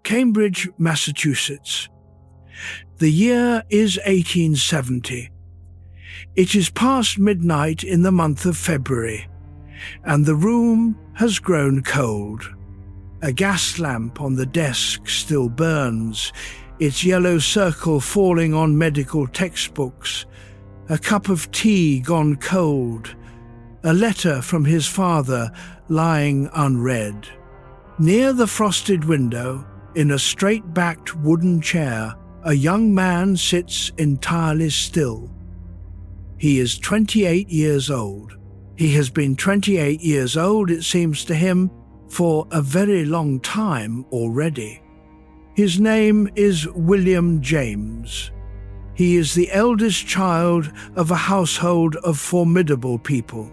Cambridge, Massachusetts. The year is 1870. It is past midnight in the month of February, and the room has grown cold. A gas lamp on the desk still burns, its yellow circle falling on medical textbooks, a cup of tea gone cold, a letter from his father lying unread. Near the frosted window, in a straight-backed wooden chair, a young man sits entirely still. He is 28 years old. He has been 28 years old, it seems to him, for a very long time already. His name is William James. He is the eldest child of a household of formidable people.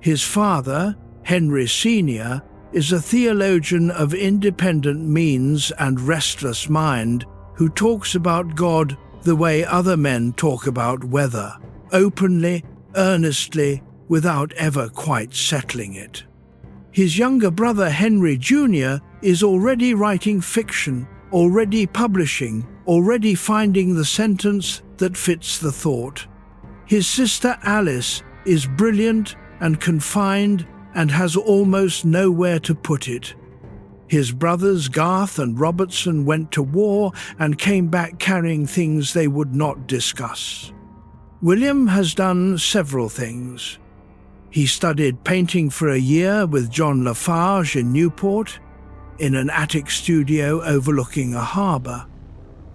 His father, Henry Sr., is a theologian of independent means and restless mind who talks about God the way other men talk about weather, openly, earnestly, without ever quite settling it. His younger brother Henry Jr. is already writing fiction, already publishing, already finding the sentence that fits the thought. His sister Alice is brilliant and confined and has almost nowhere to put it. His brothers Garth and Robertson went to war and came back carrying things they would not discuss. William has done several things. He studied painting for a year with John Lafarge in Newport, in an attic studio overlooking a harbour.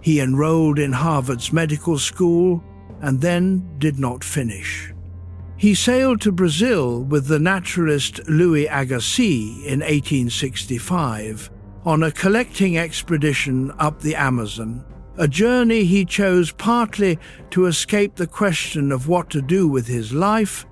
He enrolled in Harvard's medical school and then did not finish. He sailed to Brazil with the naturalist Louis Agassiz in 1865 on a collecting expedition up the Amazon, a journey he chose partly to escape the question of what to do with his life,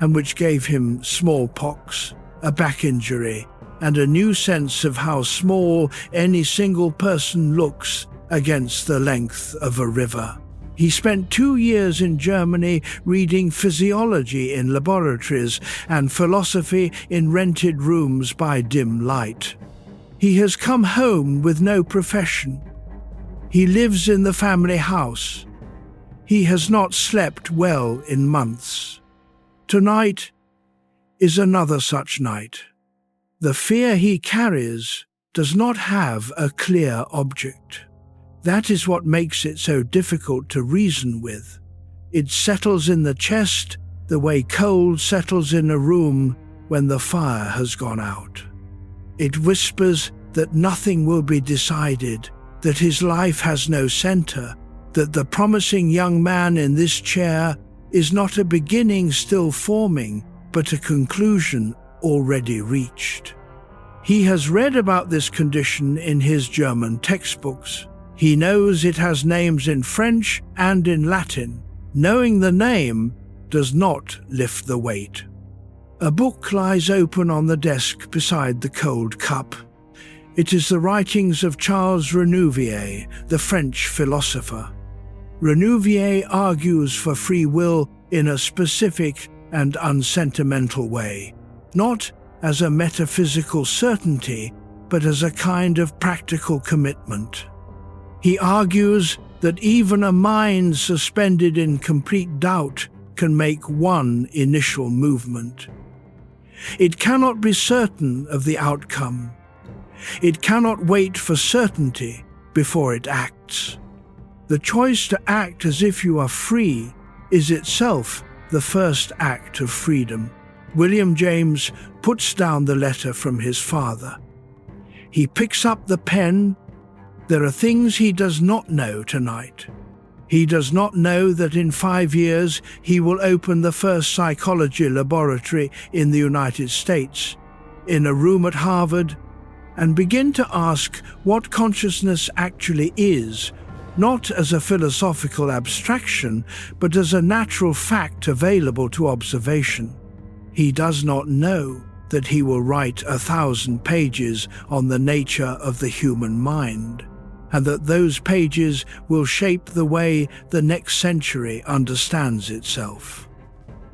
and which gave him smallpox, a back injury, and a new sense of how small any single person looks against the length of a river. He spent 2 years in Germany reading physiology in laboratories and philosophy in rented rooms by dim light. He has come home with no profession. He lives in the family house. He has not slept well in months. Tonight is another such night. The fear he carries does not have a clear object. That is what makes it so difficult to reason with. It settles in the chest the way cold settles in a room when the fire has gone out. It whispers that nothing will be decided, that his life has no center, that the promising young man in this chair is not a beginning still forming, but a conclusion already reached. He has read about this condition in his German textbooks. He knows it has names in French and in Latin. Knowing the name does not lift the weight. A book lies open on the desk beside the cold cup. It is the writings of Charles Renouvier, the French philosopher. Renouvier argues for free will in a specific and unsentimental way, not as a metaphysical certainty, but as a kind of practical commitment. He argues that even a mind suspended in complete doubt can make one initial movement. It cannot be certain of the outcome. It cannot wait for certainty before it acts. The choice to act as if you are free is itself the first act of freedom. William James puts down the letter from his father. He picks up the pen. There are things he does not know tonight. He does not know that in 5 years he will open the first psychology laboratory in the United States, in a room at Harvard, and begin to ask what consciousness actually is, not as a philosophical abstraction, but as a natural fact available to observation. He does not know that he will write 1,000 pages on the nature of the human mind, and that those pages will shape the way the next century understands itself.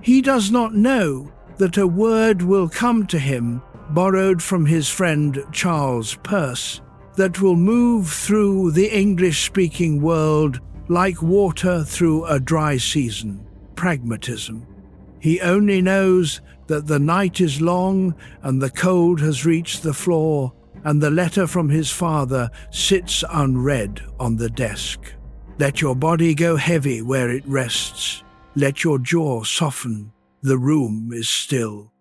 He does not know that a word will come to him borrowed from his friend Charles Peirce, that will move through the English-speaking world like water through a dry season. Pragmatism. He only knows that the night is long and the cold has reached the floor, and the letter from his father sits unread on the desk. Let your body go heavy where it rests. Let your jaw soften. The room is still.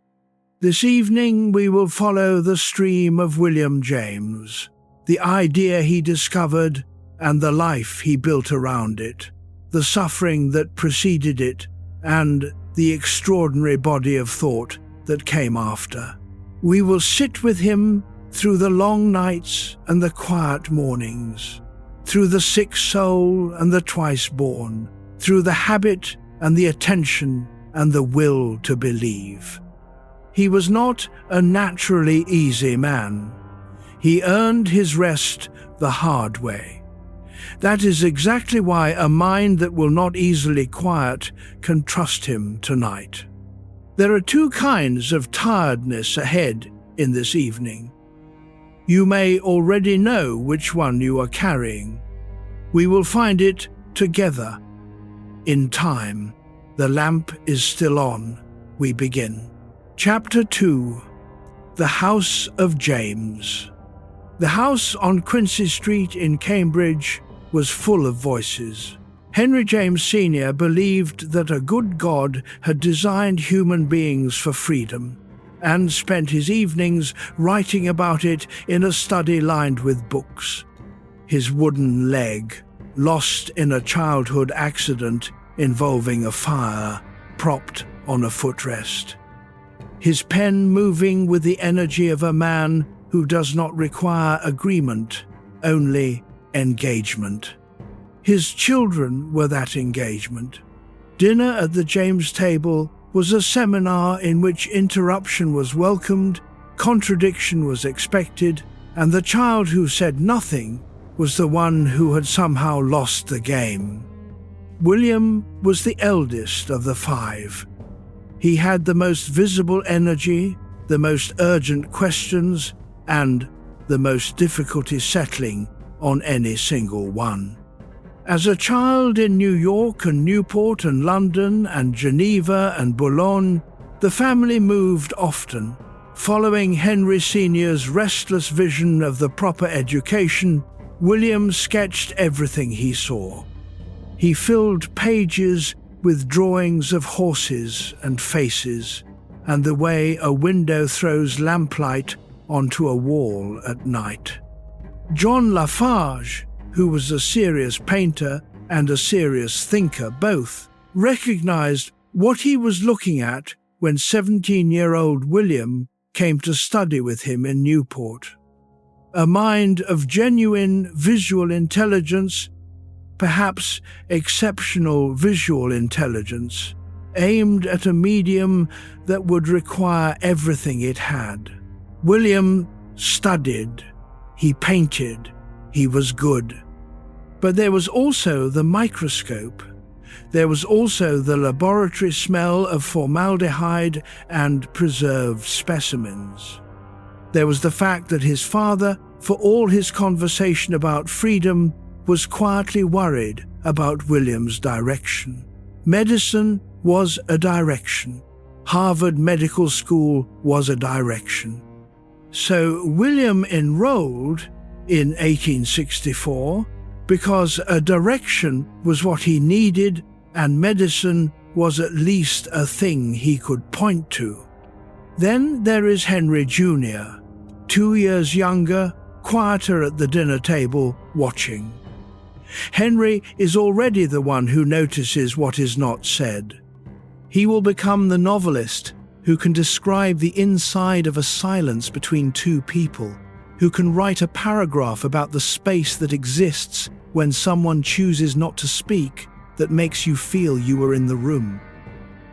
This evening we will follow the stream of William James, the idea he discovered and the life he built around it, the suffering that preceded it, and the extraordinary body of thought that came after. We will sit with him through the long nights and the quiet mornings, through the sick soul and the twice-born, through the habit and the attention and the will to believe. He was not a naturally easy man. He earned his rest the hard way. That is exactly why a mind that will not easily quiet can trust him tonight. There are two kinds of tiredness ahead in this evening. You may already know which one you are carrying. We will find it together. In time. The lamp is still on. We begin. Chapter 2. The House of James. The house on Quincy Street in Cambridge was full of voices. Henry James Sr. believed that a good God had designed human beings for freedom, and spent his evenings writing about it in a study lined with books. His wooden leg, lost in a childhood accident involving a fire, propped on a footrest. His pen moving with the energy of a man who does not require agreement, only engagement. His children were that engagement. Dinner at the James table was a seminar in which interruption was welcomed, contradiction was expected, and the child who said nothing was the one who had somehow lost the game. William was the eldest of the five. He had the most visible energy, the most urgent questions, and the most difficulty settling on any single one. As a child in New York and Newport and London and Geneva and Boulogne, the family moved often. Following Henry Sr.'s restless vision of the proper education, William sketched everything he saw. He filled pages with drawings of horses and faces, and the way a window throws lamplight onto a wall at night. John Lafarge, who was a serious painter and a serious thinker both, recognized what he was looking at when 17-year-old William came to study with him in Newport. A mind of genuine visual intelligence, perhaps exceptional visual intelligence, aimed at a medium that would require everything it had. William studied, he painted, he was good. But there was also the microscope. There was also the laboratory smell of formaldehyde and preserved specimens. There was the fact that his father, for all his conversation about freedom, was quietly worried about William's direction. Medicine was a direction. Harvard Medical School was a direction. So William enrolled in 1864 because a direction was what he needed and medicine was at least a thing he could point to. Then there is Henry Jr., 2 years younger, quieter at the dinner table, watching. Henry is already the one who notices what is not said. He will become the novelist who can describe the inside of a silence between two people, who can write a paragraph about the space that exists when someone chooses not to speak that makes you feel you are in the room.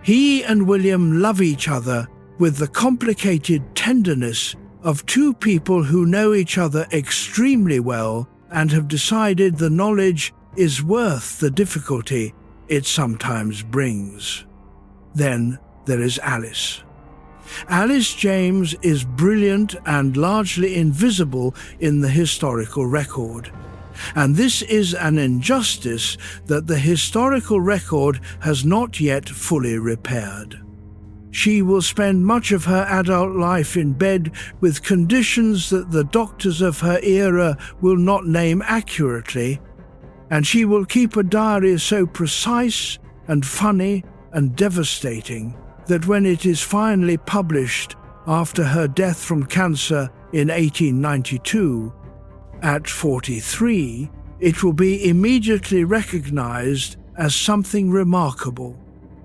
He and William love each other with the complicated tenderness of two people who know each other extremely well and have decided the knowledge is worth the difficulty it sometimes brings. Then there is Alice. Alice James is brilliant and largely invisible in the historical record. And this is an injustice that the historical record has not yet fully repaired. She will spend much of her adult life in bed with conditions that the doctors of her era will not name accurately, and she will keep a diary so precise and funny and devastating that when it is finally published after her death from cancer in 1892, at 43, it will be immediately recognized as something remarkable.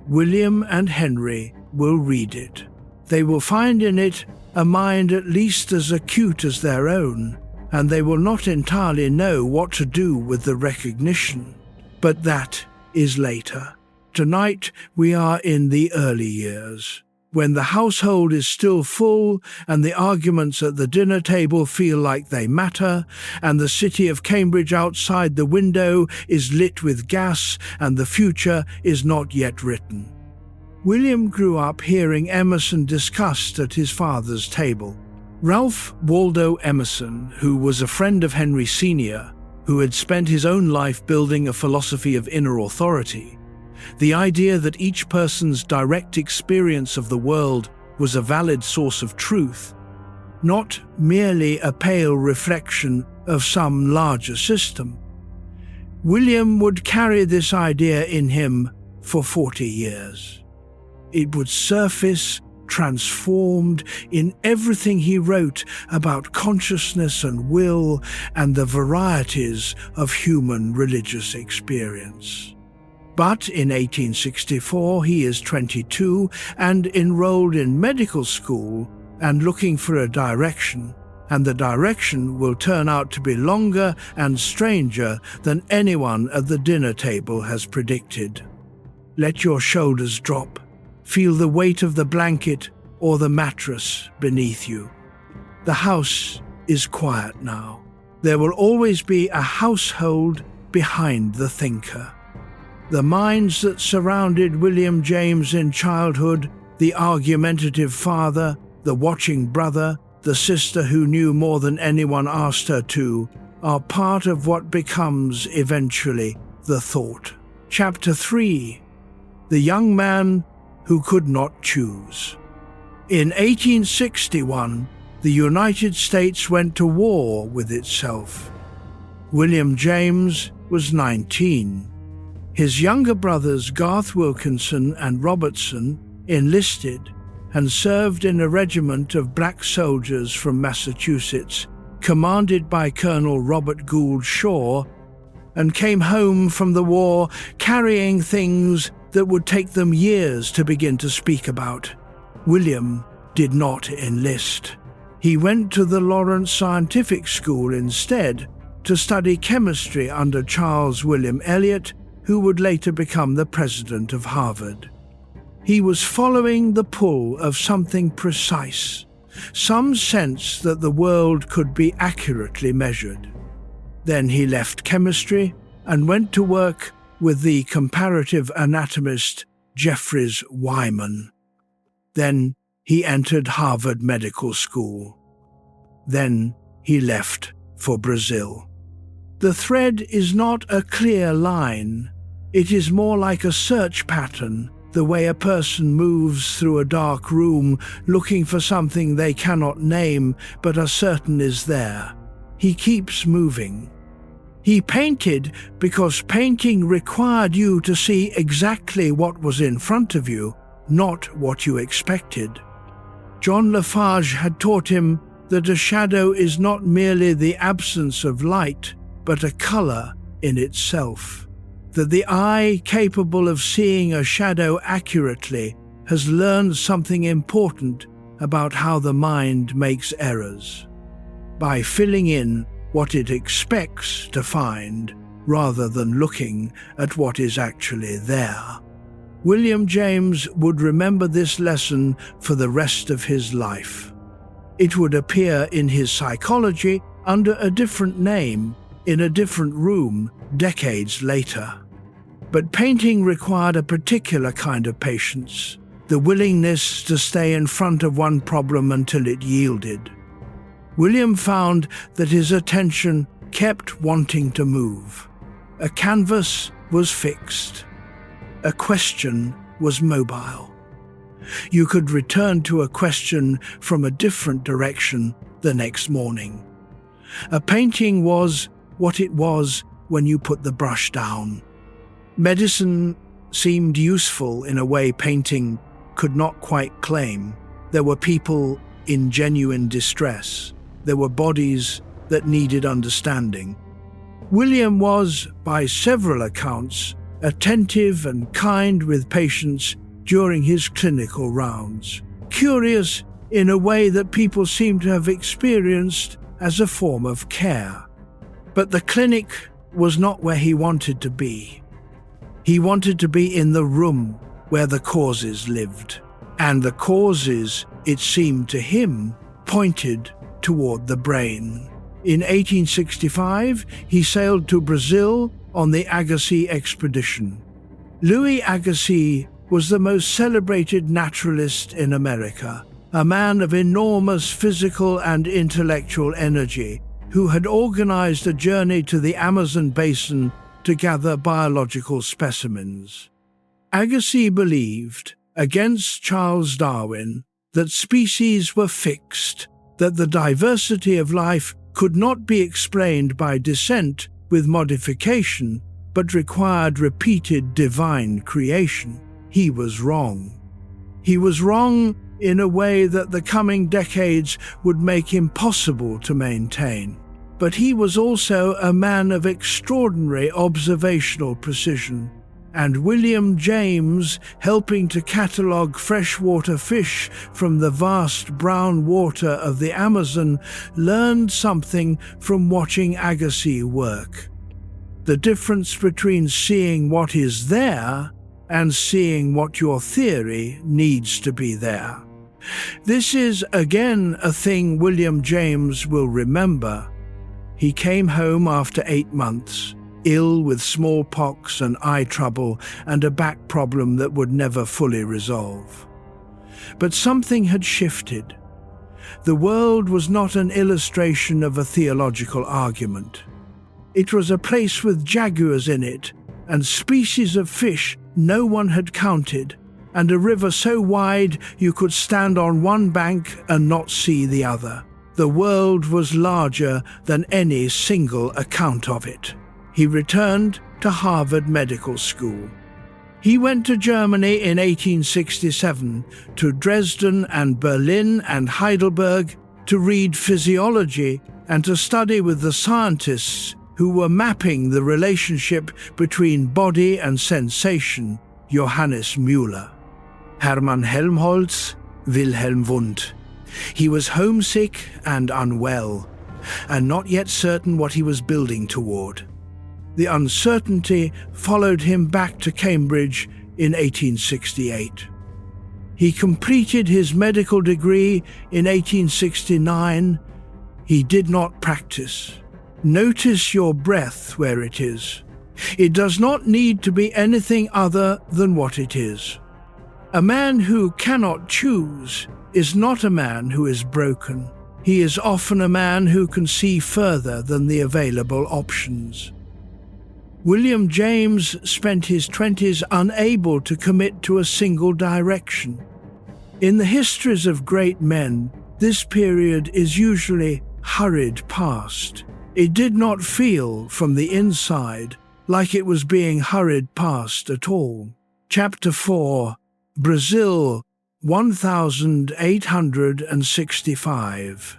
William and Henry will read it. They will find in it a mind at least as acute as their own, and they will not entirely know what to do with the recognition. But that is later. Tonight we are in the early years, when the household is still full and the arguments at the dinner table feel like they matter, and the city of Cambridge outside the window is lit with gas and the future is not yet written. William grew up hearing Emerson discussed at his father's table. Ralph Waldo Emerson, who was a friend of Henry Sr., who had spent his own life building a philosophy of inner authority, the idea that each person's direct experience of the world was a valid source of truth, not merely a pale reflection of some larger system. William would carry this idea in him for 40 years. It would surface transformed in everything he wrote about consciousness and will and the varieties of human religious experience. But in 1864 he is 22 and enrolled in medical school and looking for a direction, and the direction will turn out to be longer and stranger than anyone at the dinner table has predicted. Let your shoulders drop. Feel the weight of the blanket or the mattress beneath you. The house is quiet now. There will always be a household behind the thinker. The minds that surrounded William James in childhood, the argumentative father, the watching brother, the sister who knew more than anyone asked her to, are part of what becomes eventually the thought. Chapter 3. The young man who could not choose. In 1861, the United States went to war with itself. William James was 19. His younger brothers Garth Wilkinson and Robertson enlisted and served in a regiment of black soldiers from Massachusetts, commanded by Colonel Robert Gould Shaw, and came home from the war carrying things that would take them years to begin to speak about. William did not enlist. He went to the Lawrence Scientific School instead to study chemistry under Charles William Eliot, who would later become the president of Harvard. He was following the pull of something precise, some sense that the world could be accurately measured. Then he left chemistry and went to work with the comparative anatomist Jeffries Wyman. Then he entered Harvard Medical School. Then he left for Brazil. The thread is not a clear line. It is more like a search pattern, the way a person moves through a dark room looking for something they cannot name but are certain is there. He keeps moving. He painted because painting required you to see exactly what was in front of you, not what you expected. John Lafarge had taught him that a shadow is not merely the absence of light, but a color in itself. That the eye capable of seeing a shadow accurately has learned something important about how the mind makes errors. By filling in what it expects to find, rather than looking at what is actually there. William James would remember this lesson for the rest of his life. It would appear in his psychology under a different name, in a different room, decades later. But painting required a particular kind of patience. the willingness to stay in front of one problem until it yielded. William found that his attention kept wanting to move. A canvas was fixed. A question was mobile. You could return to a question from a different direction the next morning. A painting was what it was when you put the brush down. Medicine seemed useful in a way painting could not quite claim. There were people in genuine distress. There were bodies that needed understanding. William was, by several accounts, attentive and kind with patients during his clinical rounds, curious in a way that people seem to have experienced as a form of care. But the clinic was not where he wanted to be. He wanted to be in the room where the causes lived. And the causes, it seemed to him, pointed toward the brain. In 1865, he sailed to Brazil on the Agassiz expedition. Louis Agassiz was the most celebrated naturalist in America, a man of enormous physical and intellectual energy, who had organized a journey to the Amazon basin to gather biological specimens. Agassiz believed, against Charles Darwin, that species were fixed, that the diversity of life could not be explained by descent with modification, but required repeated divine creation. He was wrong. He was wrong in a way that the coming decades would make impossible to maintain. But he was also a man of extraordinary observational precision, and William James, helping to catalogue freshwater fish from the vast brown water of the Amazon, learned something from watching Agassiz work. The difference between seeing what is there and seeing what your theory needs to be there. This is again a thing William James will remember. He came home after 8 months, ill with smallpox and eye trouble and a back problem that would never fully resolve. But something had shifted. The world was not an illustration of a theological argument. It was a place with jaguars in it, and species of fish no one had counted, and a river so wide you could stand on one bank and not see the other. The world was larger than any single account of it. He returned to Harvard Medical School. He went to Germany in 1867, to Dresden and Berlin and Heidelberg, to read physiology and to study with the scientists who were mapping the relationship between body and sensation, Johannes Müller, Hermann Helmholtz, Wilhelm Wundt. He was homesick and unwell, and not yet certain what he was building toward. The uncertainty followed him back to Cambridge in 1868. He completed his medical degree in 1869. He did not practice. Notice your breath where it is. It does not need to be anything other than what it is. A man who cannot choose is not a man who is broken. He is often a man who can see further than the available options. William James spent his 20s unable to commit to a single direction. In the histories of great men, this period is usually hurried past. It did not feel, from the inside, like it was being hurried past at all. Chapter 4, Brazil, 1865.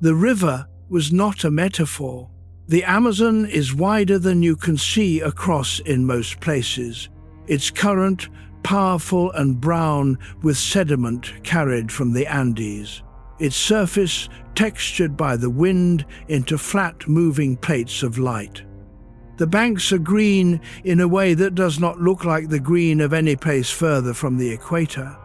The river was not a metaphor. The Amazon is wider than you can see across in most places. Its current, powerful and brown with sediment carried from the Andes. Its surface textured by the wind into flat moving plates of light. The banks are green in a way that does not look like the green of any place further from the equator.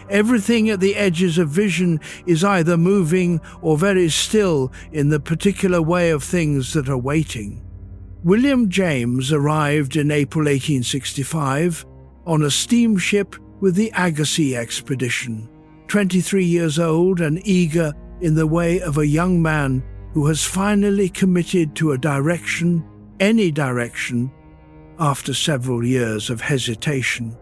Everything at the edges of vision is either moving or very still in the particular way of things that are waiting. William James arrived in April 1865 on a steamship with the Agassiz expedition. 23 years old and eager in the way of a young man who has finally committed to a direction, any direction, after several years of hesitation.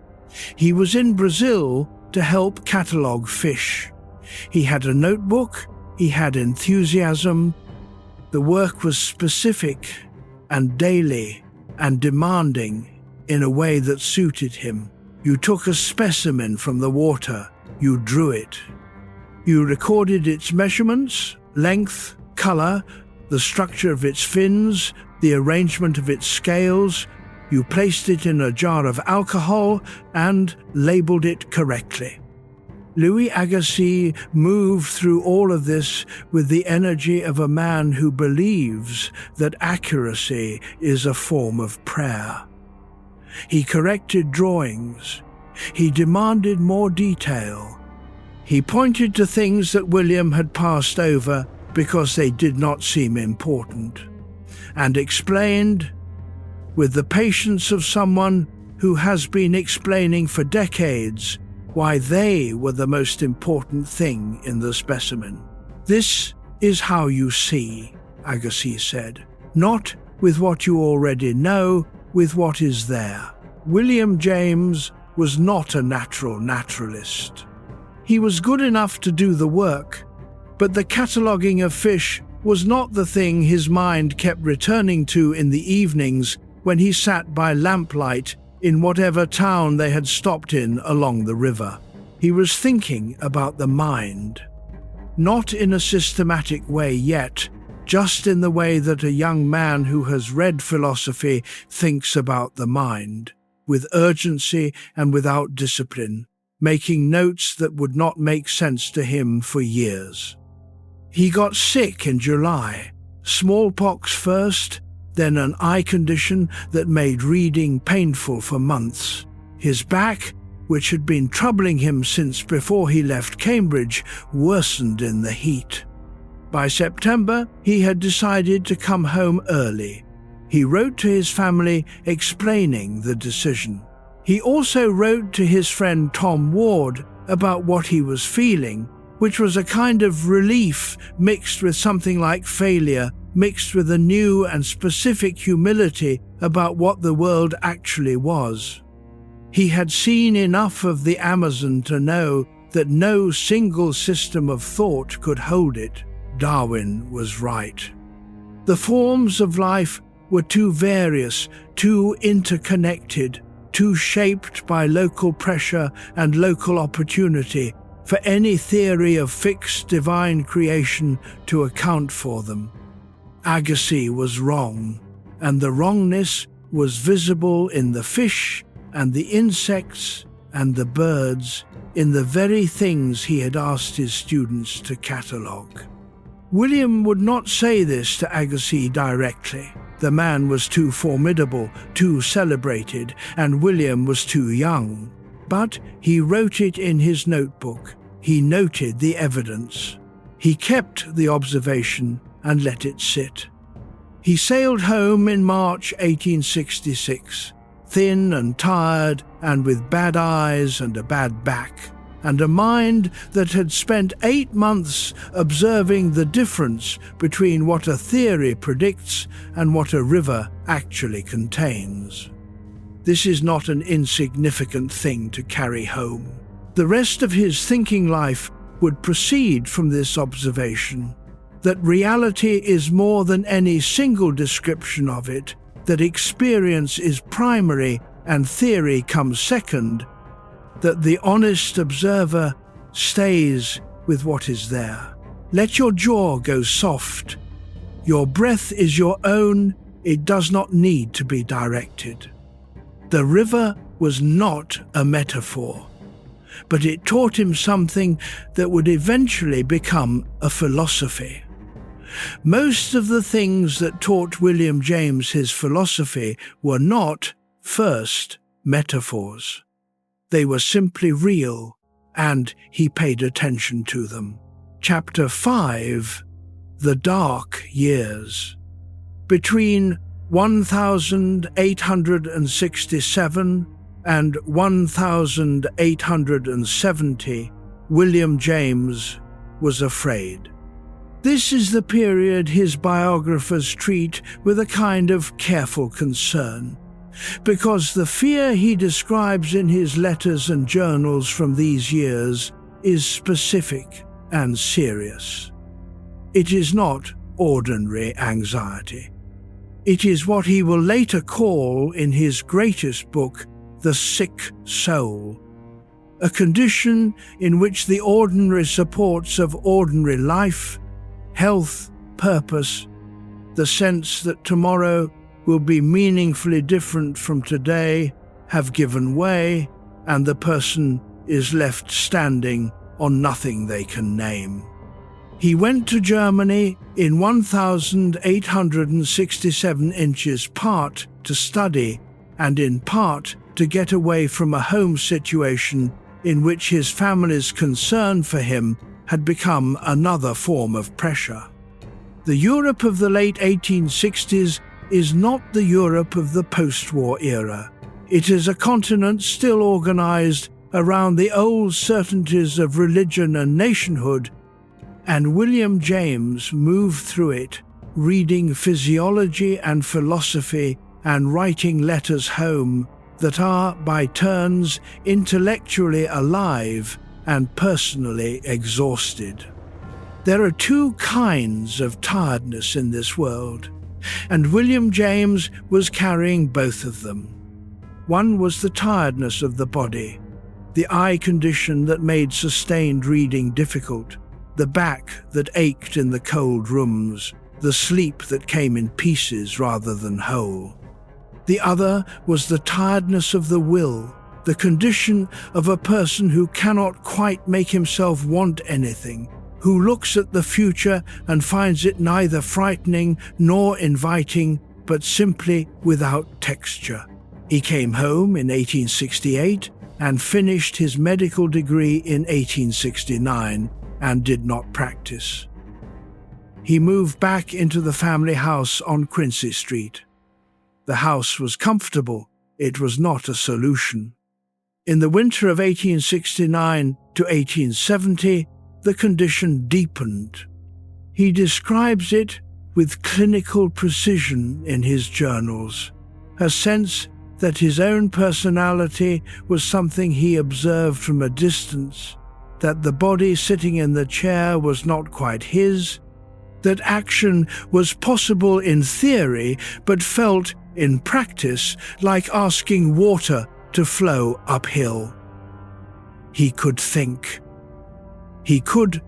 He was in Brazil to help catalogue fish. He had a notebook, he had enthusiasm. The work was specific and daily and demanding in a way that suited him. You took a specimen from the water, you drew it. You recorded its measurements, length, color, the structure of its fins, the arrangement of its scales. You placed it in a jar of alcohol and labeled it correctly. Louis Agassiz moved through all of this with the energy of a man who believes that accuracy is a form of prayer. He corrected drawings. He demanded more detail. He pointed to things that William had passed over because they did not seem important, and explained, with the patience of someone who has been explaining for decades, why they were the most important thing in the specimen. This is how you see, Agassiz said, not with what you already know, with what is there. William James was not a natural naturalist. He was good enough to do the work, but the cataloguing of fish was not the thing his mind kept returning to in the evenings when he sat by lamplight in whatever town they had stopped in along the river. He was thinking about the mind, not in a systematic way yet, just in the way that a young man who has read philosophy thinks about the mind, with urgency and without discipline, making notes that would not make sense to him for years. He got sick in July, smallpox first, then an eye condition that made reading painful for months. His back, which had been troubling him since before he left Cambridge, worsened in the heat. By September, he had decided to come home early. He wrote to his family explaining the decision. He also wrote to his friend Tom Ward about what he was feeling, which was a kind of relief mixed with something like failure, mixed with a new and specific humility about what the world actually was. He had seen enough of the Amazon to know that no single system of thought could hold it. Darwin was right. The forms of life were too various, too interconnected, too shaped by local pressure and local opportunity for any theory of fixed divine creation to account for them. Agassiz was wrong, and the wrongness was visible in the fish and the insects and the birds, in the very things he had asked his students to catalogue. William would not say this to Agassiz directly. The man was too formidable, too celebrated, and William was too young. But he wrote it in his notebook. He noted the evidence. He kept the observation and let it sit. He sailed home in March 1866, thin and tired and with bad eyes and a bad back, and a mind that had spent 8 months observing the difference between what a theory predicts and what a river actually contains. This is not an insignificant thing to carry home. The rest of his thinking life would proceed from this observation, that reality is more than any single description of it, that experience is primary and theory comes second, that the honest observer stays with what is there. Let your jaw go soft. Your breath is your own, it does not need to be directed. The river was not a metaphor, but it taught him something that would eventually become a philosophy. Most of the things that taught William James his philosophy were not, first, metaphors. They were simply real, and he paid attention to them. Chapter 5, The Dark Years. Between 1867 and 1870, William James was afraid. This is the period his biographers treat with a kind of careful concern, because the fear he describes in his letters and journals from these years is specific and serious. It is not ordinary anxiety. It is what he will later call in his greatest book, The Sick Soul, a condition in which the ordinary supports of ordinary life, health, purpose, the sense that tomorrow will be meaningfully different from today, have given way, and the person is left standing on nothing they can name. He went to Germany in 1867 inches, part to study and in part to get away from a home situation in which his family's concern for him had become another form of pressure. The Europe of the late 1860s is not the Europe of the post-war era. It is a continent still organized around the old certainties of religion and nationhood, and William James moved through it, reading physiology and philosophy and writing letters home that are, by turns, intellectually alive and personally exhausted. There are two kinds of tiredness in this world, and William James was carrying both of them. One was the tiredness of the body, the eye condition that made sustained reading difficult, the back that ached in the cold rooms, the sleep that came in pieces rather than whole. The other was the tiredness of the will, the condition of a person who cannot quite make himself want anything, who looks at the future and finds it neither frightening nor inviting, but simply without texture. He came home in 1868 and finished his medical degree in 1869 and did not practice. He moved back into the family house on Quincy Street. The house was comfortable. It was not a solution. In the winter of 1869 to 1870, the condition deepened. He describes it with clinical precision in his journals, a sense that his own personality was something he observed from a distance, that the body sitting in the chair was not quite his, that action was possible in theory but felt in practice like asking water to flow uphill. He could think. He could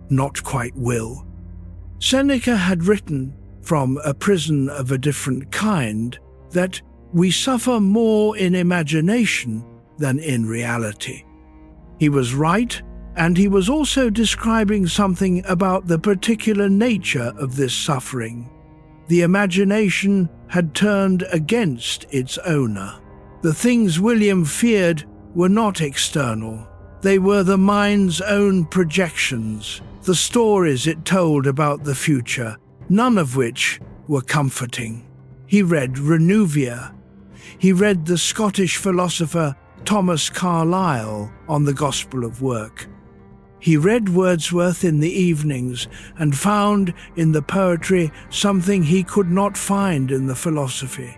not quite will. Seneca had written from a prison of a different kind that we suffer more in imagination than in reality. He was right, and he was also describing something about the particular nature of this suffering. The imagination had turned against its owner. The things William feared were not external. They were the mind's own projections, the stories it told about the future, none of which were comforting. He read Renuvia. He read the Scottish philosopher Thomas Carlyle on the Gospel of Work. He read Wordsworth in the evenings and found in the poetry something he could not find in the philosophy.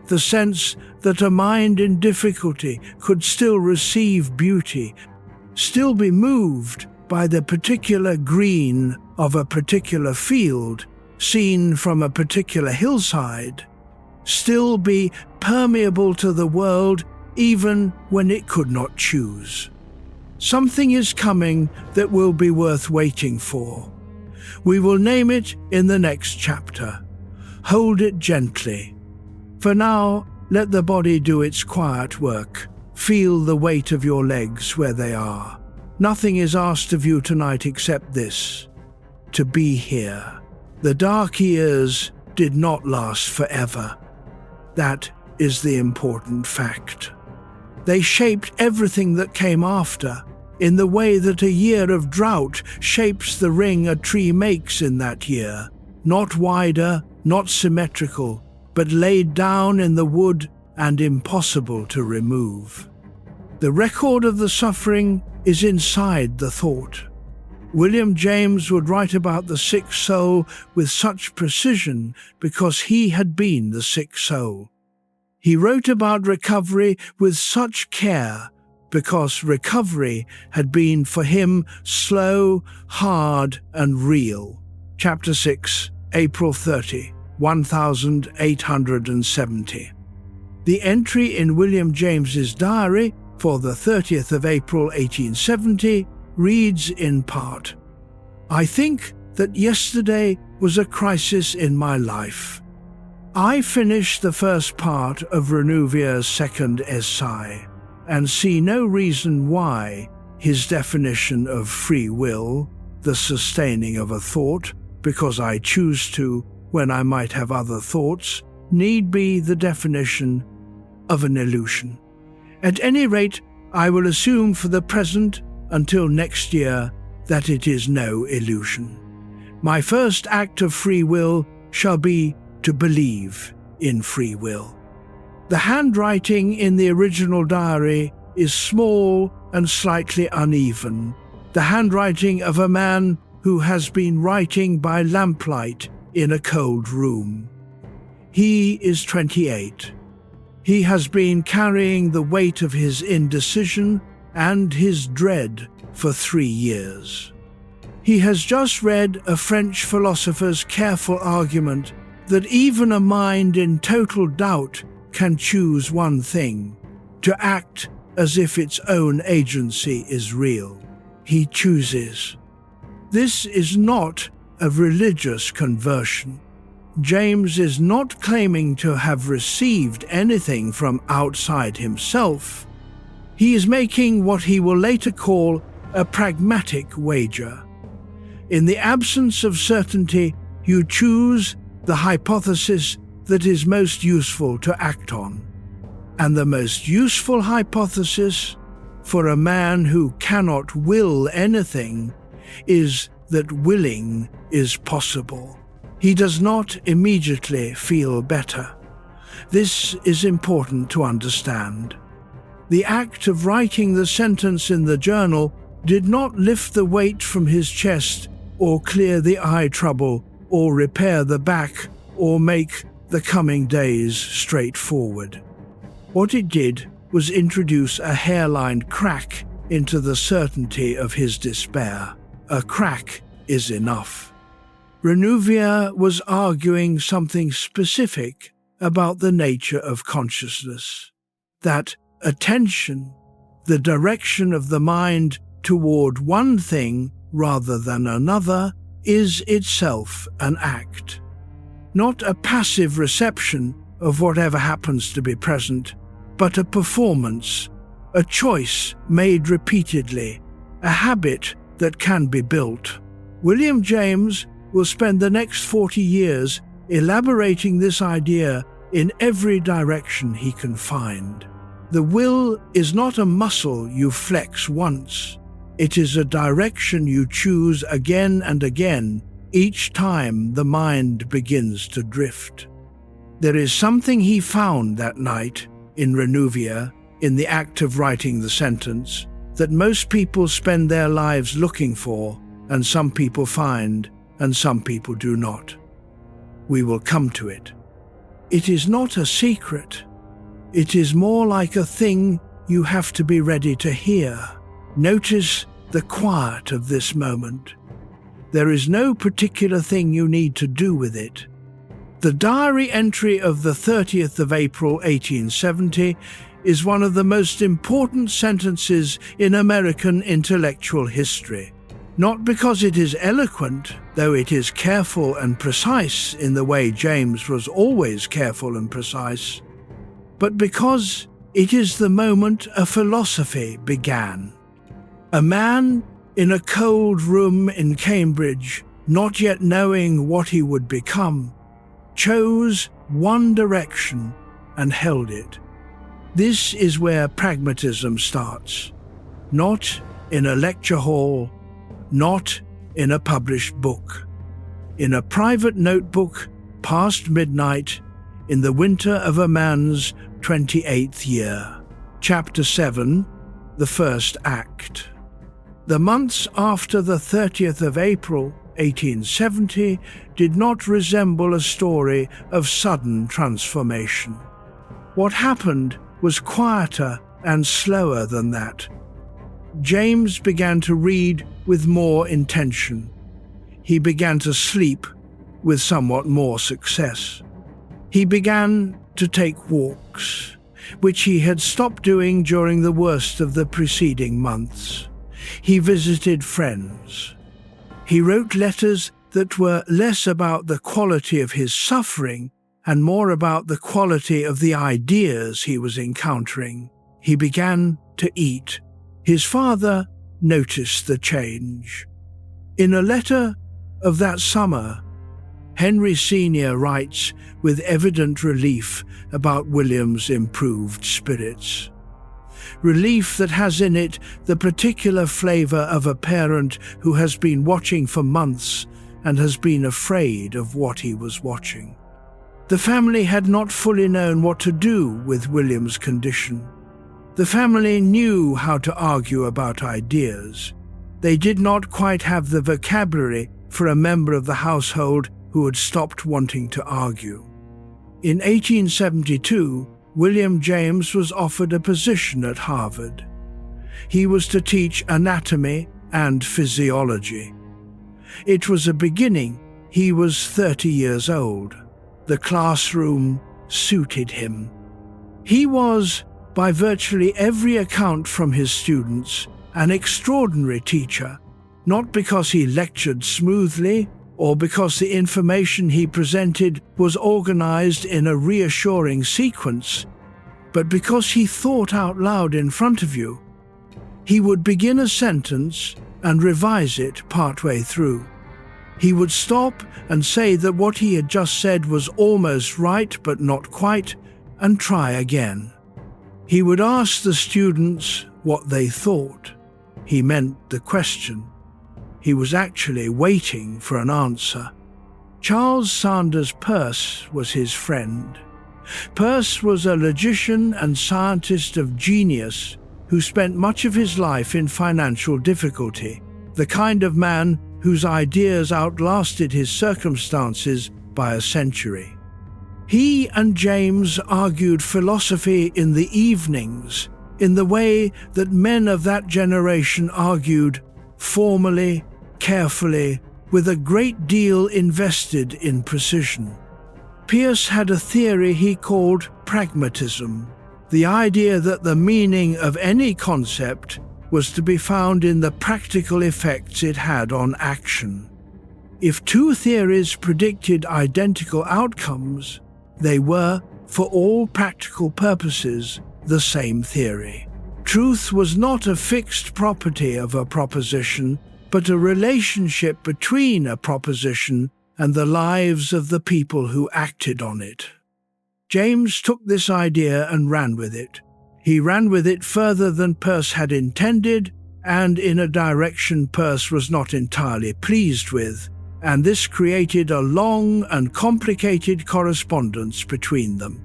The sense that a mind in difficulty could still receive beauty, still be moved by the particular green of a particular field seen from a particular hillside, still be permeable to the world even when it could not choose. Something is coming that will be worth waiting for. We will name it in the next chapter. Hold it gently. For now, let the body do its quiet work. Feel the weight of your legs where they are. Nothing is asked of you tonight except this: to be here. The dark years did not last forever. That is the important fact. They shaped everything that came after, in the way that a year of drought shapes the ring a tree makes in that year, not wider, not symmetrical, but laid down in the wood and impossible to remove. The record of the suffering is inside the thought. William James would write about the sick soul with such precision because he had been the sick soul. He wrote about recovery with such care because recovery had been for him slow, hard, and real. Chapter 6, April 30, 1870. The entry in William James's diary for the 30th of April 1870 reads in part, "I think that yesterday was a crisis in my life. I finished the first part of Renouvière's second essay, and see no reason why his definition of free will, the sustaining of a thought, because I choose to when I might have other thoughts, need be the definition of an illusion. At any rate, I will assume for the present, until next year, that it is no illusion. My first act of free will shall be to believe in free will." The handwriting in the original diary is small and slightly uneven, the handwriting of a man who has been writing by lamplight in a cold room. He is 28. He has been carrying the weight of his indecision and his dread for 3 years. He has just read a French philosopher's careful argument that even a mind in total doubt can choose one thing, to act as if its own agency is real. He chooses. This is not a religious conversion. James is not claiming to have received anything from outside himself. He is making what he will later call a pragmatic wager. In the absence of certainty, you choose the hypothesis that is most useful to act on. And the most useful hypothesis for a man who cannot will anything is that willing is possible. He does not immediately feel better. This is important to understand. The act of writing the sentence in the journal did not lift the weight from his chest or clear the eye trouble or repair the back or make the coming days straightforward. What it did was introduce a hairline crack into the certainty of his despair. A crack is enough. Renouvière was arguing something specific about the nature of consciousness, that attention, the direction of the mind toward one thing rather than another, is itself an act. Not a passive reception of whatever happens to be present, but a performance, a choice made repeatedly, a habit that can be built. William James will spend the next 40 years elaborating this idea in every direction he can find. The will is not a muscle you flex once. It is a direction you choose again and again, each time the mind begins to drift. There is something he found that night in Renouvière, in the act of writing the sentence, that most people spend their lives looking for, and some people find, and some people do not. We will come to it. It is not a secret. It is more like a thing you have to be ready to hear. Notice the quiet of this moment. There is no particular thing you need to do with it. The diary entry of the 30th of April 1870 is one of the most important sentences in American intellectual history. Not because it is eloquent, though it is careful and precise in the way James was always careful and precise, but because it is the moment a philosophy began. A man in a cold room in Cambridge, not yet knowing what he would become, chose one direction and held it. This is where pragmatism starts. Not in a lecture hall, not in a published book. In a private notebook, past midnight, in the winter of a man's 28th year. Chapter 7, the first act. The months after the 30th of April, 1870, did not resemble a story of sudden transformation. What happened was quieter and slower than that. James began to read with more intention. He began to sleep with somewhat more success. He began to take walks, which he had stopped doing during the worst of the preceding months. He visited friends. He wrote letters that were less about the quality of his suffering and more about the quality of the ideas he was encountering. He began to eat. His father noticed the change. In a letter of that summer, Henry Sr. writes with evident relief about William's improved spirits. Relief that has in it the particular flavor of a parent who has been watching for months and has been afraid of what he was watching. The family had not fully known what to do with William's condition. The family knew how to argue about ideas. They did not quite have the vocabulary for a member of the household who had stopped wanting to argue. In 1872, William James was offered a position at Harvard. He was to teach anatomy and physiology. It was a beginning. He was 30 years old. The classroom suited him. He was, by virtually every account from his students, an extraordinary teacher, not because he lectured smoothly or because the information he presented was organized in a reassuring sequence, but because he thought out loud in front of you. He would begin a sentence and revise it partway through. He would stop and say that what he had just said was almost right but not quite, and try again. He would ask the students what they thought. He meant the question. He was actually waiting for an answer. Charles Sanders Peirce was his friend. Peirce was a logician and scientist of genius who spent much of his life in financial difficulty, the kind of man whose ideas outlasted his circumstances by a century. He and James argued philosophy in the evenings, in the way that men of that generation argued, formally, carefully, with a great deal invested in precision. Peirce had a theory he called pragmatism, the idea that the meaning of any concept was to be found in the practical effects it had on action. If two theories predicted identical outcomes, they were, for all practical purposes, the same theory. Truth was not a fixed property of a proposition, but a relationship between a proposition and the lives of the people who acted on it. James took this idea and ran with it. He ran with it further than Peirce had intended, and in a direction Peirce was not entirely pleased with, and this created a long and complicated correspondence between them.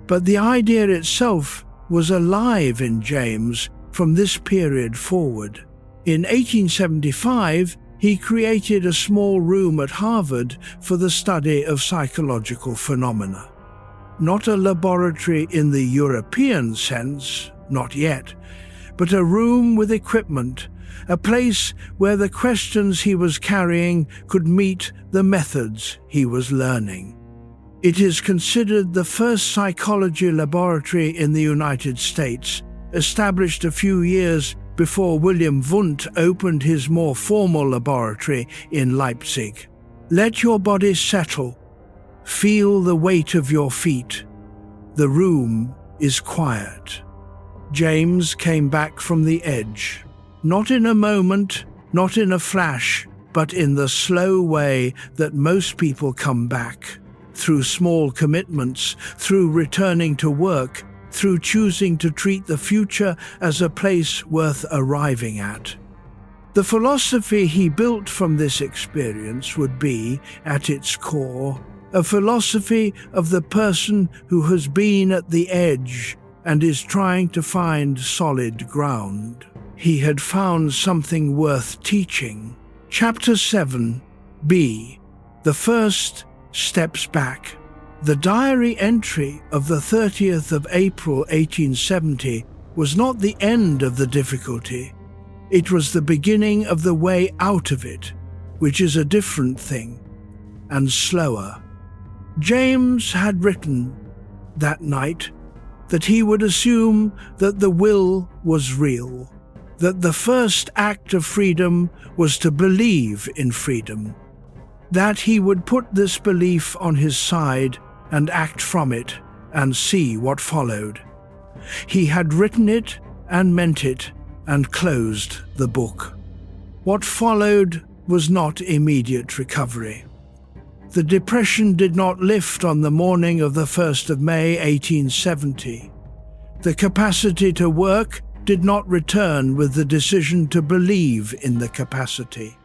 But the idea itself was alive in James from this period forward. In 1875, he created a small room at Harvard for the study of psychological phenomena. Not a laboratory in the European sense, not yet, but a room with equipment, a place where the questions he was carrying could meet the methods he was learning. It is considered the first psychology laboratory in the United States, established a few years before William Wundt opened his more formal laboratory in Leipzig. Let your body settle. Feel the weight of your feet. The room is quiet. James came back from the edge. Not in a moment, not in a flash, but in the slow way that most people come back. Through small commitments, through returning to work, through choosing to treat the future as a place worth arriving at. The philosophy he built from this experience would be, at its core, a philosophy of the person who has been at the edge and is trying to find solid ground. He had found something worth teaching. Chapter 7b. The First Steps Back. The diary entry of the 30th of April 1870 was not the end of the difficulty. It was the beginning of the way out of it, which is a different thing, and slower. James had written that night that he would assume that the will was real, that the first act of freedom was to believe in freedom, that he would put this belief on his side and act from it and see what followed. He had written it and meant it and closed the book. What followed was not immediate recovery. The depression did not lift on the morning of the 1st of May 1870. The capacity to work did not return with the decision to believe in the capacity.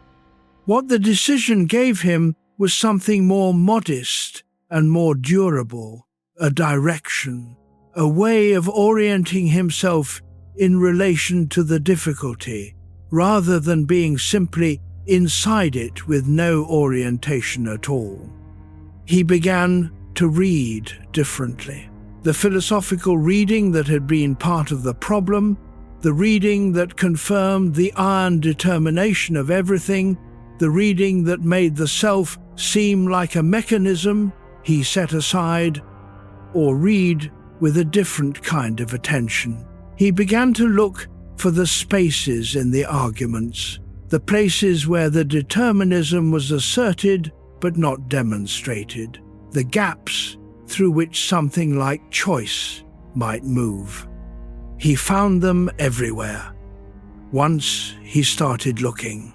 What the decision gave him was something more modest and more durable, a direction, a way of orienting himself in relation to the difficulty, rather than being simply inside it with no orientation at all. He began to read differently. The philosophical reading that had been part of the problem, the reading that confirmed the iron determination of everything, the reading that made the self seem like a mechanism, he set aside, or read with a different kind of attention. He began to look for the spaces in the arguments, the places where the determinism was asserted but not demonstrated, the gaps through which something like choice might move. He found them everywhere. Once he started looking.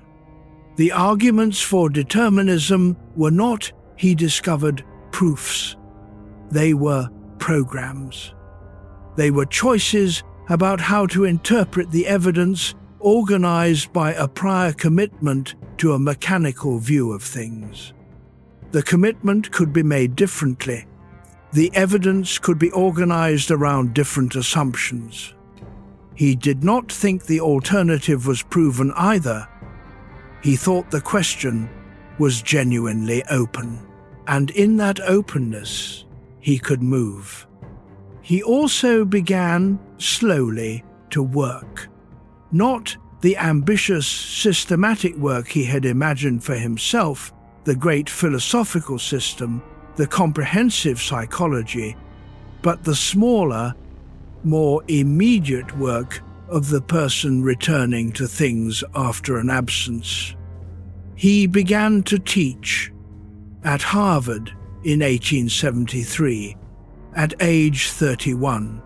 The arguments for determinism were not, he discovered, proofs. They were programs. They were choices about how to interpret the evidence organized by a prior commitment to a mechanical view of things. The commitment could be made differently. The evidence could be organized around different assumptions. He did not think the alternative was proven either. He thought the question was genuinely open, and in that openness, he could move. He also began slowly to work. Not the ambitious, systematic work he had imagined for himself, the great philosophical system, the comprehensive psychology, but the smaller, more immediate work of the person returning to things after an absence. He began to teach at Harvard in 1873, at age 31.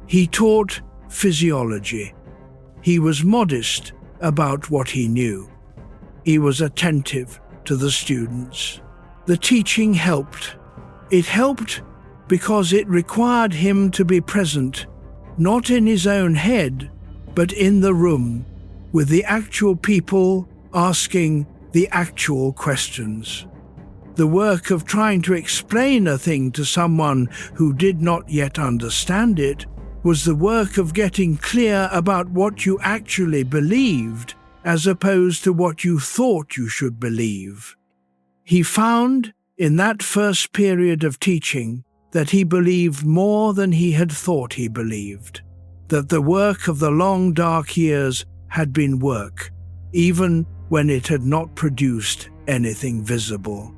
He taught physiology. He was modest about what he knew. He was attentive to the students. The teaching helped. It helped because it required him to be present, not in his own head, but in the room, with the actual people asking the actual questions. The work of trying to explain a thing to someone who did not yet understand it was the work of getting clear about what you actually believed, as opposed to what you thought you should believe. He found, in that first period of teaching, that he believed more than he had thought he believed, that the work of the long dark years had been work, even when it had not produced anything visible,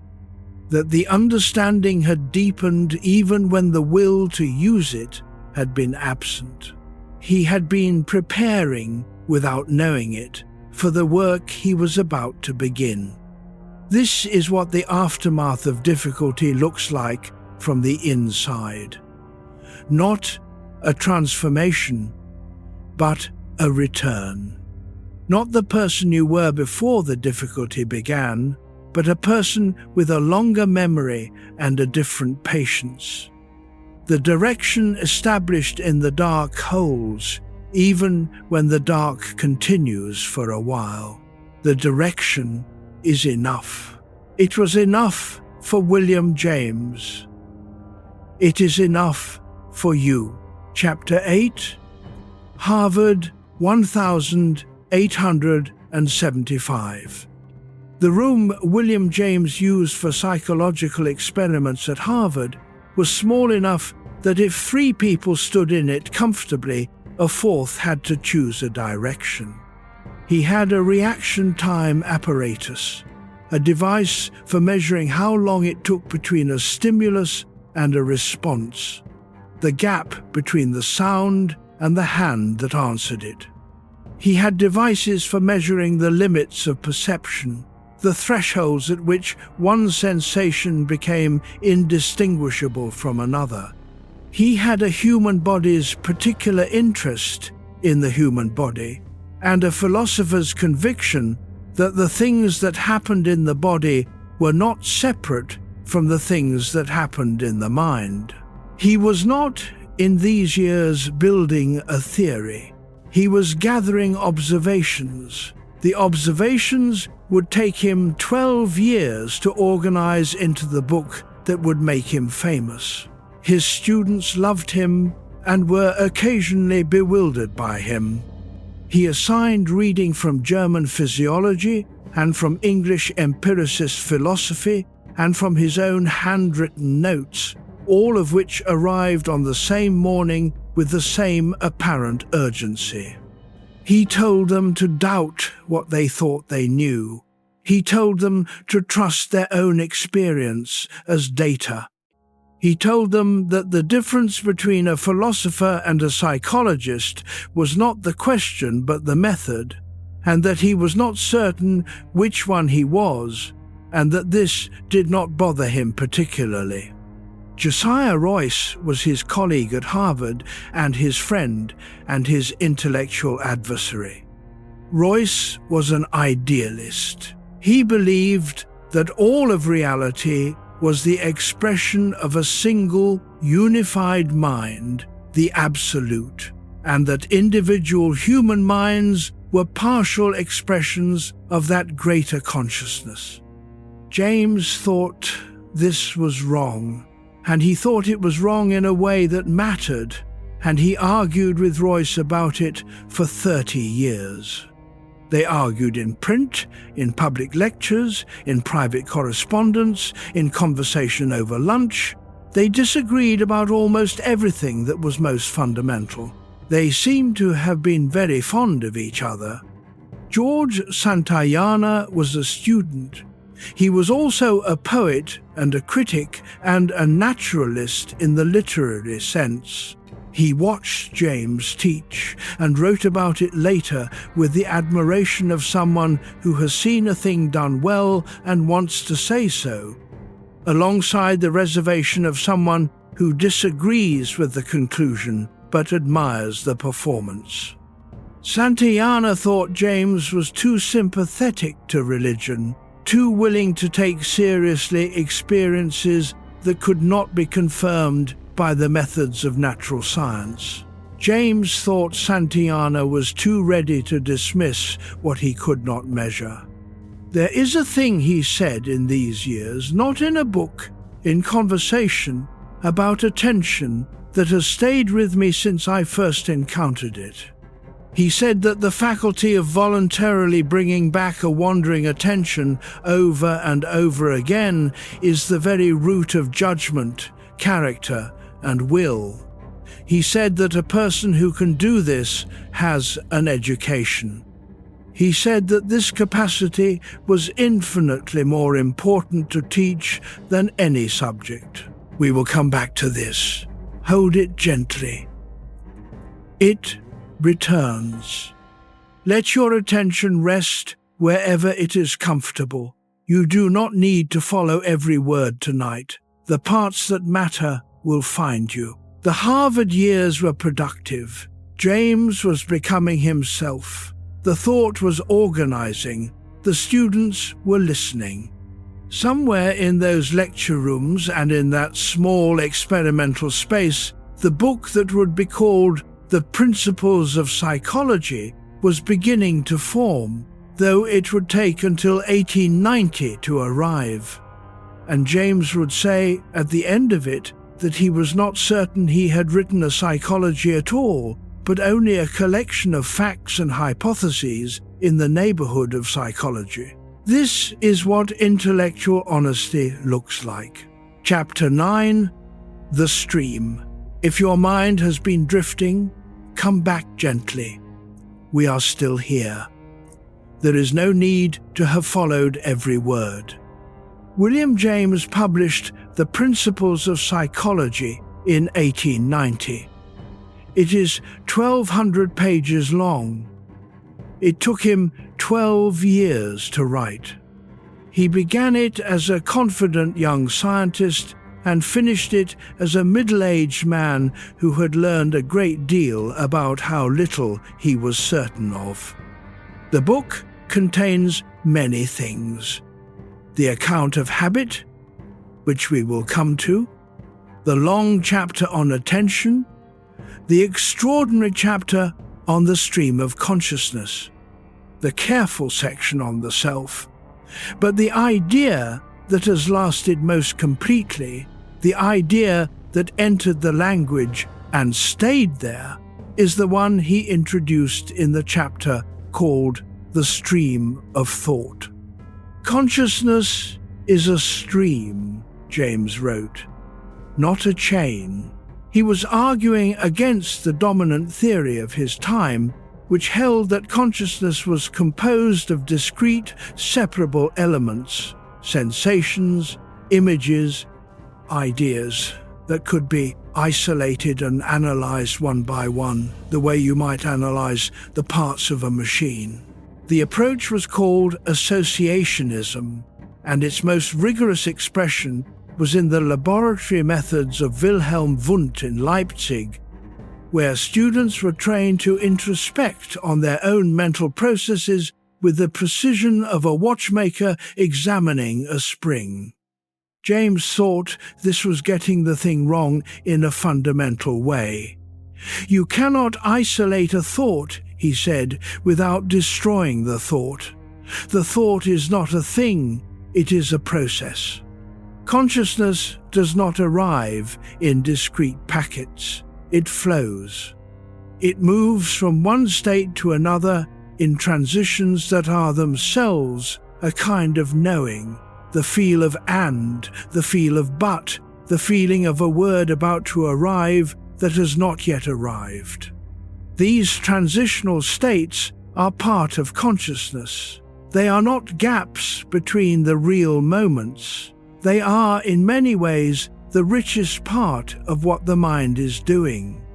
that the understanding had deepened even when the will to use it had been absent. He had been preparing, without knowing it, for the work he was about to begin. This is what the aftermath of difficulty looks like from the inside. Not a transformation, but a return. Not the person you were before the difficulty began, but a person with a longer memory and a different patience. The direction established in the dark holds, even when the dark continues for a while. The direction is enough. It was enough for William James. It is enough for you. Chapter 8, Harvard 1875. The room William James used for psychological experiments at Harvard was small enough that if 3 people stood in it comfortably, a 4th had to choose a direction. He had a reaction time apparatus, a device for measuring how long it took between a stimulus and a response, the gap between the sound and the hand that answered it. He had devices for measuring the limits of perception, the thresholds at which one sensation became indistinguishable from another. He had a human body's particular interest in the human body, and a philosopher's conviction that the things that happened in the body were not separate from the things that happened in the mind. He was not, in these years, building a theory. He was gathering observations. The observations would take him 12 years to organize into the book that would make him famous. His students loved him and were occasionally bewildered by him. He assigned reading from German physiology and from English empiricist philosophy and from his own handwritten notes, all of which arrived on the same morning with the same apparent urgency. He told them to doubt what they thought they knew. He told them to trust their own experience as data. He told them that the difference between a philosopher and a psychologist was not the question but the method, and that he was not certain which one he was, and that this did not bother him particularly. Josiah Royce was his colleague at Harvard and his friend and his intellectual adversary. Royce was an idealist. He believed that all of reality was the expression of a single, unified mind, the Absolute, and that individual human minds were partial expressions of that greater consciousness. James thought this was wrong, and he thought it was wrong in a way that mattered, and he argued with Royce about it for 30 years. They argued in print, in public lectures, in private correspondence, in conversation over lunch. They disagreed about almost everything that was most fundamental. They seemed to have been very fond of each other. George Santayana was a student. He was also a poet and a critic and a naturalist in the literary sense. He watched James teach and wrote about it later with the admiration of someone who has seen a thing done well and wants to say so, alongside the reservation of someone who disagrees with the conclusion but admires the performance. Santayana thought James was too sympathetic to religion, too willing to take seriously experiences that could not be confirmed by the methods of natural science. James thought Santayana was too ready to dismiss what he could not measure. There is a thing, he said in these years, not in a book, in conversation, about attention that has stayed with me since I first encountered it. He said that the faculty of voluntarily bringing back a wandering attention over and over again is the very root of judgment, character, and will. He said that a person who can do this has an education. He said that this capacity was infinitely more important to teach than any subject. We will come back to this. Hold it gently. It returns. Let your attention rest wherever it is comfortable. You do not need to follow every word tonight. The parts that matter will find you. The Harvard years were productive. James was becoming himself. The thought was organizing. The students were listening. Somewhere in those lecture rooms and in that small experimental space, the book that would be called The Principles of Psychology was beginning to form, though it would take until 1890 to arrive. and James would say at the end of it that he was not certain he had written a psychology at all, but only a collection of facts and hypotheses in the neighborhood of psychology. This is what intellectual honesty looks like. Chapter 9, The Stream. If your mind has been drifting, come back gently. We are still here. There is no need to have followed every word. William James published The Principles of Psychology in 1890. It is 1,200 pages long. It took him 12 years to write. He began it as a confident young scientist and finished it as a middle-aged man who had learned a great deal about how little he was certain of. The book contains many things. The account of habit, which we will come to, the long chapter on attention, the extraordinary chapter on the stream of consciousness, the careful section on the self. But the idea that has lasted most completely, the idea that entered the language and stayed there, is the one he introduced in the chapter called The Stream of Thought. Consciousness is a stream, James wrote, not a chain. He was arguing against the dominant theory of his time, which held that consciousness was composed of discrete, separable elements, sensations, images, ideas that could be isolated and analyzed one by one, the way you might analyze the parts of a machine. The approach was called associationism, and its most rigorous expression was in the laboratory methods of Wilhelm Wundt in Leipzig, where students were trained to introspect on their own mental processes with the precision of a watchmaker examining a spring. James thought this was getting the thing wrong in a fundamental way. You cannot isolate a thought, he said, without destroying the thought. The thought is not a thing, it is a process. Consciousness does not arrive in discrete packets. It flows. It moves from one state to another in transitions that are themselves a kind of knowing, the feel of and, the feel of but, the feeling of a word about to arrive that has not yet arrived. These transitional states are part of consciousness. They are not gaps between the real moments. They are, in many ways, the richest part of what the mind is doing.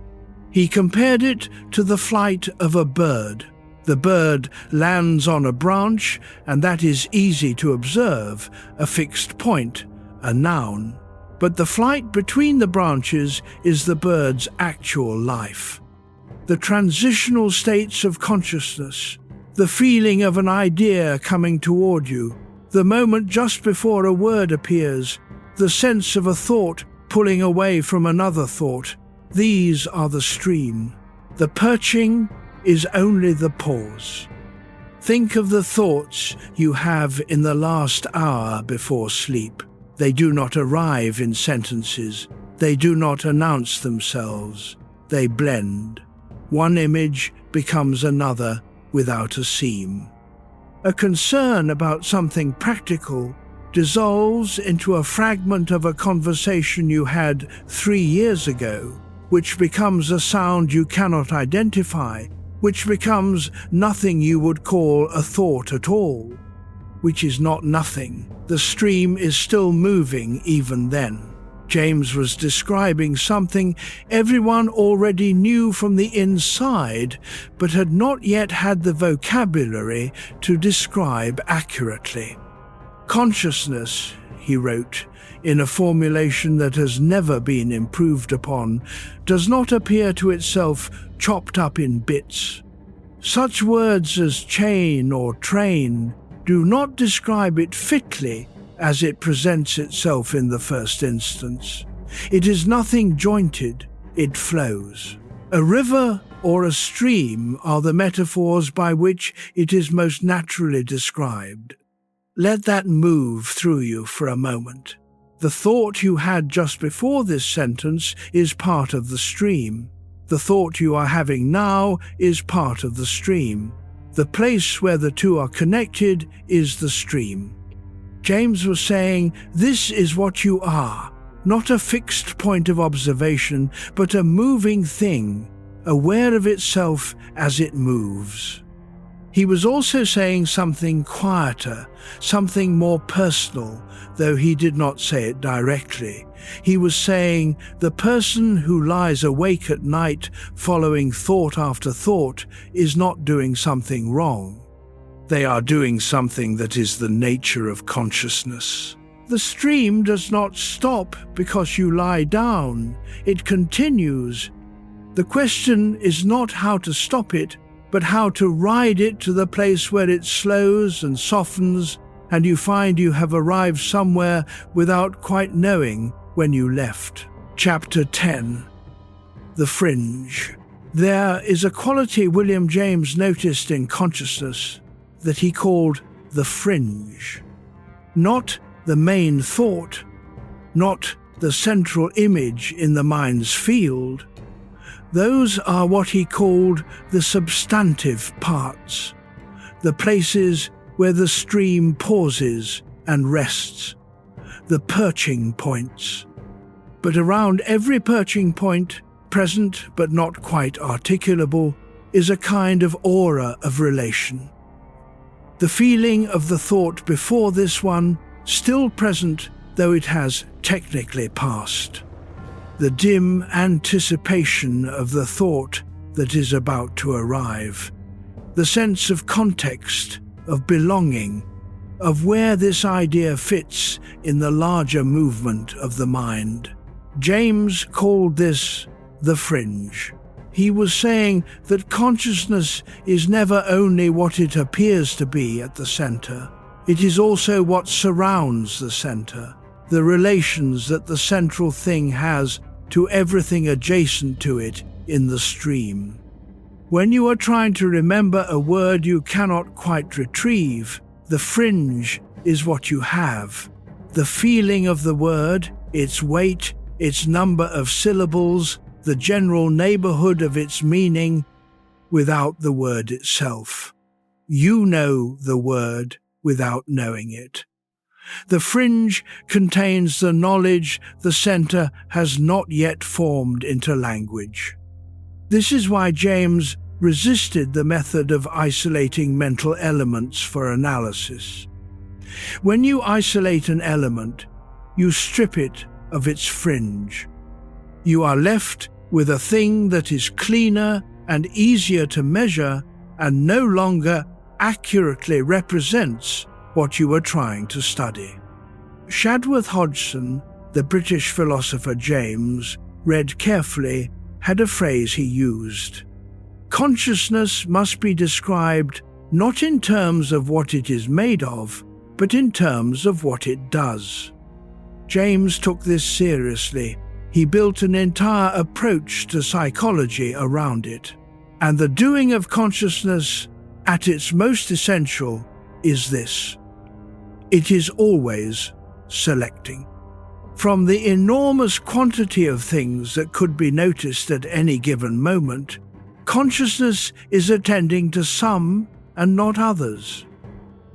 He compared it to the flight of a bird. The bird lands on a branch, and that is easy to observe, a fixed point, a noun. But the flight between the branches is the bird's actual life. The transitional states of consciousness, the feeling of an idea coming toward you, the moment just before a word appears, the sense of a thought pulling away from another thought, these are the stream. The perching is only the pause. Think of the thoughts you have in the last hour before sleep. They do not arrive in sentences. They do not announce themselves. They blend. One image becomes another without a seam. A concern about something practical dissolves into a fragment of a conversation you had 3 years ago, which becomes a sound you cannot identify, which becomes nothing you would call a thought at all, which is not nothing. The stream is still moving even then. James was describing something everyone already knew from the inside, but had not yet had the vocabulary to describe accurately. Consciousness, he wrote, in a formulation that has never been improved upon, does not appear to itself chopped up in bits. Such words as chain or train do not describe it fitly as it presents itself in the first instance. It is nothing jointed, it flows. A river or a stream are the metaphors by which it is most naturally described. Let that move through you for a moment. The thought you had just before this sentence is part of the stream. The thought you are having now is part of the stream. The place where the two are connected is the stream. James was saying, this is what you are, not a fixed point of observation, but a moving thing, aware of itself as it moves. He was also saying something quieter, something more personal, though he did not say it directly. He was saying, the person who lies awake at night following thought after thought is not doing something wrong. They are doing something that is the nature of consciousness. The stream does not stop because you lie down. It continues. The question is not how to stop it, but how to ride it to the place where it slows and softens, and you find you have arrived somewhere without quite knowing when you left. Chapter 10. The Fringe. There is a quality William James noticed in consciousness that he called the fringe. Not the main thought, not the central image in the mind's field. Those are what he called the substantive parts, the places where the stream pauses and rests, the perching points. But around every perching point, present but not quite articulable, is a kind of aura of relation. The feeling of the thought before this one, still present though it has technically passed. The dim anticipation of the thought that is about to arrive. The sense of context, of belonging, of where this idea fits in the larger movement of the mind. James called this the fringe. He was saying that consciousness is never only what it appears to be at the center. It is also what surrounds the center, the relations that the central thing has to everything adjacent to it in the stream. When you are trying to remember a word you cannot quite retrieve, the fringe is what you have. The feeling of the word, its weight, its number of syllables, the general neighborhood of its meaning, without the word itself. You know the word without knowing it. The fringe contains the knowledge the center has not yet formed into language. This is why James resisted the method of isolating mental elements for analysis. When you isolate an element, you strip it of its fringe. You are left with a thing that is cleaner and easier to measure and no longer accurately represents what you are trying to study. Shadworth Hodgson, the British philosopher James, read carefully, had a phrase he used. Consciousness must be described not in terms of what it is made of, but in terms of what it does. James took this seriously. He built an entire approach to psychology around it. And the doing of consciousness, at its most essential, is this. It is always selecting. From the enormous quantity of things that could be noticed at any given moment, consciousness is attending to some and not others.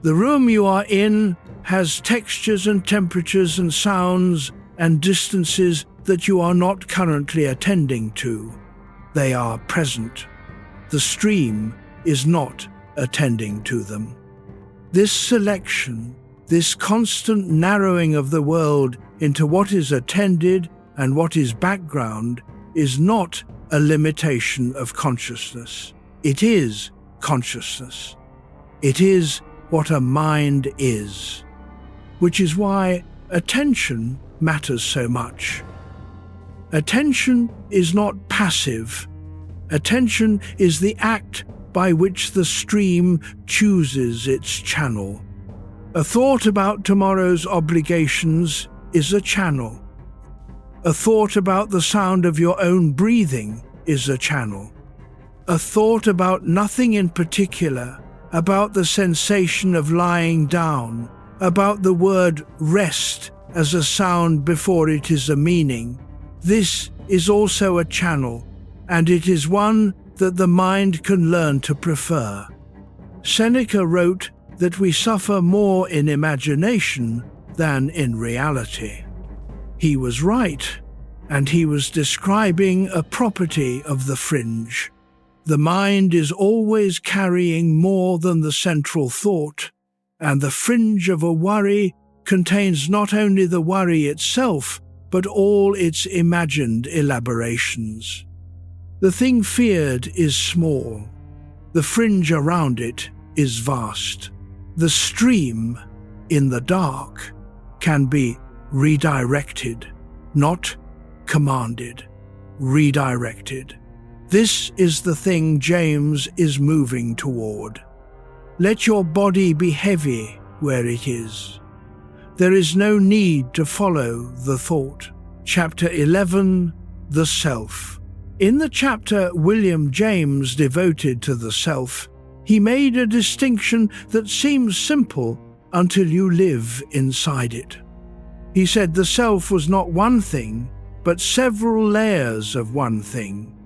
The room you are in has textures and temperatures and sounds and distances that you are not currently attending to. They are present. The stream is not attending to them. This selection, this constant narrowing of the world into what is attended and what is background, is not a limitation of consciousness. It is consciousness. It is what a mind is, which is why attention matters so much. Attention is not passive. Attention is the act by which the stream chooses its channel. A thought about tomorrow's obligations is a channel. A thought about the sound of your own breathing is a channel. A thought about nothing in particular, about the sensation of lying down, about the word rest as a sound before it is a meaning. This is also a channel, and it is one that the mind can learn to prefer. Seneca wrote that we suffer more in imagination than in reality. He was right, and he was describing a property of the fringe. The mind is always carrying more than the central thought, and the fringe of a worry contains not only the worry itself, but all its imagined elaborations. The thing feared is small. The fringe around it is vast. The stream in the dark can be redirected, not commanded, redirected. This is the thing James is moving toward. Let your body be heavy where it is. There is no need to follow the thought. Chapter 11, The Self. In the chapter William James devoted to the self, he made a distinction that seems simple until you live inside it. He said the self was not one thing, but several layers of one thing.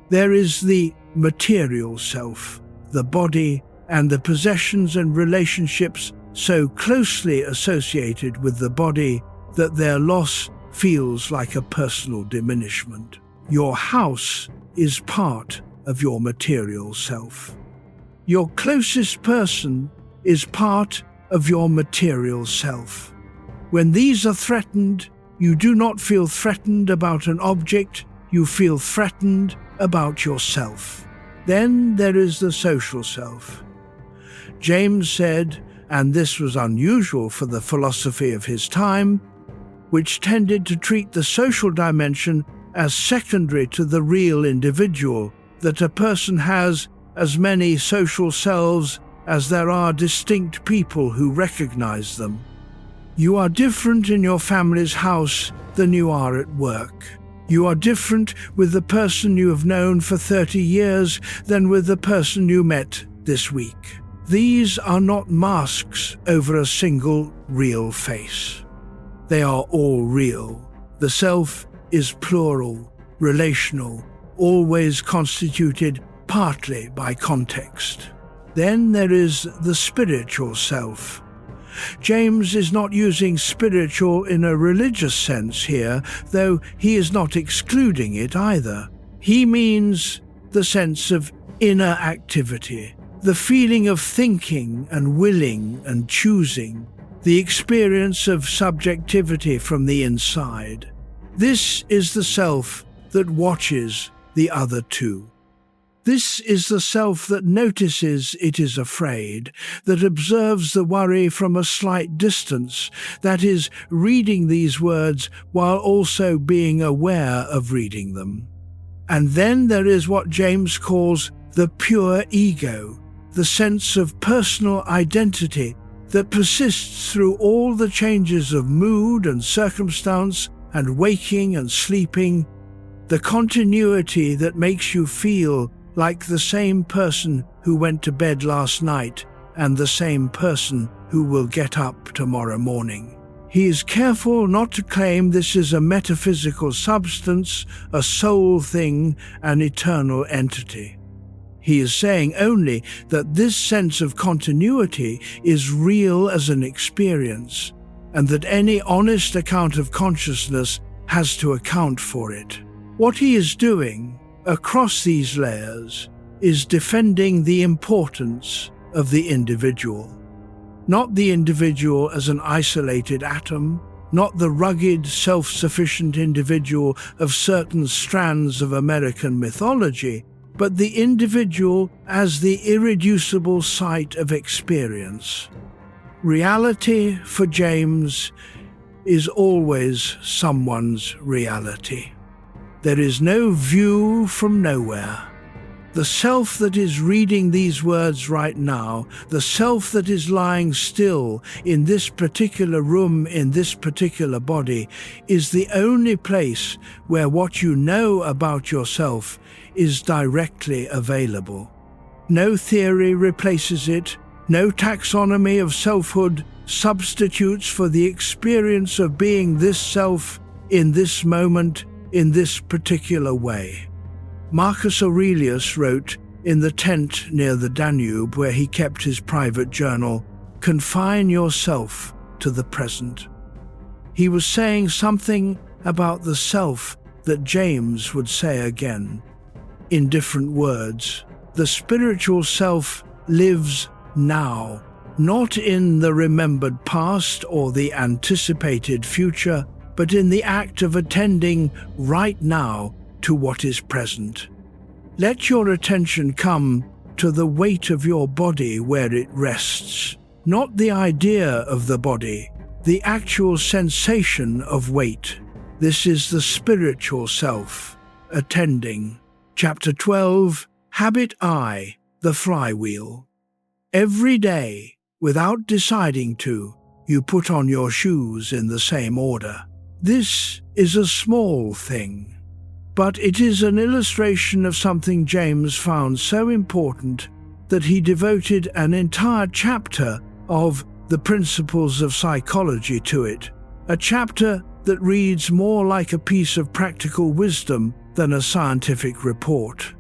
There is the material self, the body, and the possessions and relationships so closely associated with the body that their loss feels like a personal diminishment. Your house is part of your material self. Your closest person is part of your material self. When these are threatened, you do not feel threatened about an object, you feel threatened about yourself. Then there is the social self. James said, and this was unusual for the philosophy of his time, which tended to treat the social dimension as secondary to the real individual, that a person has as many social selves as there are distinct people who recognize them. You are different in your family's house than you are at work. You are different with the person you have known for 30 years than with the person you met this week. These are not masks over a single real face. They are all real. The self is plural, relational, always constituted partly by context. Then there is the spiritual self. James is not using spiritual in a religious sense here, though he is not excluding it either. He means the sense of inner activity, the feeling of thinking and willing and choosing, the experience of subjectivity from the inside. This is the self that watches the other two. This is the self that notices it is afraid, that observes the worry from a slight distance, that is, reading these words while also being aware of reading them. And then there is what James calls the pure ego, the sense of personal identity that persists through all the changes of mood and circumstance and waking and sleeping, the continuity that makes you feel like the same person who went to bed last night and the same person who will get up tomorrow morning. He is careful not to claim this is a metaphysical substance, a soul thing, an eternal entity. He is saying only that this sense of continuity is real as an experience, and that any honest account of consciousness has to account for it. What he is doing, across these layers, is defending the importance of the individual. Not the individual as an isolated atom, not the rugged, self-sufficient individual of certain strands of American mythology, but the individual as the irreducible site of experience. Reality, for James, is always someone's reality. There is no view from nowhere. The self that is reading these words right now, the self that is lying still in this particular room, in this particular body, is the only place where what you know about yourself is directly available. No theory replaces it, no taxonomy of selfhood substitutes for the experience of being this self in this moment, in this particular way. Marcus Aurelius wrote in the tent near the Danube where he kept his private journal, "Confine yourself to the present." He was saying something about the self that James would say again. In different words, the spiritual self lives now, not in the remembered past or the anticipated future, but in the act of attending right now to what is present. Let your attention come to the weight of your body where it rests, not the idea of the body, the actual sensation of weight. This is the spiritual self, attending. Chapter 12, Habit I, the Flywheel. Every day, without deciding to, you put on your shoes in the same order. This is a small thing, but it is an illustration of something James found so important that he devoted an entire chapter of the Principles of Psychology to it, a chapter that reads more like a piece of practical wisdom than a scientific report.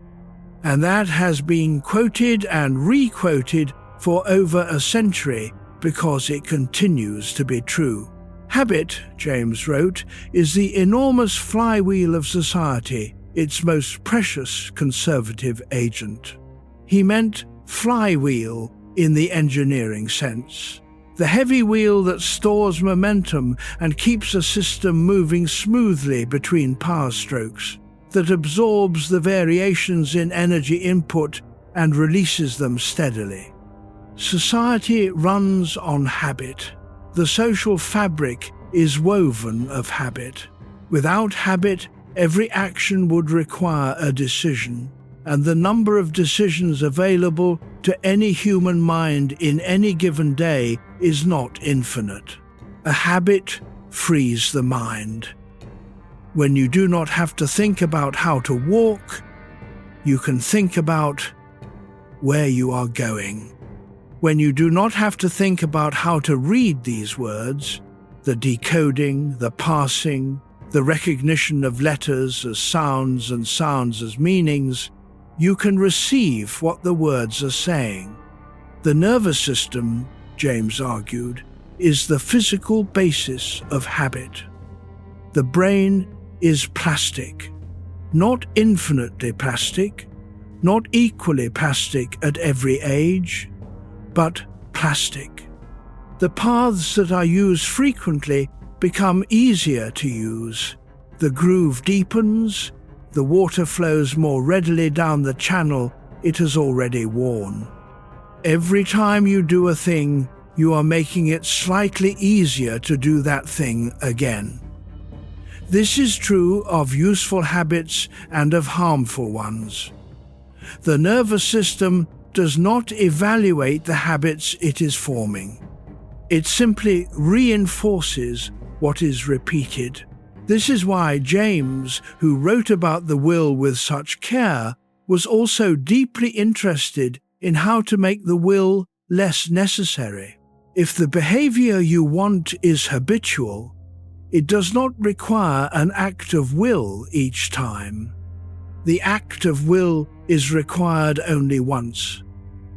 And that has been quoted and re-quoted for over a century because it continues to be true. Habit, James wrote, is the enormous flywheel of society, its most precious conservative agent. He meant flywheel in the engineering sense, the heavy wheel that stores momentum and keeps a system moving smoothly between power strokes, that absorbs the variations in energy input and releases them steadily. Society runs on habit. The social fabric is woven of habit. Without habit, every action would require a decision, and the number of decisions available to any human mind in any given day is not infinite. A habit frees the mind. When you do not have to think about how to walk, you can think about where you are going. When you do not have to think about how to read these words, the decoding, the parsing, the recognition of letters as sounds and sounds as meanings, you can receive what the words are saying. The nervous system, James argued, is the physical basis of habit. The brain is plastic, not infinitely plastic, not equally plastic at every age, but plastic. The paths that are used frequently become easier to use. The groove deepens, the water flows more readily down the channel it has already worn. Every time you do a thing, you are making it slightly easier to do that thing again. This is true of useful habits and of harmful ones. The nervous system does not evaluate the habits it is forming. It simply reinforces what is repeated. This is why James, who wrote about the will with such care, was also deeply interested in how to make the will less necessary. If the behavior you want is habitual, it does not require an act of will each time. The act of will is required only once,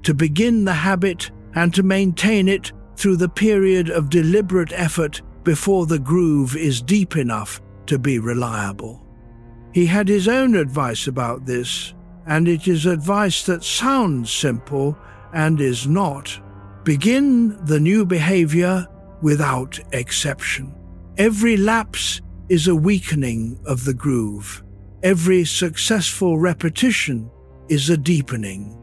to begin the habit and to maintain it through the period of deliberate effort before the groove is deep enough to be reliable. He had his own advice about this, and it is advice that sounds simple and is not. Begin the new behavior without exception. Every lapse is a weakening of the groove. Every successful repetition is a deepening.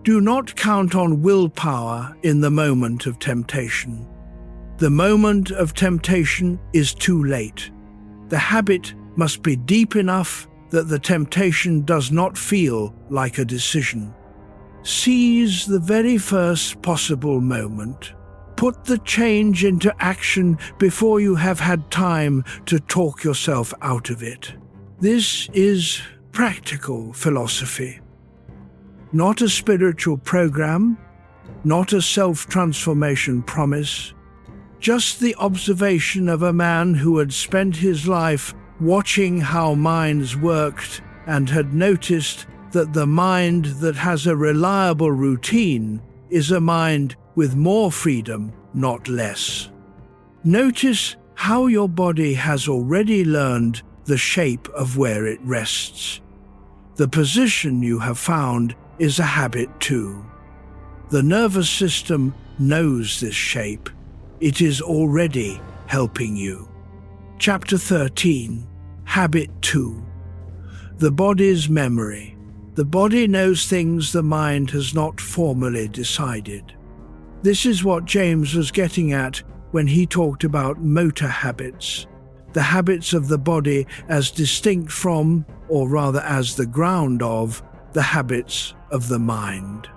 Do not count on willpower in the moment of temptation. The moment of temptation is too late. The habit must be deep enough that the temptation does not feel like a decision. Seize the very first possible moment. Put the change into action before you have had time to talk yourself out of it. This is practical philosophy. Not a spiritual program, not a self-transformation promise, just the observation of a man who had spent his life watching how minds worked and had noticed that the mind that has a reliable routine is a mind with more freedom, not less. Notice how your body has already learned the shape of where it rests. The position you have found is a habit too. The nervous system knows this shape. It is already helping you. Chapter 13, Habit 2. The body's memory. The body knows things the mind has not formally decided. This is what James was getting at when he talked about motor habits, the habits of the body as distinct from, or rather as the ground of, the habits of the mind.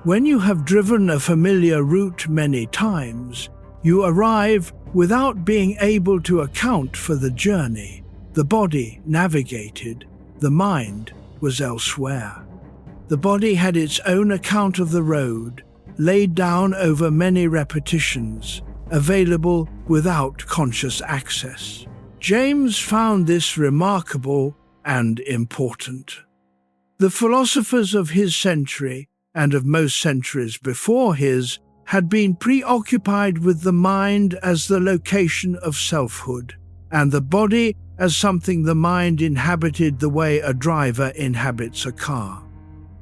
When you have driven a familiar route many times, you arrive without being able to account for the journey. The body navigated, the mind was elsewhere. The body had its own account of the road, laid down over many repetitions, available without conscious access. James found this remarkable and important. The philosophers of his century, and of most centuries before his, had been preoccupied with the mind as the location of selfhood, and the body as something the mind inhabited the way a driver inhabits a car.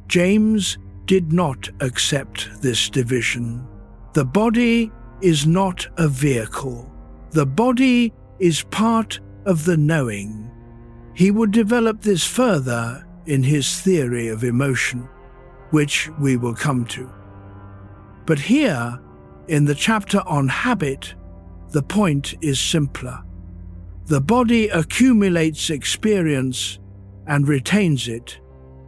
James did not accept this division. The body is not a vehicle. The body is part of the knowing. He would develop this further in his theory of emotion, which we will come to. But here, in the chapter on habit, the point is simpler. The body accumulates experience and retains it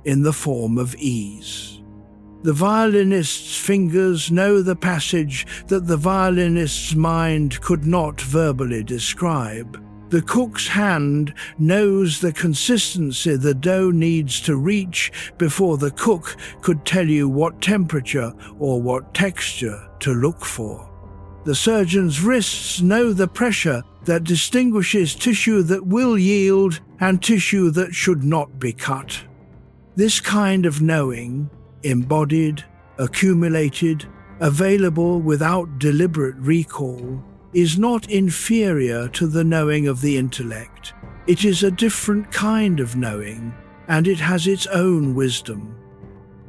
in the form of ease. The violinist's fingers know the passage that the violinist's mind could not verbally describe. The cook's hand knows the consistency the dough needs to reach before the cook could tell you what temperature or what texture to look for. The surgeon's wrists know the pressure that distinguishes tissue that will yield and tissue that should not be cut. This kind of knowing, embodied, accumulated, available without deliberate recall, is not inferior to the knowing of the intellect. It is a different kind of knowing, and it has its own wisdom.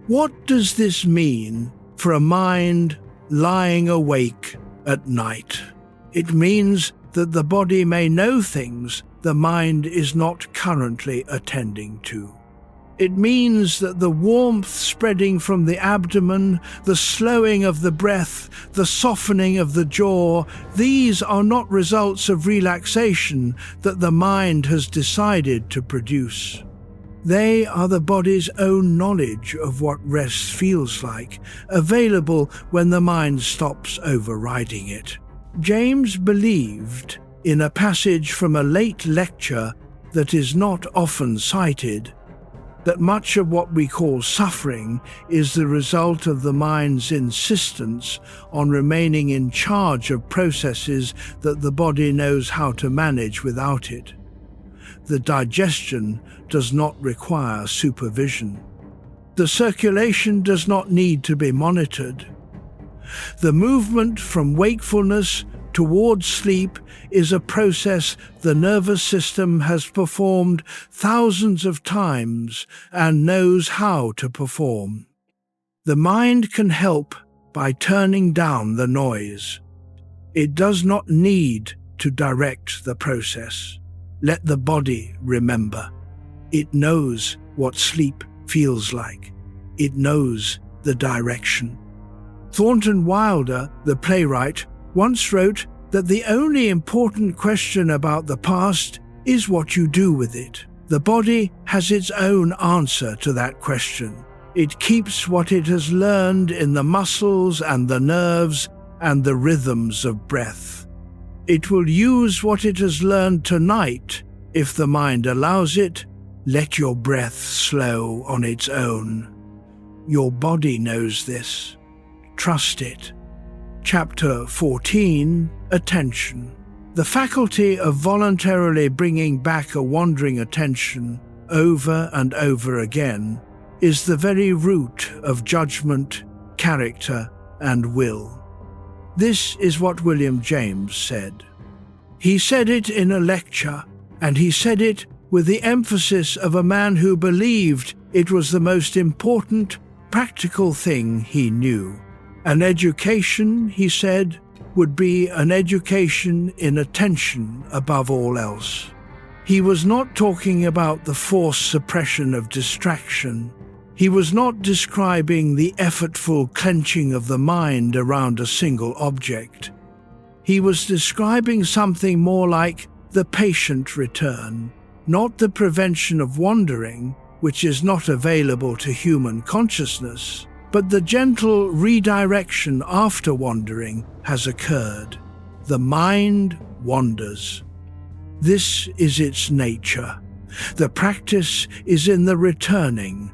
What does this mean for a mind lying awake at night? It means that the body may know things the mind is not currently attending to. It means that the warmth spreading from the abdomen, the slowing of the breath, the softening of the jaw, these are not results of relaxation that the mind has decided to produce. They are the body's own knowledge of what rest feels like, available when the mind stops overriding it. James believed, in a passage from a late lecture that is not often cited, that much of what we call suffering is the result of the mind's insistence on remaining in charge of processes that the body knows how to manage without it. The digestion does not require supervision. The circulation does not need to be monitored. The movement from wakefulness towards sleep is a process the nervous system has performed thousands of times and knows how to perform. The mind can help by turning down the noise. It does not need to direct the process. Let the body remember. It knows what sleep feels like. It knows the direction. Thornton Wilder, the playwright, once wrote that the only important question about the past is what you do with it. The body has its own answer to that question. It keeps what it has learned in the muscles and the nerves and the rhythms of breath. It will use what it has learned tonight. If the mind allows it, let your breath slow on its own. Your body knows this. Trust it. Chapter 14, attention. The faculty of voluntarily bringing back a wandering attention over and over again is the very root of judgment, character, and will. This is what William James said. He said it in a lecture, and he said it with the emphasis of a man who believed it was the most important, practical thing he knew. An education, he said, would be an education in attention above all else. He was not talking about the forced suppression of distraction. He was not describing the effortful clenching of the mind around a single object. He was describing something more like the patient return, not the prevention of wandering, which is not available to human consciousness, but the gentle redirection after wandering has occurred. The mind wanders. This is its nature. The practice is in the returning.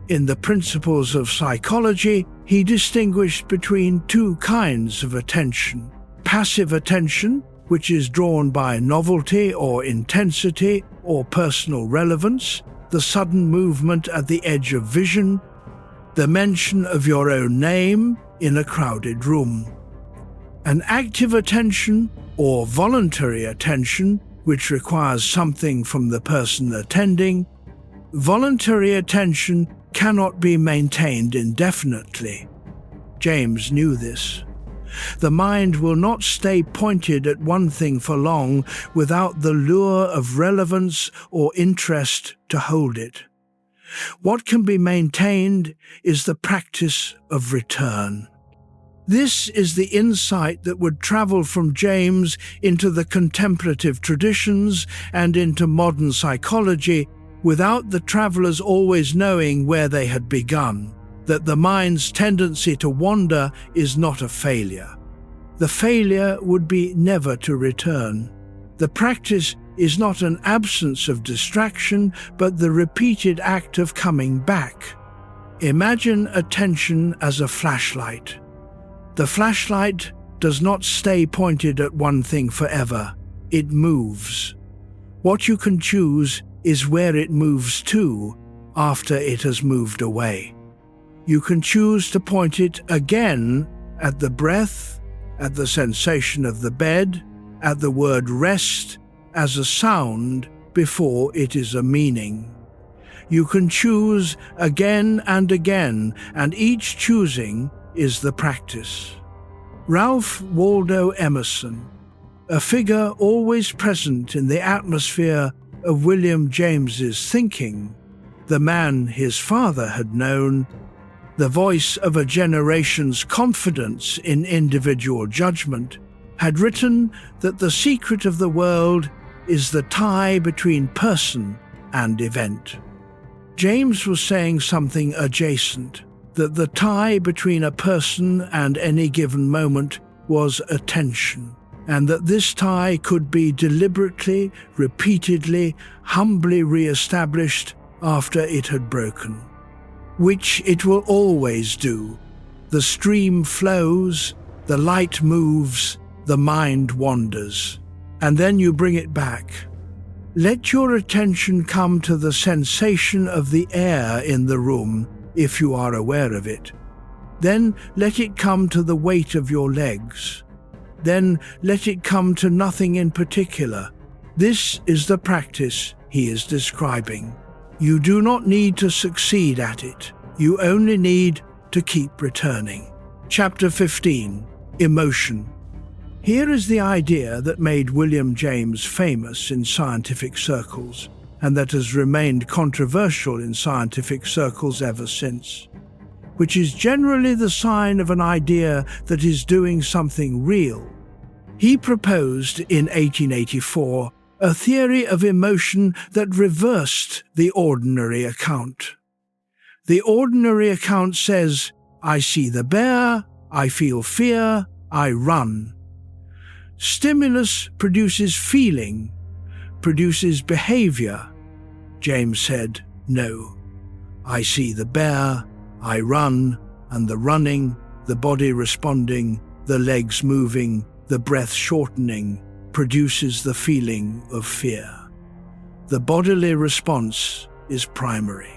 In the Principles of Psychology, he distinguished between two kinds of attention. Passive attention, which is drawn by novelty or intensity or personal relevance, the sudden movement at the edge of vision, the mention of your own name in a crowded room. An active attention, or voluntary attention, which requires something from the person attending. Voluntary attention cannot be maintained indefinitely. James knew this. The mind will not stay pointed at one thing for long without the lure of relevance or interest to hold it. What can be maintained is the practice of return. This is the insight that would travel from James into the contemplative traditions and into modern psychology without the travellers always knowing where they had begun, that the mind's tendency to wander is not a failure. The failure would be never to return. The practice is not an absence of distraction, but the repeated act of coming back. Imagine attention as a flashlight. The flashlight does not stay pointed at one thing forever. It moves. What you can choose is where it moves to after it has moved away. You can choose to point it again at the breath, at the sensation of the bed, at the word rest, as a sound before it is a meaning. You can choose again and again, and each choosing is the practice. Ralph Waldo Emerson, a figure always present in the atmosphere of William James's thinking, the man his father had known, the voice of a generation's confidence in individual judgment, had written that the secret of the world is the tie between person and event. James was saying something adjacent, that the tie between a person and any given moment was attention, and that this tie could be deliberately, repeatedly, humbly re-established after it had broken. Which it will always do. The stream flows, the light moves, the mind wanders, and then you bring it back. Let your attention come to the sensation of the air in the room, if you are aware of it. Then let it come to the weight of your legs. Then let it come to nothing in particular. This is the practice he is describing. You do not need to succeed at it. You only need to keep returning. Chapter 15. Emotion. Here is the idea that made William James famous in scientific circles, and that has remained controversial in scientific circles ever since, which is generally the sign of an idea that is doing something real. He proposed in 1884 a theory of emotion that reversed the ordinary account. The ordinary account says, I see the bear, I feel fear, I run. Stimulus produces feeling, produces behavior. James said, no. I see the bear, I run, and the running, the body responding, the legs moving, The breath shortening produces the feeling of fear. The bodily response is primary.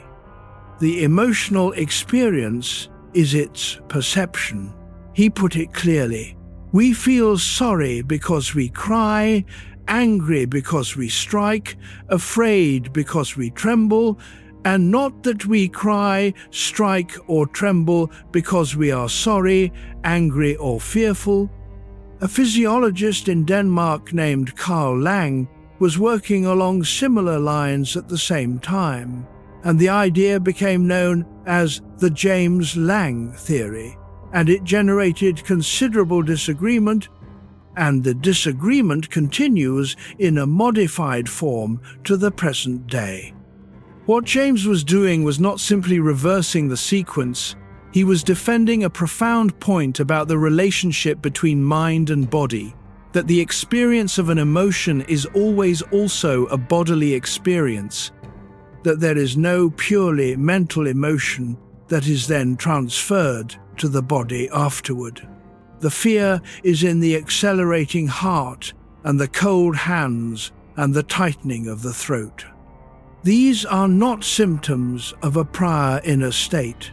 The emotional experience is its perception. He put it clearly. We feel sorry because we cry, angry because we strike, afraid because we tremble, and not that we cry, strike, or tremble because we are sorry, angry, or fearful. A physiologist in Denmark named Carl Lang was working along similar lines at the same time, and the idea became known as the James Lang theory, and it generated considerable disagreement, and the disagreement continues in a modified form to the present day. What James was doing was not simply reversing the sequence, he was defending a profound point about the relationship between mind and body, that the experience of an emotion is always also a bodily experience, that there is no purely mental emotion that is then transferred to the body afterward. The fear is in the accelerating heart and the cold hands and the tightening of the throat. These are not symptoms of a prior inner state.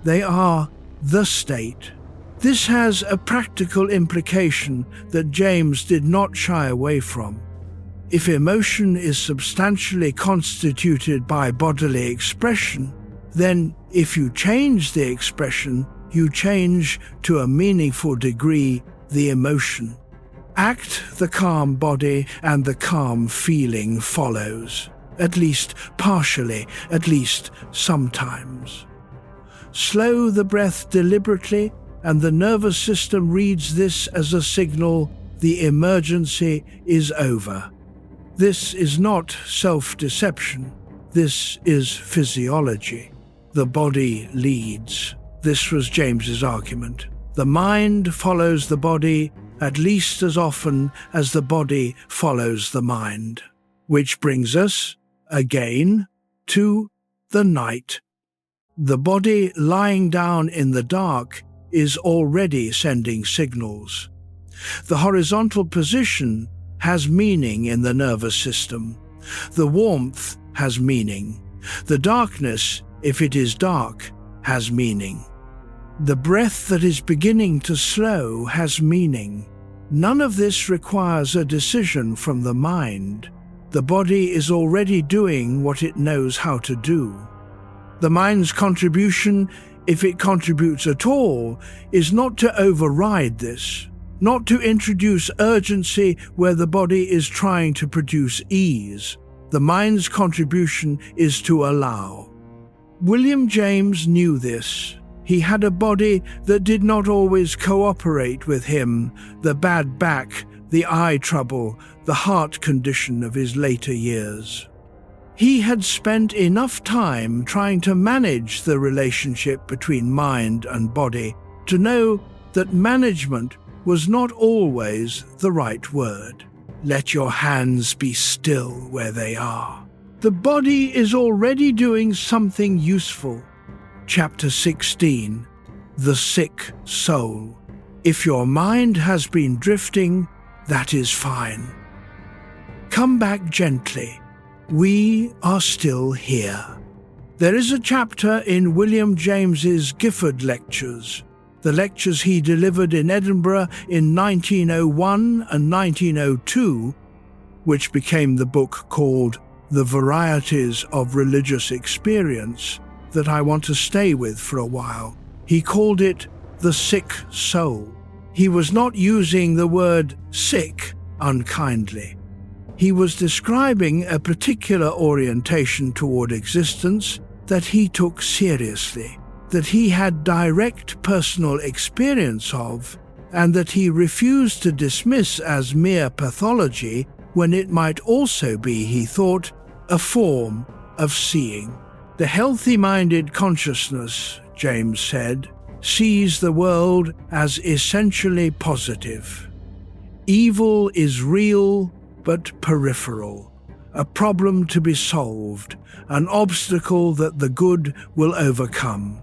They are the state. This has a practical implication that James did not shy away from. If emotion is substantially constituted by bodily expression, then if you change the expression, you change to a meaningful degree the emotion. Act the calm body and the calm feeling follows, at least partially, at least sometimes. Slow the breath deliberately, and the nervous system reads this as a signal the emergency is over. This is not self-deception. This is physiology. The body leads. This was James's argument. The mind follows the body at least as often as the body follows the mind. Which brings us, again, to the night. The body lying down in the dark is already sending signals. The horizontal position has meaning in the nervous system. The warmth has meaning. The darkness, if it is dark, has meaning. The breath that is beginning to slow has meaning. None of this requires a decision from the mind. The body is already doing what it knows how to do. The mind's contribution, if it contributes at all, is not to override this, not to introduce urgency where the body is trying to produce ease. The mind's contribution is to allow. William James knew this. He had a body that did not always cooperate with him, the bad back, the eye trouble, the heart condition of his later years. He had spent enough time trying to manage the relationship between mind and body to know that management was not always the right word. Let your hands be still where they are. The body is already doing something useful. Chapter 16, The Sick Soul. If your mind has been drifting, that is fine. Come back gently. We are still here. There is a chapter in William James's Gifford Lectures, the lectures he delivered in Edinburgh in 1901 and 1902, which became the book called The Varieties of Religious Experience, that I want to stay with for a while. He called it the sick soul. He was not using the word sick unkindly. He was describing a particular orientation toward existence that he took seriously, that he had direct personal experience of, and that he refused to dismiss as mere pathology when it might also be, he thought, a form of seeing. The healthy-minded consciousness, James said, sees the world as essentially positive. Evil is real but peripheral, a problem to be solved, an obstacle that the good will overcome.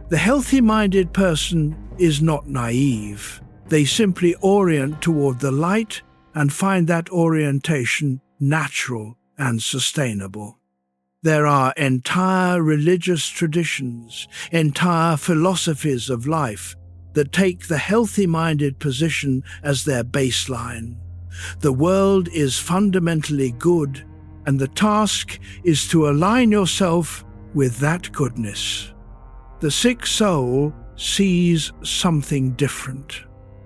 The healthy-minded person is not naive. They simply orient toward the light and find that orientation natural and sustainable. There are entire religious traditions, entire philosophies of life that take the healthy-minded position as their baseline. The world is fundamentally good, and the task is to align yourself with that goodness. The sick soul sees something different.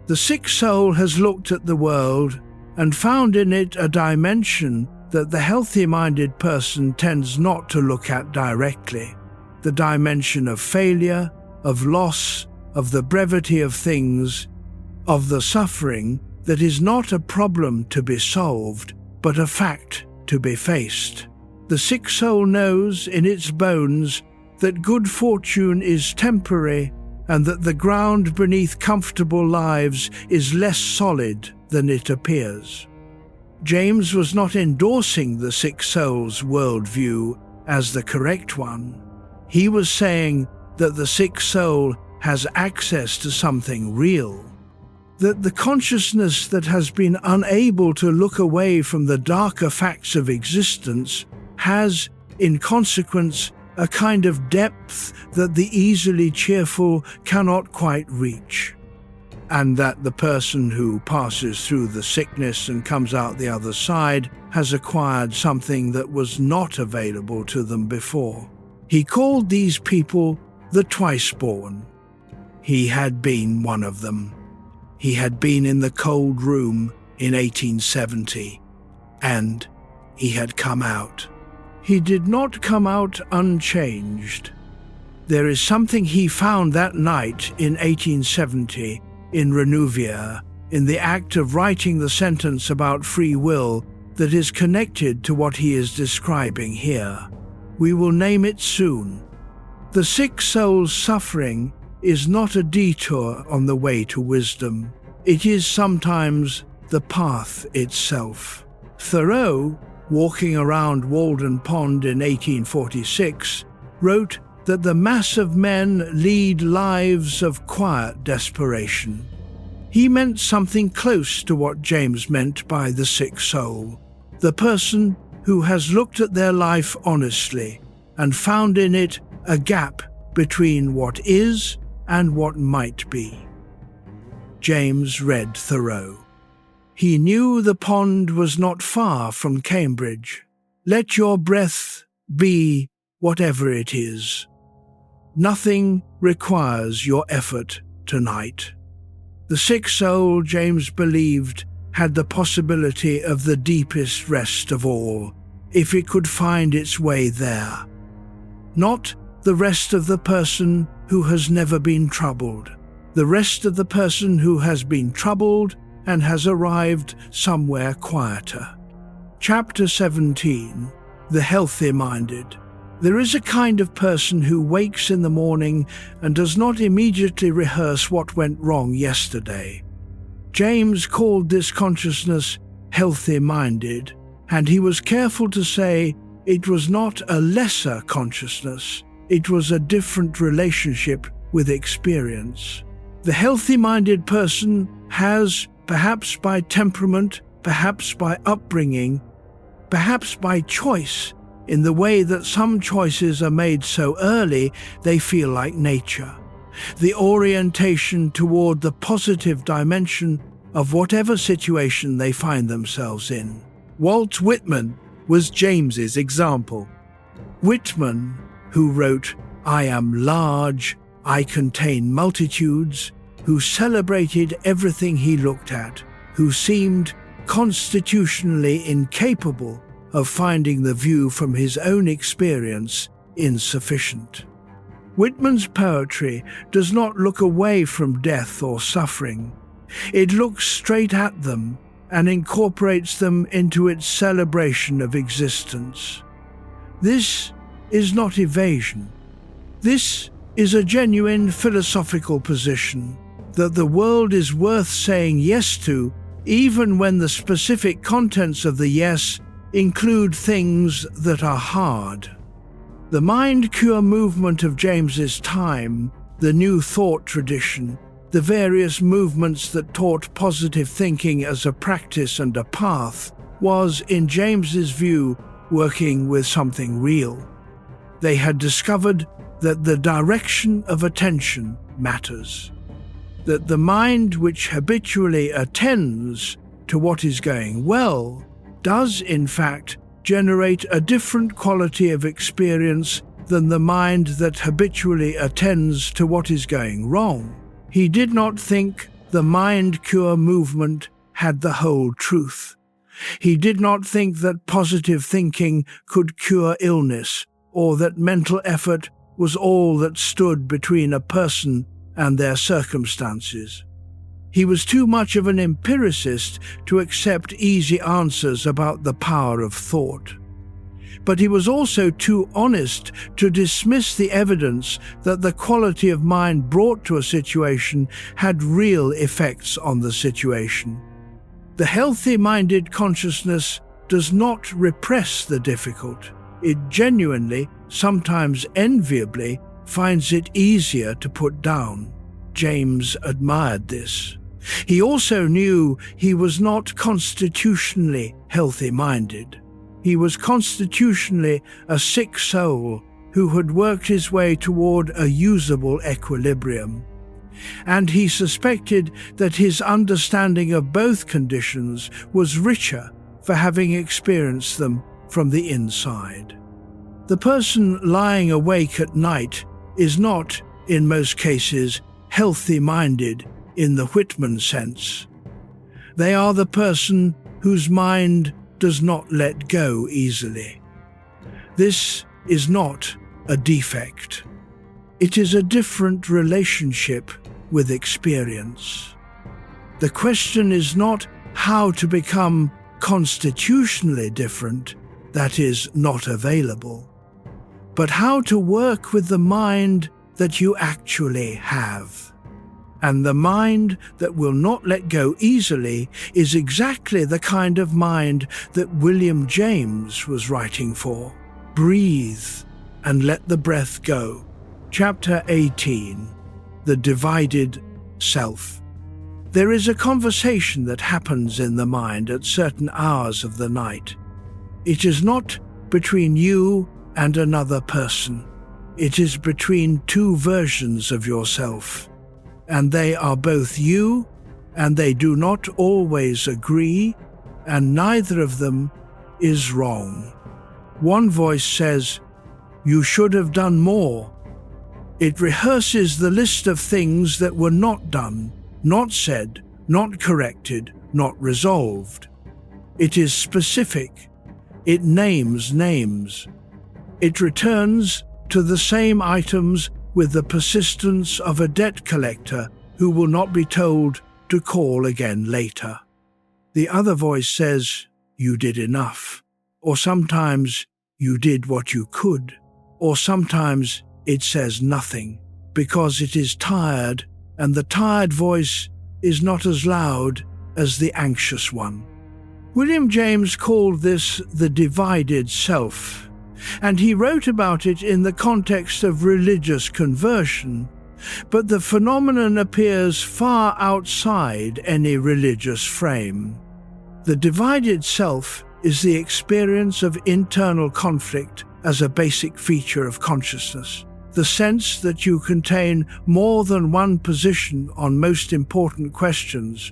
The sick soul has looked at the world and found in it a dimension that the healthy-minded person tends not to look at directly. The dimension of failure, of loss, of the brevity of things, of the suffering that is not a problem to be solved, but a fact to be faced. The sick soul knows in its bones that good fortune is temporary and that the ground beneath comfortable lives is less solid than it appears. James was not endorsing the sick soul's worldview as the correct one. He was saying that the sick soul has access to something real, that the consciousness that has been unable to look away from the darker facts of existence has, in consequence, a kind of depth that the easily cheerful cannot quite reach, and that the person who passes through the sickness and comes out the other side has acquired something that was not available to them before. He called these people the twice-born. He had been one of them. He had been in the cold room in 1870, and he had come out. He did not come out unchanged. There is something he found that night in 1870 in Renouvier, in the act of writing the sentence about free will, that is connected to what he is describing here. We will name it soon. The sick soul's suffering is not a detour on the way to wisdom. It is sometimes the path itself. Thoreau, walking around Walden Pond in 1846, wrote that the mass of men lead lives of quiet desperation. He meant something close to what James meant by the sick soul, the person who has looked at their life honestly and found in it a gap between what is and what might be. James read Thoreau. He knew the pond was not far from Cambridge. Let your breath be whatever it is. Nothing requires your effort tonight. The sick soul, James believed, had the possibility of the deepest rest of all, if it could find its way there. Not the rest of the person who has never been troubled, the rest of the person who has been troubled and has arrived somewhere quieter. Chapter 17. The Healthy-Minded. There is a kind of person who wakes in the morning and does not immediately rehearse what went wrong yesterday. James called this consciousness healthy-minded, and he was careful to say it was not a lesser consciousness, it was a different relationship with experience. The healthy-minded person has, perhaps by temperament, perhaps by upbringing, perhaps by choice, in the way that some choices are made so early they feel like nature, the orientation toward the positive dimension of whatever situation they find themselves in. Walt Whitman was James's example. Whitman, who wrote, "I am large, I contain multitudes," who celebrated everything he looked at, who seemed constitutionally incapable of finding the view from his own experience insufficient. Whitman's poetry does not look away from death or suffering. It looks straight at them and incorporates them into its celebration of existence. This is not evasion. This is a genuine philosophical position, that the world is worth saying yes to, even when the specific contents of the yes include things that are hard. The mind-cure movement of James's time, the New Thought tradition, the various movements that taught positive thinking as a practice and a path, was, in James's view, working with something real. They had discovered that the direction of attention matters, that the mind which habitually attends to what is going well does, in fact, generate a different quality of experience than the mind that habitually attends to what is going wrong. He did not think the mind cure movement had the whole truth. He did not think that positive thinking could cure illness, or that mental effort was all that stood between a person and their circumstances. He was too much of an empiricist to accept easy answers about the power of thought. But he was also too honest to dismiss the evidence that the quality of mind brought to a situation had real effects on the situation. The healthy-minded consciousness does not repress the difficult. It genuinely, sometimes enviably, finds it easier to put down. James admired this. He also knew he was not constitutionally healthy-minded. He was constitutionally a sick soul who had worked his way toward a usable equilibrium. And he suspected that his understanding of both conditions was richer for having experienced them from the inside. The person lying awake at night is not, in most cases, healthy-minded in the Whitman sense. They are the person whose mind does not let go easily. This is not a defect. It is a different relationship with experience. The question is not how to become constitutionally different, that is not available, but how to work with the mind that you actually have. And the mind that will not let go easily is exactly the kind of mind that William James was writing for. Breathe and let the breath go. Chapter 18. The Divided Self. There is a conversation that happens in the mind at certain hours of the night. It is not between you and another person. It is between two versions of yourself. And they are both you, and they do not always agree, and neither of them is wrong. One voice says, "You should have done more." It rehearses the list of things that were not done, not said, not corrected, not resolved. It is specific. It names names. It returns to the same items with the persistence of a debt collector who will not be told to call again later. The other voice says, "You did enough," or sometimes, "You did what you could," or sometimes it says nothing, because it is tired, and the tired voice is not as loud as the anxious one. William James called this the divided self, and he wrote about it in the context of religious conversion, but the phenomenon appears far outside any religious frame. The divided self is the experience of internal conflict as a basic feature of consciousness, the sense that you contain more than one position on most important questions,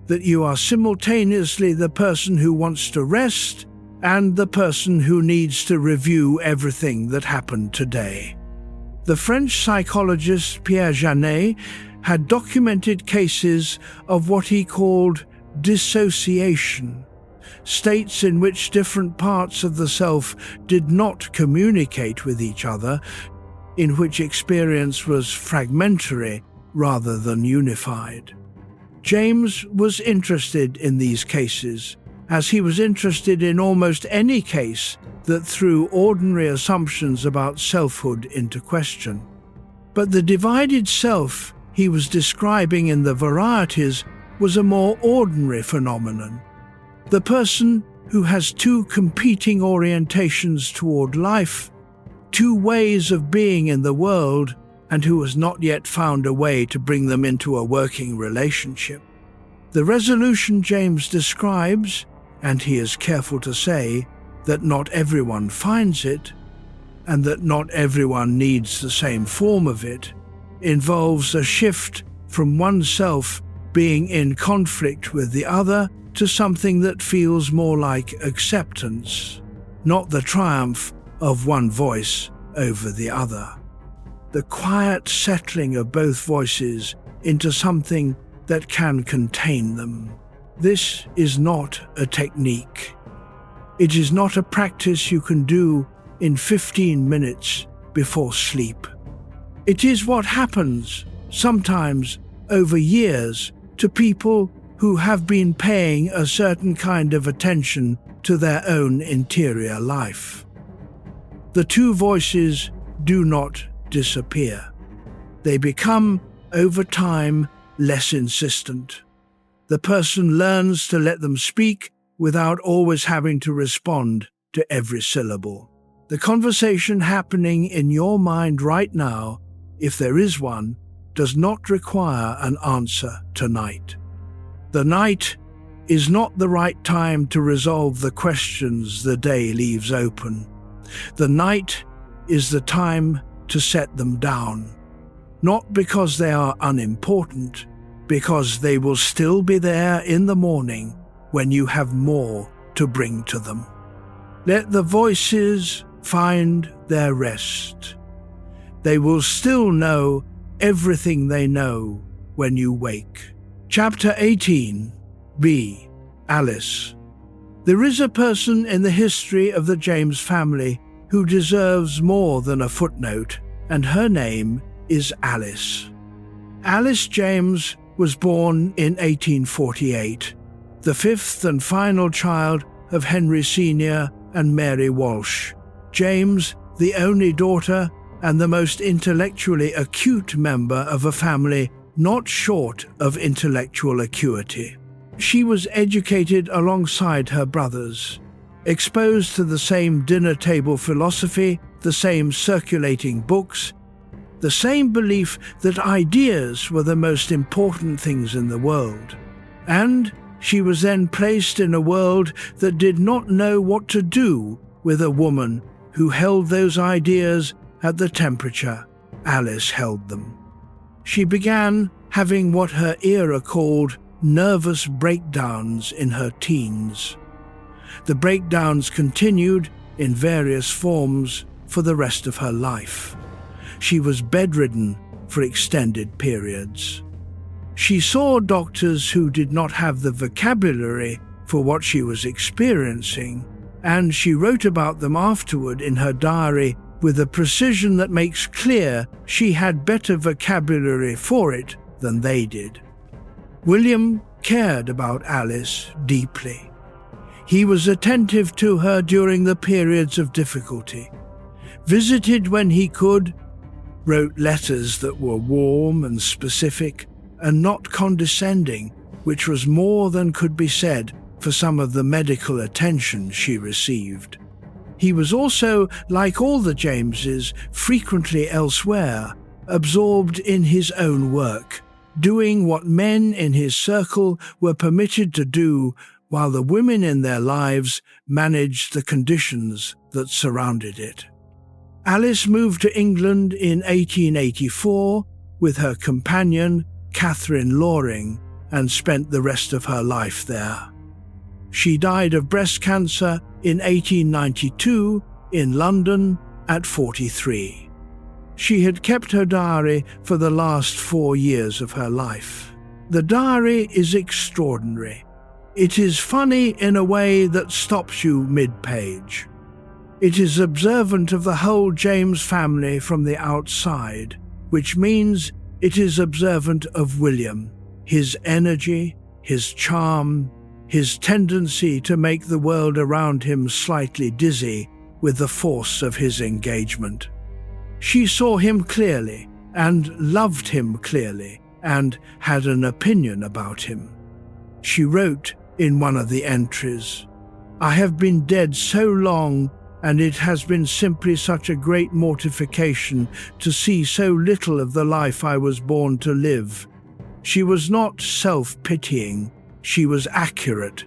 that you are simultaneously the person who wants to rest and the person who needs to review everything that happened today. The French psychologist Pierre Janet had documented cases of what he called dissociation, states in which different parts of the self did not communicate with each other, in which experience was fragmentary rather than unified. James was interested in these cases, as he was interested in almost any case that threw ordinary assumptions about selfhood into question. But the divided self he was describing in the varieties was a more ordinary phenomenon. The person who has two competing orientations toward life, two ways of being in the world, and who has not yet found a way to bring them into a working relationship. The resolution James describes, and he is careful to say that not everyone finds it, and that not everyone needs the same form of it, involves a shift from oneself being in conflict with the other to something that feels more like acceptance, not the triumph of one voice over the other. The quiet settling of both voices into something that can contain them. This is not a technique. It is not a practice you can do in 15 minutes before sleep. It is what happens, sometimes over years, to people who have been paying a certain kind of attention to their own interior life. The two voices do not disappear. They become, over time, less insistent. The person learns to let them speak without always having to respond to every syllable. The conversation happening in your mind right now, if there is one, does not require an answer tonight. The night is not the right time to resolve the questions the day leaves open. The night is the time to set them down, not because they are unimportant, because they will still be there in the morning when you have more to bring to them. Let the voices find their rest. They will still know everything they know when you wake. Chapter 18, B. Alice. There is a person in the history of the James family who deserves more than a footnote, and her name is Alice. Alice James was born in 1848, the fifth and final child of Henry Sr. and Mary Walsh. James, the only daughter and the most intellectually acute member of a family not short of intellectual acuity. She was educated alongside her brothers, exposed to the same dinner-table philosophy, the same circulating books, the same belief that ideas were the most important things in the world. And she was then placed in a world that did not know what to do with a woman who held those ideas at the temperature Alice held them. She began having what her era called nervous breakdowns in her teens. The breakdowns continued in various forms for the rest of her life. She was bedridden for extended periods. She saw doctors who did not have the vocabulary for what she was experiencing, and she wrote about them afterward in her diary with a precision that makes clear she had better vocabulary for it than they did. William cared about Alice deeply. He was attentive to her during the periods of difficulty, visited when he could, wrote letters that were warm and specific and not condescending, which was more than could be said for some of the medical attention she received. He was also, like all the Jameses, frequently elsewhere, absorbed in his own work, doing what men in his circle were permitted to do while the women in their lives managed the conditions that surrounded it. Alice moved to England in 1884 with her companion, Catherine Loring, and spent the rest of her life there. She died of breast cancer in 1892 in London at 43. She had kept her diary for the last 4 years of her life. The diary is extraordinary. It is funny in a way that stops you mid-page. It is observant of the whole James family from the outside, which means it is observant of William, his energy, his charm, his tendency to make the world around him slightly dizzy with the force of his engagement. She saw him clearly and loved him clearly and had an opinion about him. She wrote in one of the entries, "I have been dead so long and it has been simply such a great mortification to see so little of the life I was born to live. She was not self-pitying, she was accurate.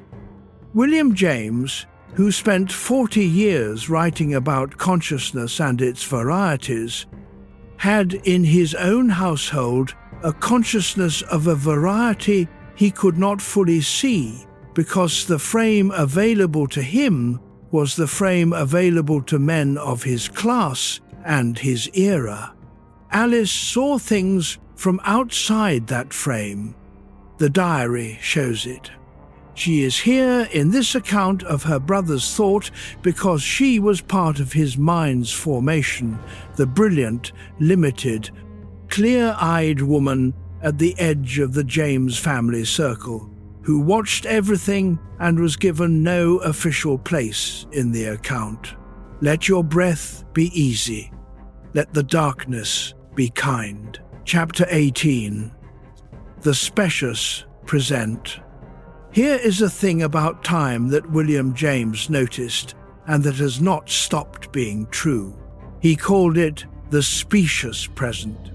William James, who spent 40 years writing about consciousness and its varieties, had in his own household a consciousness of a variety he could not fully see, because the frame available to him was the frame available to men of his class and his era. Alice saw things from outside that frame. The diary shows it. She is here in this account of her brother's thought because she was part of his mind's formation, the brilliant, limited, clear-eyed woman at the edge of the James family circle, who watched everything and was given no official place in the account. Let your breath be easy. Let the darkness be kind. Chapter 18. The Specious Present. Here is a thing about time that William James noticed and that has not stopped being true. He called it the Specious Present.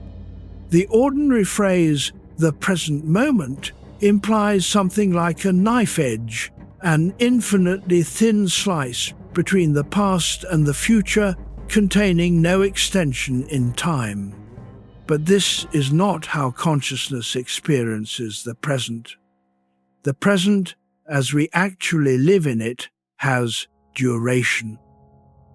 The ordinary phrase, the present moment, implies something like a knife edge, an infinitely thin slice between the past and the future, containing no extension in time. But this is not how consciousness experiences the present. The present, as we actually live in it, has duration.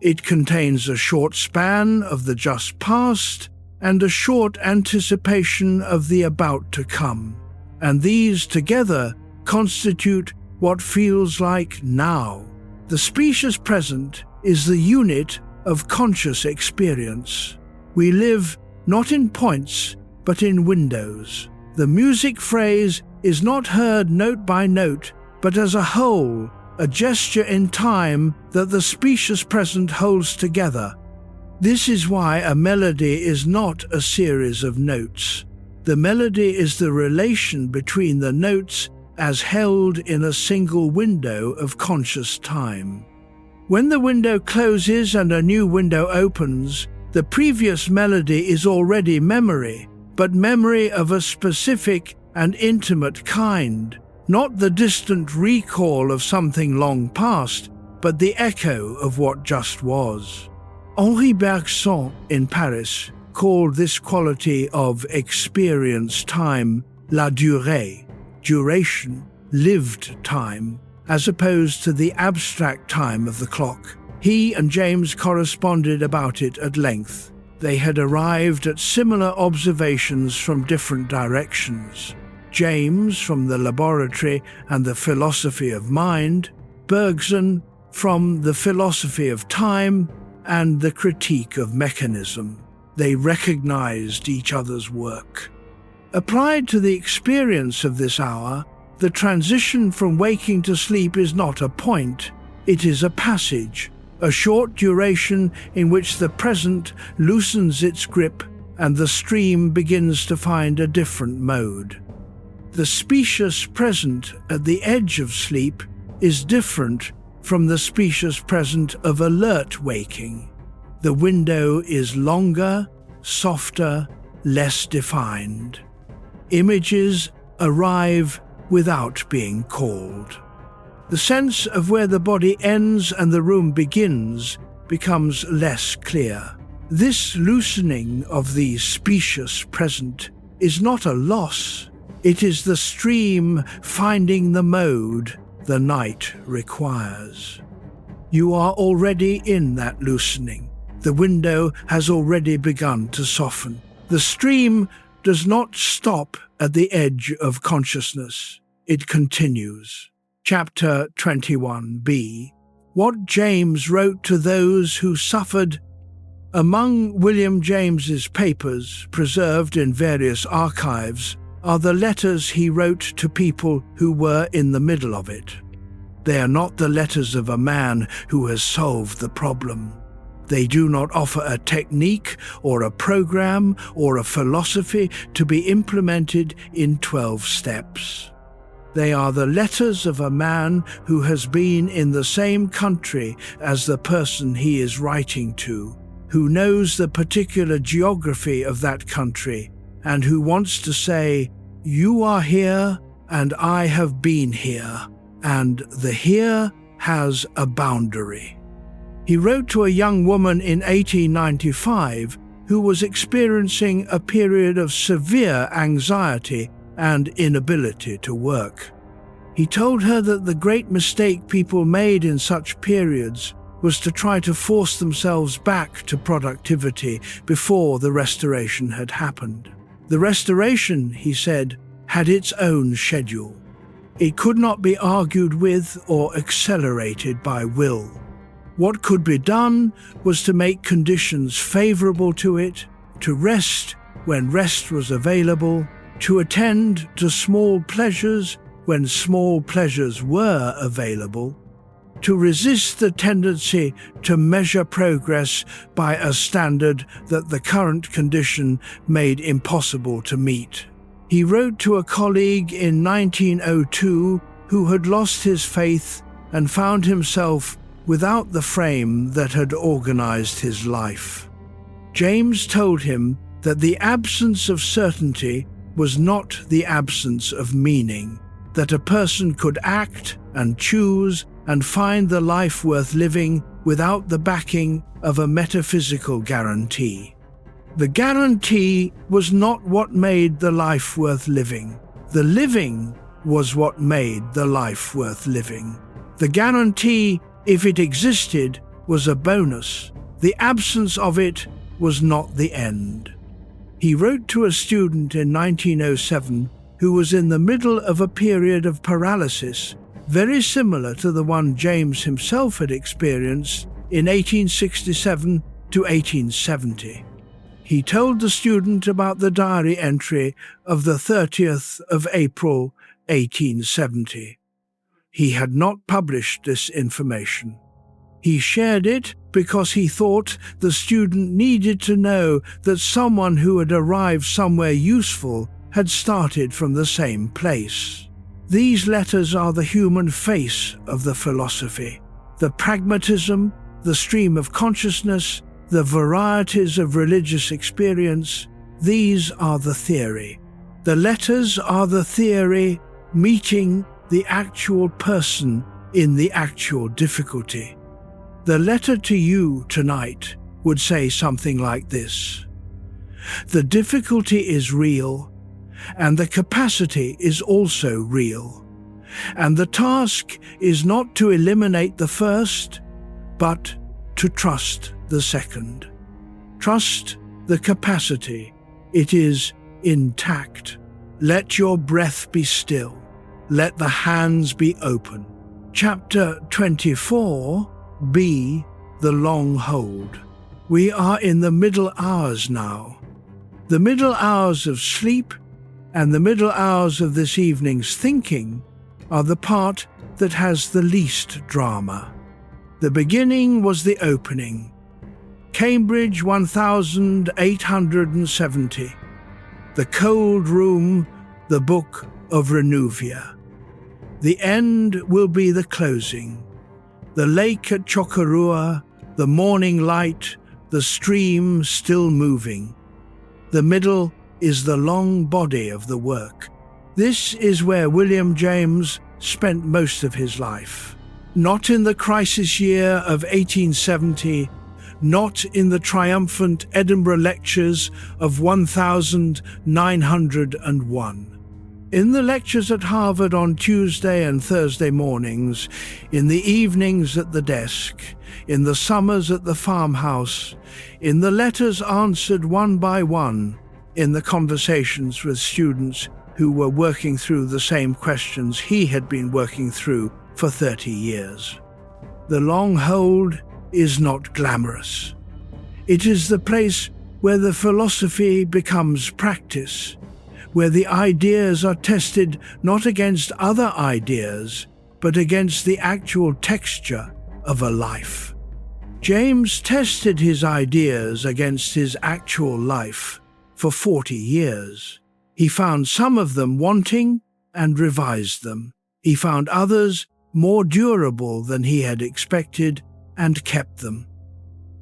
It contains a short span of the just past and a short anticipation of the about to come. And these together constitute what feels like now. The specious present is the unit of conscious experience. We live not in points, but in windows. The music phrase is not heard note by note, but as a whole, a gesture in time that the specious present holds together. This is why a melody is not a series of notes. The melody is the relation between the notes as held in a single window of conscious time. When the window closes and a new window opens, the previous melody is already memory, but memory of a specific and intimate kind, not the distant recall of something long past, but the echo of what just was. Henri Bergson in Paris called this quality of experienced time la durée, duration, lived time, as opposed to the abstract time of the clock. He and James corresponded about it at length. They had arrived at similar observations from different directions. James from the laboratory and the philosophy of mind, Bergson from the philosophy of time and the critique of mechanism. They recognized each other's work. Applied to the experience of this hour, the transition from waking to sleep is not a point, it is a passage, a short duration in which the present loosens its grip and the stream begins to find a different mode. The specious present at the edge of sleep is different from the specious present of alert waking. The window is longer, softer, less defined. Images arrive without being called. The sense of where the body ends and the room begins becomes less clear. This loosening of the specious present is not a loss. It is the stream finding the mode the night requires. You are already in that loosening. The window has already begun to soften. The stream does not stop at the edge of consciousness. It continues. Chapter 21b. What James wrote to those who suffered. Among William James's papers, preserved in various archives, are the letters he wrote to people who were in the middle of it. They are not the letters of a man who has solved the problem. They do not offer a technique or a program or a philosophy to be implemented in 12 steps. They are the letters of a man who has been in the same country as the person he is writing to, who knows the particular geography of that country, and who wants to say, "You are here, and I have been here," and the here has a boundary. He wrote to a young woman in 1895 who was experiencing a period of severe anxiety and inability to work. He told her that the great mistake people made in such periods was to try to force themselves back to productivity before the restoration had happened. The restoration, he said, had its own schedule. It could not be argued with or accelerated by will. What could be done was to make conditions favorable to it, to rest when rest was available, to attend to small pleasures when small pleasures were available, to resist the tendency to measure progress by a standard that the current condition made impossible to meet. He wrote to a colleague in 1902 who had lost his faith and found himself without the frame that had organized his life. James told him that the absence of certainty was not the absence of meaning, that a person could act and choose and find the life worth living without the backing of a metaphysical guarantee. The guarantee was not what made the life worth living. The living was what made the life worth living. The guarantee, if it existed, was a bonus. The absence of it was not the end. He wrote to a student in 1907 who was in the middle of a period of paralysis, very similar to the one James himself had experienced in 1867 to 1870. He told the student about the diary entry of the 30th of April, 1870. He had not published this information. He shared it because he thought the student needed to know that someone who had arrived somewhere useful had started from the same place. These letters are the human face of the philosophy, the pragmatism, the stream of consciousness, the varieties of religious experience. These are the theory. The letters are the theory meeting the actual person in the actual difficulty. The letter to you tonight would say something like this: the difficulty is real, and the capacity is also real, and the task is not to eliminate the first, but to trust the second. Trust the capacity. It is intact. Let your breath be still. Let the hands be open. Chapter 24, B, the long hold. We are in the middle hours now. The middle hours of sleep and the middle hours of this evening's thinking are the part that has the least drama. The beginning was the opening. Cambridge 1870. The cold room, the book of Renuvia. The end will be the closing. The lake at Chocorua, the morning light, the stream still moving. The middle is the long body of the work. This is where William James spent most of his life. Not in the crisis year of 1870, not in the triumphant Edinburgh lectures of 1901. In the lectures at Harvard on Tuesday and Thursday mornings, in the evenings at the desk, in the summers at the farmhouse, in the letters answered one by one, in the conversations with students who were working through the same questions he had been working through for 30 years. The long hold is not glamorous. It is the place where the philosophy becomes practice, where the ideas are tested not against other ideas, but against the actual texture of a life. James tested his ideas against his actual life for 40 years. He found some of them wanting and revised them. He found others more durable than he had expected and kept them.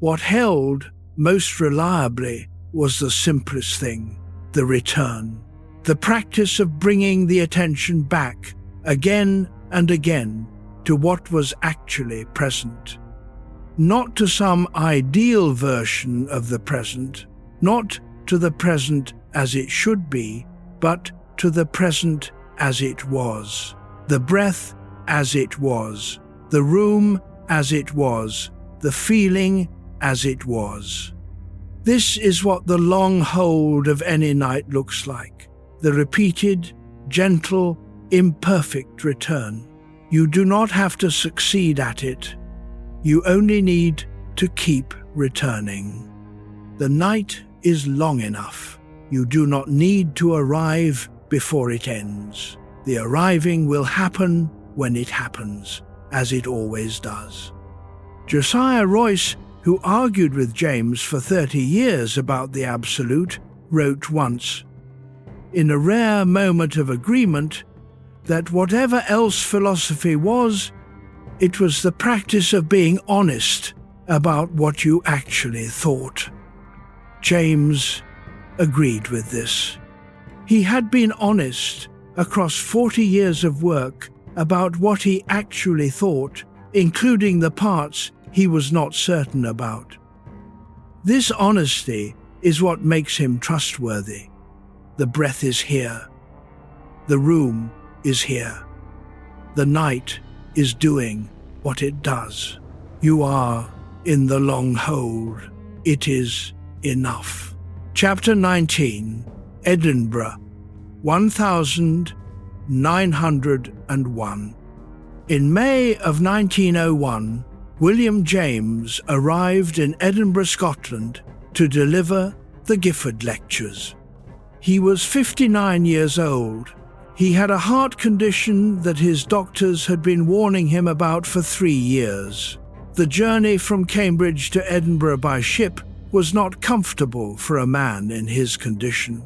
What held most reliably was the simplest thing, the return, the practice of bringing the attention back again and again to what was actually present. Not to some ideal version of the present, not to the present as it should be, but to the present as it was, the breath as it was, the room as it was, the feeling as it was. This is what the long hold of any night looks like, the repeated, gentle, imperfect return. You do not have to succeed at it. You only need to keep returning. The night is long enough. You do not need to arrive before it ends. The arriving will happen when it happens, as it always does. Josiah Royce, who argued with James for 30 years about the absolute, wrote once, in a rare moment of agreement, that whatever else philosophy was, it was the practice of being honest about what you actually thought. James agreed with this. He had been honest across 40 years of work about what he actually thought, including the parts he was not certain about. This honesty is what makes him trustworthy. The breath is here. The room is here. The night is doing what it does. You are in the long hold. It is enough. Chapter 19, Edinburgh, 1901. In May of 1901, William James arrived in Edinburgh, Scotland, to deliver the Gifford Lectures. He was 59 years old. He had a heart condition that his doctors had been warning him about for 3 years. The journey from Cambridge to Edinburgh by ship was not comfortable for a man in his condition.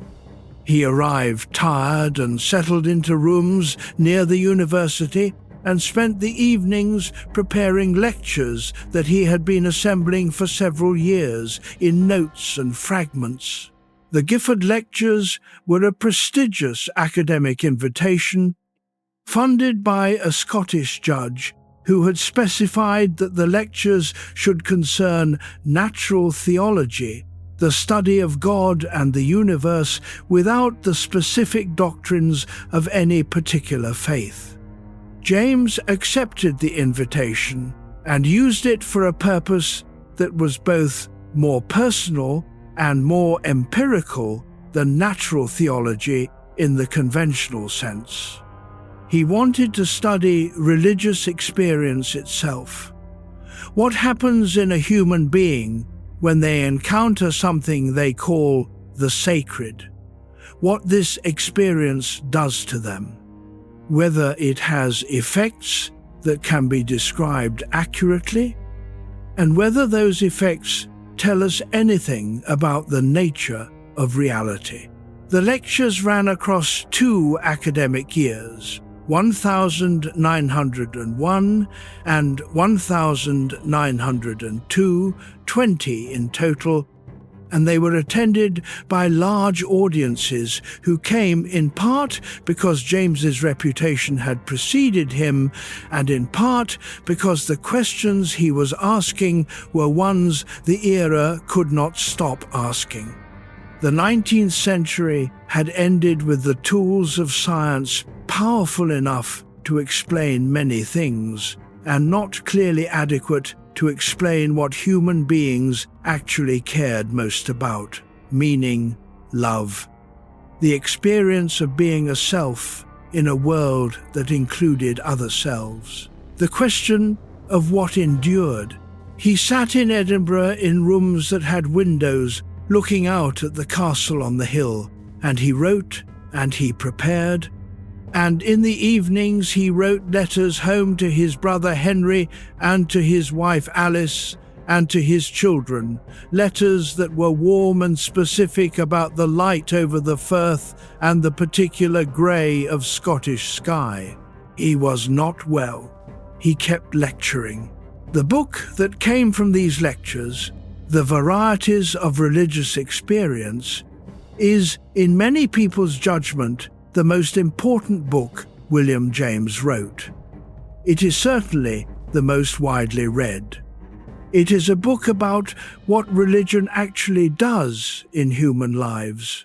He arrived tired and settled into rooms near the university and spent the evenings preparing lectures that he had been assembling for several years in notes and fragments. The Gifford Lectures were a prestigious academic invitation, funded by a Scottish judge who had specified that the lectures should concern natural theology, the study of God and the universe, without the specific doctrines of any particular faith. James accepted the invitation and used it for a purpose that was both more personal and more empirical than natural theology in the conventional sense. He wanted to study religious experience itself. What happens in a human being when they encounter something they call the sacred? What this experience does to them? Whether it has effects that can be described accurately, and whether those effects tell us anything about the nature of reality. The lectures ran across 2 academic years, 1901 and 1902, 20 in total, and they were attended by large audiences who came in part because James's reputation had preceded him, and in part because the questions he was asking were ones the era could not stop asking. The 19th century had ended with the tools of science powerful enough to explain many things, and not clearly adequate to explain what human beings actually cared most about: meaning, love, the experience of being a self in a world that included other selves, the question of what endured. He sat in Edinburgh in rooms that had windows looking out at the castle on the hill, and he wrote and he prepared, and in the evenings he wrote letters home to his brother Henry and to his wife Alice, and to his children, letters that were warm and specific about the light over the firth and the particular grey of Scottish sky. He was not well. He kept lecturing. The book that came from these lectures, The Varieties of Religious Experience, is, in many people's judgment, the most important book William James wrote. It is certainly the most widely read. It is a book about what religion actually does in human lives,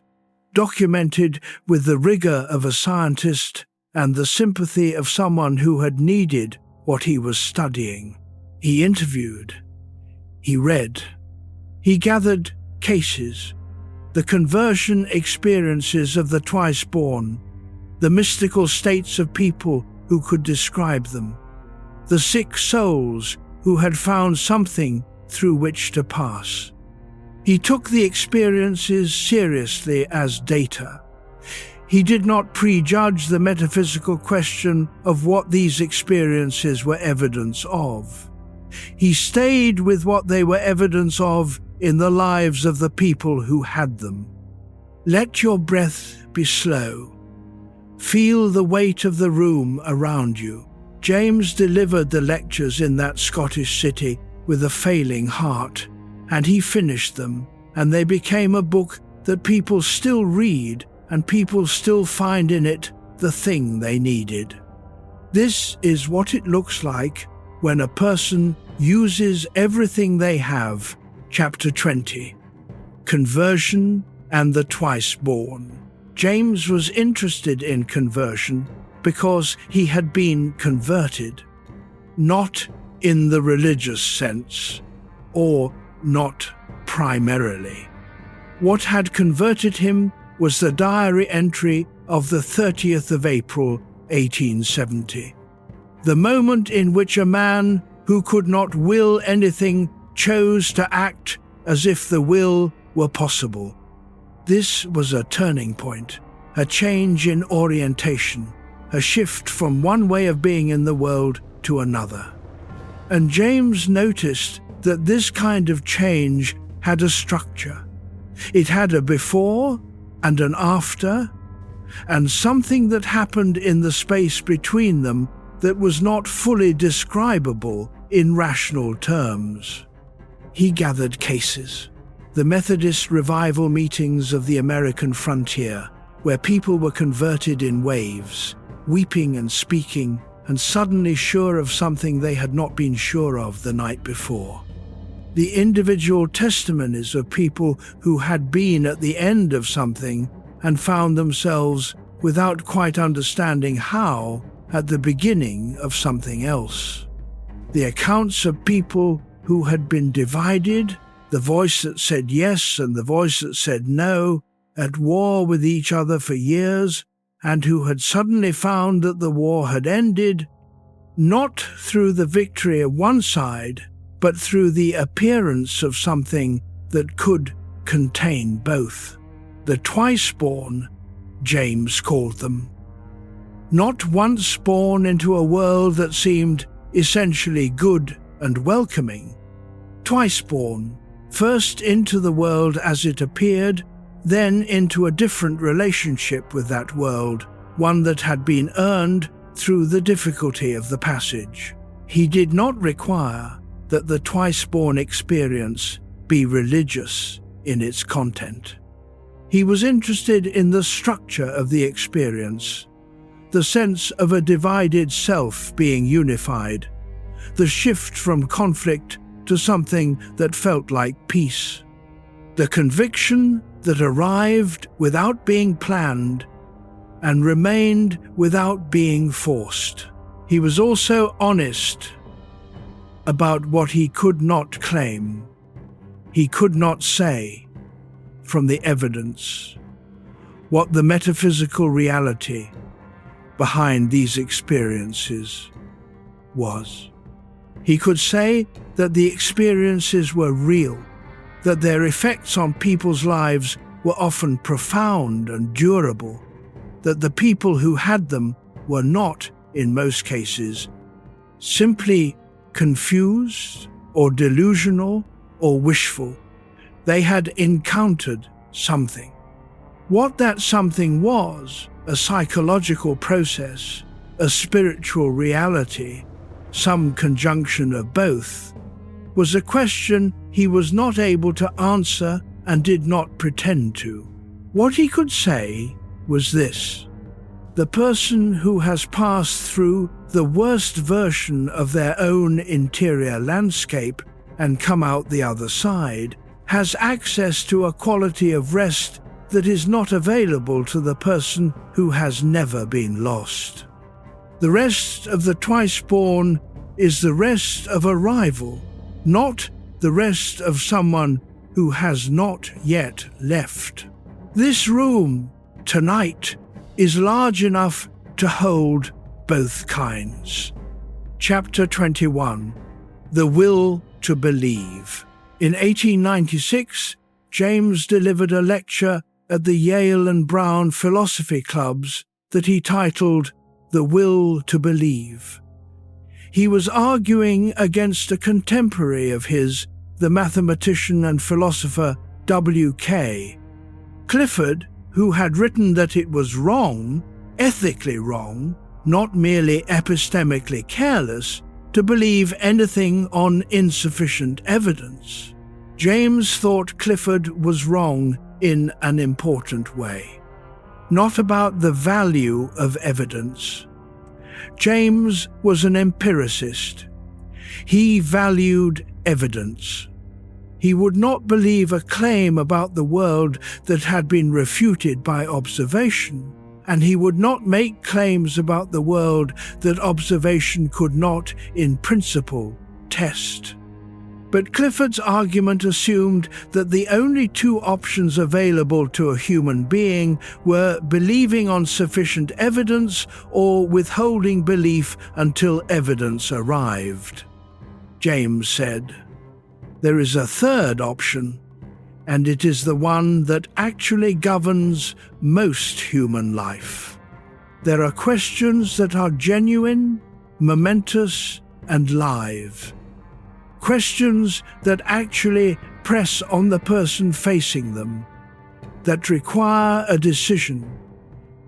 documented with the rigor of a scientist and the sympathy of someone who had needed what he was studying. He interviewed, he read, he gathered cases, the conversion experiences of the twice-born, the mystical states of people who could describe them, the sick souls who had found something through which to pass. He took the experiences seriously as data. He did not prejudge the metaphysical question of what these experiences were evidence of. He stayed with what they were evidence of in the lives of the people who had them. Let your breath be slow. Feel the weight of the room around you. James delivered the lectures in that Scottish city with a failing heart, and he finished them, and they became a book that people still read and people still find in it the thing they needed. This is what it looks like when a person uses everything they have. Chapter 20. Conversion and the Twice-Born. James was interested in conversion because he had been converted, not in the religious sense, or not primarily. What had converted him was the diary entry of the 30th of April, 1870. The moment in which a man who could not will anything chose to act as if the will were possible. This was a turning point, a change in orientation, a shift from one way of being in the world to another. And James noticed that this kind of change had a structure. It had a before and an after, and something that happened in the space between them that was not fully describable in rational terms. He gathered cases. The Methodist revival meetings of the American frontier, where people were converted in waves, weeping and speaking, and suddenly sure of something they had not been sure of the night before. The individual testimonies of people who had been at the end of something and found themselves, without quite understanding how, at the beginning of something else. The accounts of people who had been divided, the voice that said yes and the voice that said no, at war with each other for years, and who had suddenly found that the war had ended, not through the victory of one side, but through the appearance of something that could contain both. The twice-born, James called them. Not once born into a world that seemed essentially good and welcoming. Twice born, first into the world as it appeared, then into a different relationship with that world, one that had been earned through the difficulty of the passage. He did not require that the twice-born experience be religious in its content. He was interested in the structure of the experience, the sense of a divided self being unified, the shift from conflict to something that felt like peace, the conviction that arrived without being planned and remained without being forced. He was also honest about what he could not claim, he could not say from the evidence, what the metaphysical reality behind these experiences was. He could say that the experiences were real, that their effects on people's lives were often profound and durable, that the people who had them were not, in most cases, simply confused or delusional or wishful. They had encountered something. What that something was, a psychological process, a spiritual reality, some conjunction of both, was a question he was not able to answer and did not pretend to. What he could say was this: the person who has passed through the worst version of their own interior landscape and come out the other side has access to a quality of rest that is not available to the person who has never been lost. The rest of the twice-born is the rest of arrival, not the rest of someone who has not yet left. This room, tonight, is large enough to hold both kinds. Chapter 21. The Will to Believe. In 1896, James delivered a lecture at the Yale and Brown philosophy clubs that he titled The Will to Believe. He was arguing against a contemporary of his, the mathematician and philosopher W.K. Clifford, who had written that it was wrong, ethically wrong, not merely epistemically careless, to believe anything on insufficient evidence. James thought Clifford was wrong in an important way. Not about the value of evidence. James was an empiricist. He valued evidence. He would not believe a claim about the world that had been refuted by observation, and he would not make claims about the world that observation could not, in principle, test. But Clifford's argument assumed that the only two options available to a human being were believing on sufficient evidence or withholding belief until evidence arrived. James said, "There is a third option, and it is the one that actually governs most human life. There are questions that are genuine, momentous, and live. Questions that actually press on the person facing them, that require a decision,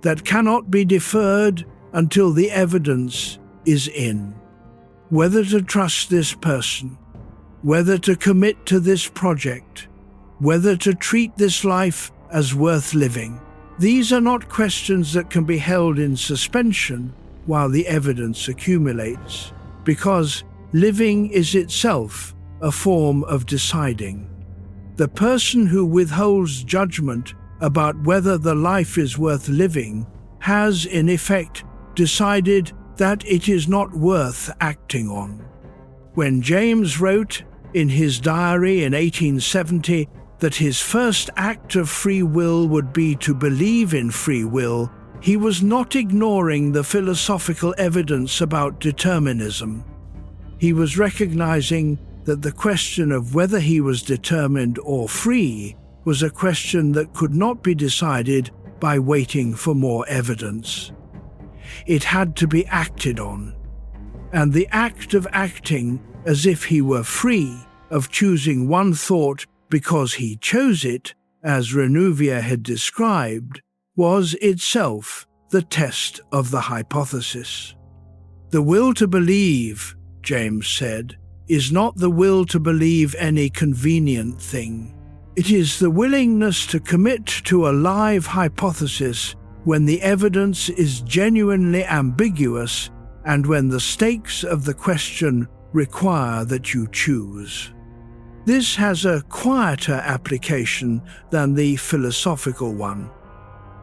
that cannot be deferred until the evidence is in. Whether to trust this person, whether to commit to this project, whether to treat this life as worth living. These are not questions that can be held in suspension while the evidence accumulates, because living is itself a form of deciding. The person who withholds judgment about whether the life is worth living has, in effect, decided that it is not worth acting on." When James wrote in his diary in 1870 that his first act of free will would be to believe in free will, he was not ignoring the philosophical evidence about determinism. He was recognizing that the question of whether he was determined or free was a question that could not be decided by waiting for more evidence. It had to be acted on, and the act of acting as if he were free, of choosing one thought because he chose it, as Renouvier had described, was itself the test of the hypothesis. The will to believe, James said, is not the will to believe any convenient thing. It is the willingness to commit to a live hypothesis when the evidence is genuinely ambiguous and when the stakes of the question require that you choose. This has a quieter application than the philosophical one.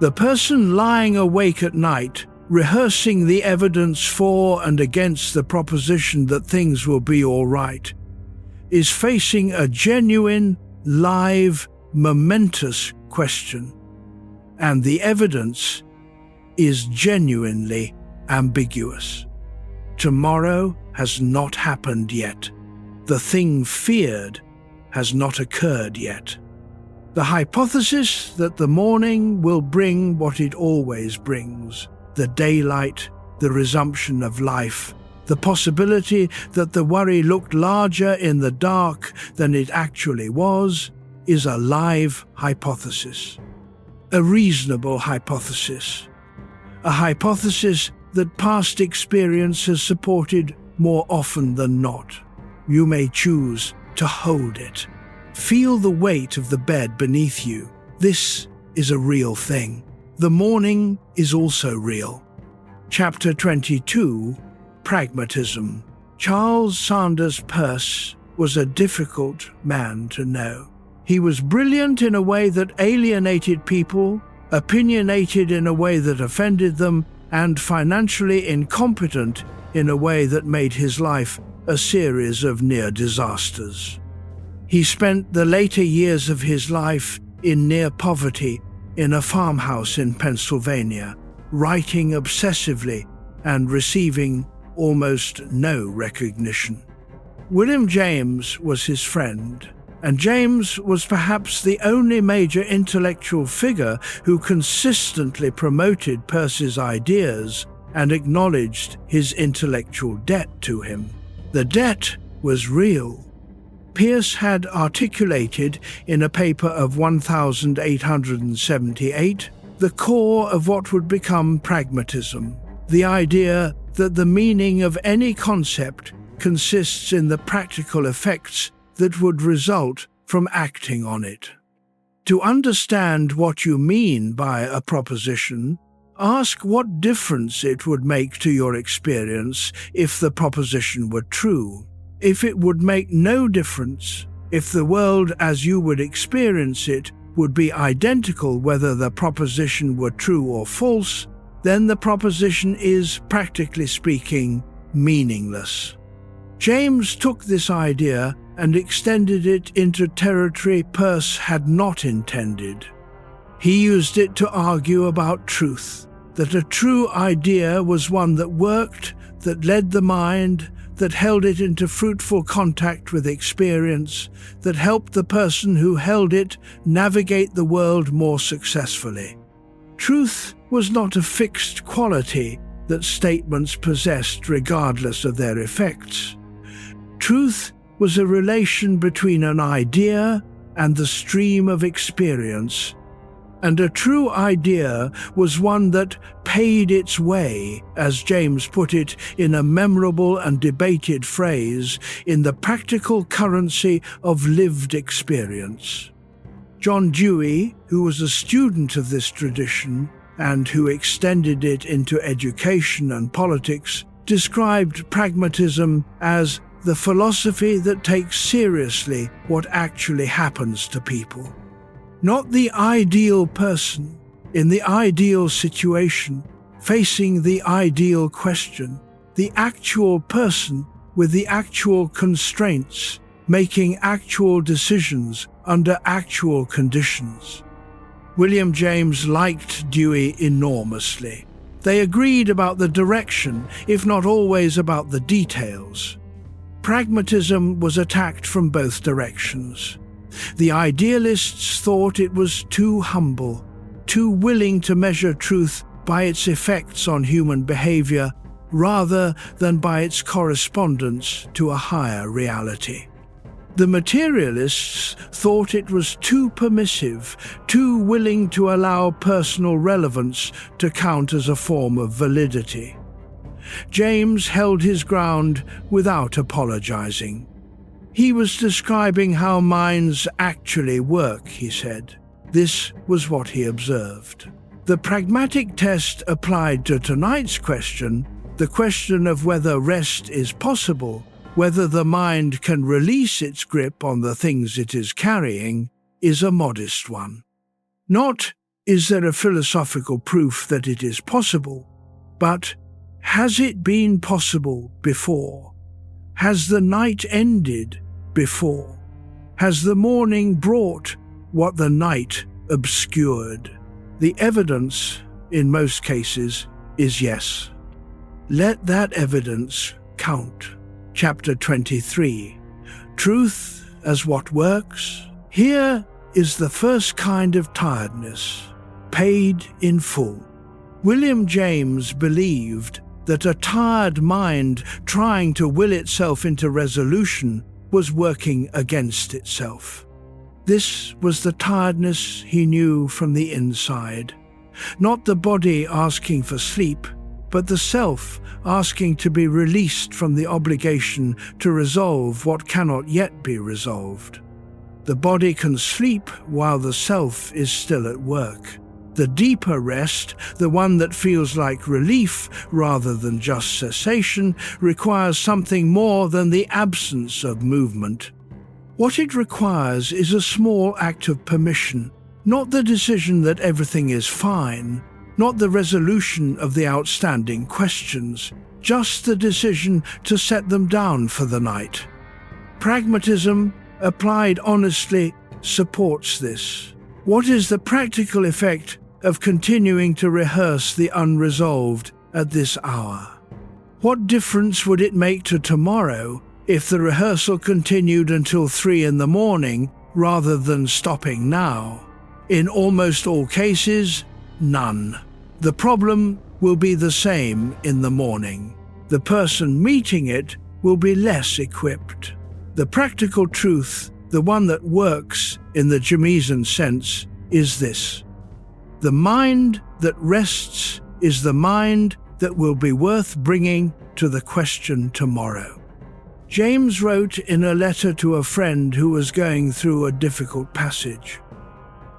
The person lying awake at night, rehearsing the evidence for and against the proposition that things will be all right, is facing a genuine, live, momentous question, and the evidence is genuinely ambiguous. Tomorrow has not happened yet. The thing feared has not occurred yet. The hypothesis that the morning will bring what it always brings, the daylight, the resumption of life, The possibility that the worry looked larger in the dark than it actually was is a live hypothesis. A reasonable hypothesis. A hypothesis that past experience has supported more often than not. You may choose to hold it. Feel the weight of the bed beneath you. This is a real thing. The morning is also real. Chapter 22, Pragmatism. Charles Sanders Peirce was a difficult man to know. He was brilliant in a way that alienated people, opinionated in a way that offended them, and financially incompetent in a way that made his life a series of near disasters. He spent the later years of his life in near poverty in a farmhouse in Pennsylvania, writing obsessively and receiving almost no recognition. William James was his friend, and James was perhaps the only major intellectual figure who consistently promoted Peirce's ideas and acknowledged his intellectual debt to him. The debt was real. Peirce had articulated in a paper of 1878 the core of what would become pragmatism, the idea that the meaning of any concept consists in the practical effects that would result from acting on it. To understand what you mean by a proposition, ask what difference it would make to your experience if the proposition were true. If it would make no difference, if the world as you would experience it would be identical whether the proposition were true or false, then the proposition is, practically speaking, meaningless. James took this idea and extended it into territory Peirce had not intended. He used it to argue about truth, that a true idea was one that worked, that led the mind, that held it into fruitful contact with experience, that helped the person who held it navigate the world more successfully. Truth was not a fixed quality that statements possessed regardless of their effects. Truth was a relation between an idea and the stream of experience, and a true idea was one that paid its way, as James put it in a memorable and debated phrase, in the practical currency of lived experience. John Dewey, who was a student of this tradition and who extended it into education and politics, described pragmatism as the philosophy that takes seriously what actually happens to people. Not the ideal person, in the ideal situation, facing the ideal question, the actual person with the actual constraints, making actual decisions under actual conditions. William James liked Dewey enormously. They agreed about the direction, if not always about the details. Pragmatism was attacked from both directions. The idealists thought it was too humble, too willing to measure truth by its effects on human behavior rather than by its correspondence to a higher reality. The materialists thought it was too permissive, too willing to allow personal relevance to count as a form of validity. James held his ground without apologizing. He was describing how minds actually work, he said. This was what he observed. The pragmatic test applied to tonight's question, the question of whether rest is possible, whether the mind can release its grip on the things it is carrying, is a modest one. Not, is there a philosophical proof that it is possible, but has it been possible before? Has the night ended before? Has the morning brought what the night obscured? The evidence, in most cases, is yes. Let that evidence count. Chapter 23. Truth as what works. Here is the first kind of tiredness, paid in full. William James believed that a tired mind trying to will itself into resolution was working against itself. This was the tiredness he knew from the inside. Not the body asking for sleep, but the self asking to be released from the obligation to resolve what cannot yet be resolved. The body can sleep while the self is still at work. The deeper rest, the one that feels like relief rather than just cessation, requires something more than the absence of movement. What it requires is a small act of permission, not the decision that everything is fine, not the resolution of the outstanding questions, just the decision to set them down for the night. Pragmatism, applied honestly, supports this. What is the practical effect of continuing to rehearse the unresolved at this hour? What difference would it make to tomorrow if the rehearsal continued until 3 in the morning rather than stopping now? In almost all cases, none. The problem will be the same in the morning. The person meeting it will be less equipped. The practical truth, the one that works in the Jameson sense, is this: the mind that rests is the mind that will be worth bringing to the question tomorrow. James wrote in a letter to a friend who was going through a difficult passage.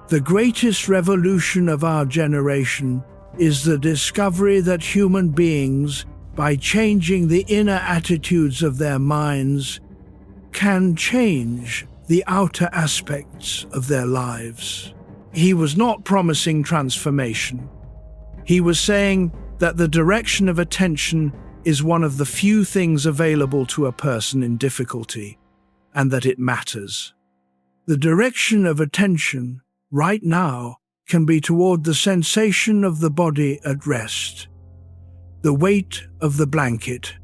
The greatest revolution of our generation is the discovery that human beings, by changing the inner attitudes of their minds, can change the outer aspects of their lives. He was not promising transformation. He was saying that the direction of attention is one of the few things available to a person in difficulty, and that it matters. The direction of attention, right now, can be toward the sensation of the body at rest, the weight of the blanket,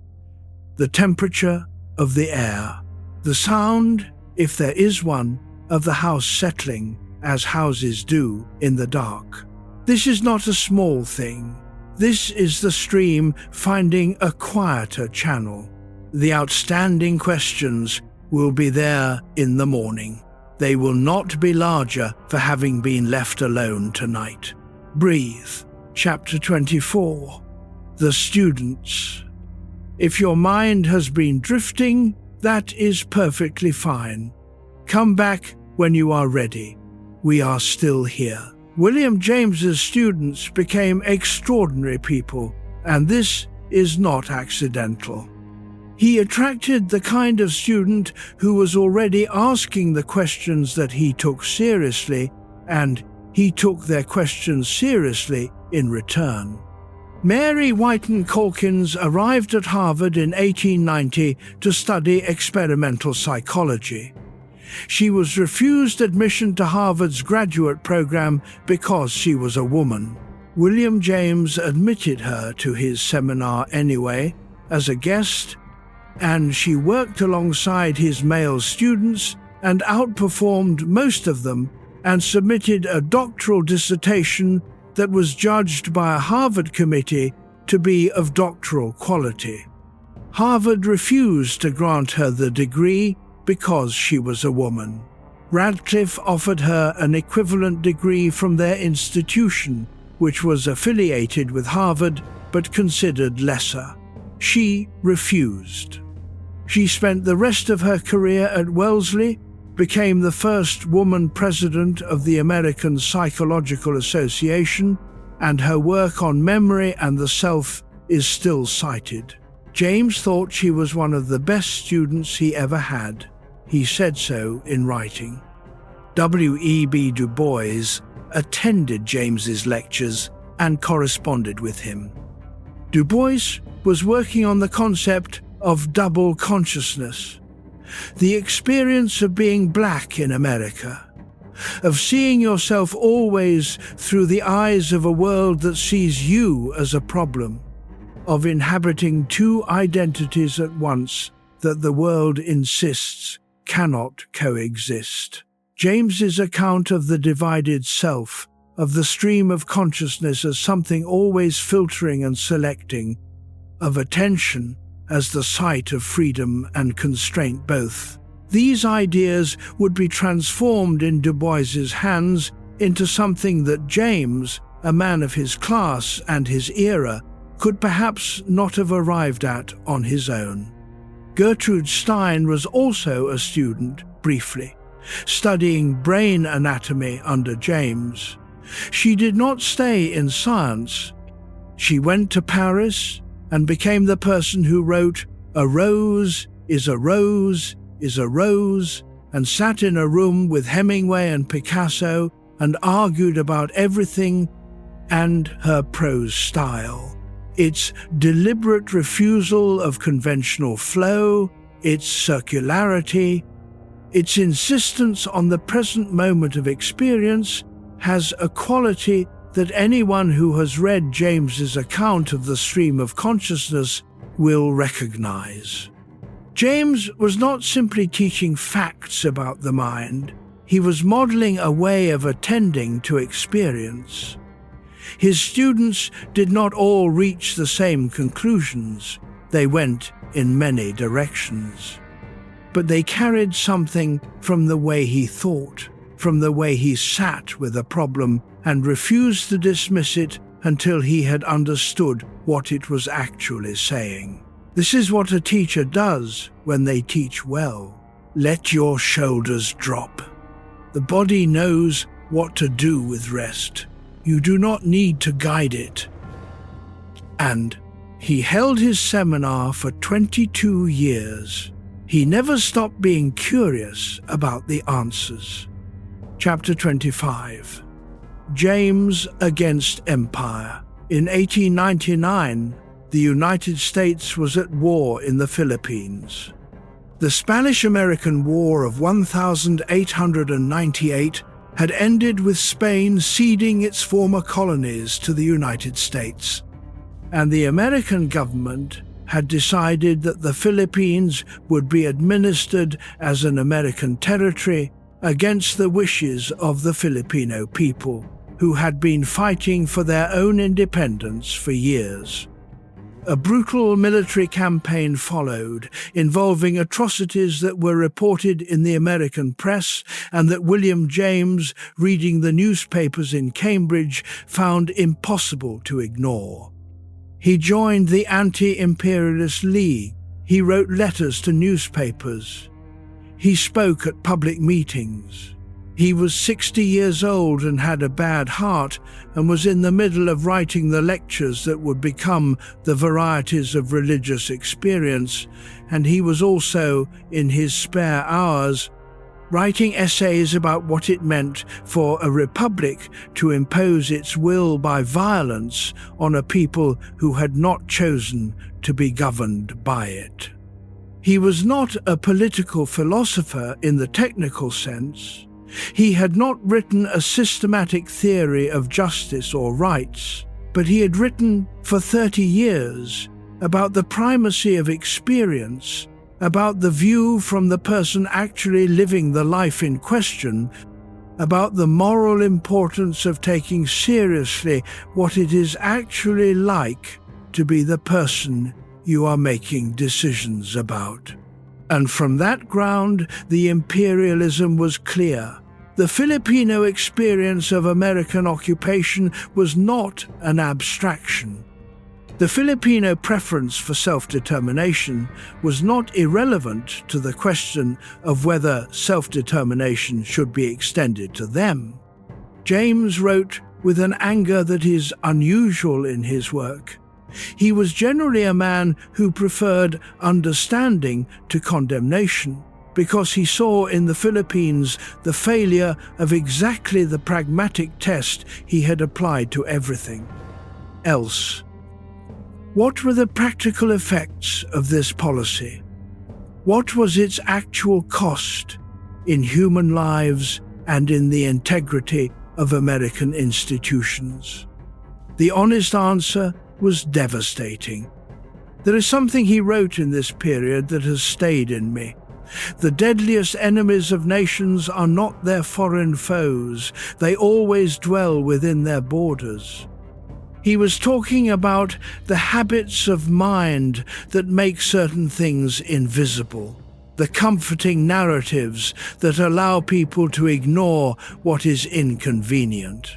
the temperature of the air, the sound, if there is one, of the house settling, as houses do in the dark. This is not a small thing. This is the stream finding a quieter channel. The outstanding questions will be there in the morning. They will not be larger for having been left alone tonight. Breathe. Chapter 24. The Students. If your mind has been drifting, that is perfectly fine. Come back when you are ready. We are still here. William James's students became extraordinary people, and this is not accidental. He attracted the kind of student who was already asking the questions that he took seriously, and he took their questions seriously in return. Mary Whiton Calkins arrived at Harvard in 1890 to study experimental psychology. She was refused admission to Harvard's graduate program because she was a woman. William James admitted her to his seminar anyway, as a guest, and she worked alongside his male students and outperformed most of them, and submitted a doctoral dissertation that was judged by a Harvard committee to be of doctoral quality. Harvard refused to grant her the degree because she was a woman. Radcliffe offered her an equivalent degree from their institution, which was affiliated with Harvard but considered lesser. She refused. She spent the rest of her career at Wellesley, became the first woman president of the American Psychological Association, and her work on memory and the self is still cited. James thought she was one of the best students he ever had. He said so in writing. W.E.B. Du Bois attended James's lectures and corresponded with him. Du Bois was working on the concept of double consciousness, the experience of being black in America, of seeing yourself always through the eyes of a world that sees you as a problem, of inhabiting two identities at once that the world insists cannot coexist. James's account of the divided self, of the stream of consciousness as something always filtering and selecting, of attention as the site of freedom and constraint both. These ideas would be transformed in Du Bois's hands into something that James, a man of his class and his era, could perhaps not have arrived at on his own. Gertrude Stein was also a student, briefly, studying brain anatomy under James. She did not stay in science. She went to Paris and became the person who wrote "A rose is a rose is a rose," and sat in a room with Hemingway and Picasso and argued about everything and her prose style. Its deliberate refusal of conventional flow, its circularity, its insistence on the present moment of experience has a quality that anyone who has read James's account of the stream of consciousness will recognize. James was not simply teaching facts about the mind, he was modeling a way of attending to experience. His students did not all reach the same conclusions. They went in many directions. But they carried something from the way he thought, from the way he sat with a problem and refused to dismiss it until he had understood what it was actually saying. This is what a teacher does when they teach well. Let your shoulders drop. The body knows what to do with rest. You do not need to guide it. And he held his seminar for 22 years. He never stopped being curious about the answers. Chapter 25. James against Empire. In 1899, the United States was at war in the Philippines. The Spanish-American War of 1898 had ended with Spain ceding its former colonies to the United States, and the American government had decided that the Philippines would be administered as an American territory against the wishes of the Filipino people, who had been fighting for their own independence for years. A brutal military campaign followed, involving atrocities that were reported in the American press and that William James, reading the newspapers in Cambridge, found impossible to ignore. He joined the Anti-Imperialist League. He wrote letters to newspapers. He spoke at public meetings. He was 60 years old and had a bad heart and was in the middle of writing the lectures that would become the Varieties of Religious Experience, and he was also, in his spare hours, writing essays about what it meant for a republic to impose its will by violence on a people who had not chosen to be governed by it. He was not a political philosopher in the technical sense. He had not written a systematic theory of justice or rights, but he had written for 30 years about the primacy of experience, about the view from the person actually living the life in question, about the moral importance of taking seriously what it is actually like to be the person you are making decisions about. And from that ground, the imperialism was clear. The Filipino experience of American occupation was not an abstraction. The Filipino preference for self-determination was not irrelevant to the question of whether self-determination should be extended to them. James wrote with an anger that is unusual in his work. He was generally a man who preferred understanding to condemnation, because he saw in the Philippines the failure of exactly the pragmatic test he had applied to everything else. What were the practical effects of this policy? What was its actual cost in human lives and in the integrity of American institutions? The honest answer was devastating. There is something he wrote in this period that has stayed in me. The deadliest enemies of nations are not their foreign foes. They always dwell within their borders. He was talking about the habits of mind that make certain things invisible, the comforting narratives that allow people to ignore what is inconvenient.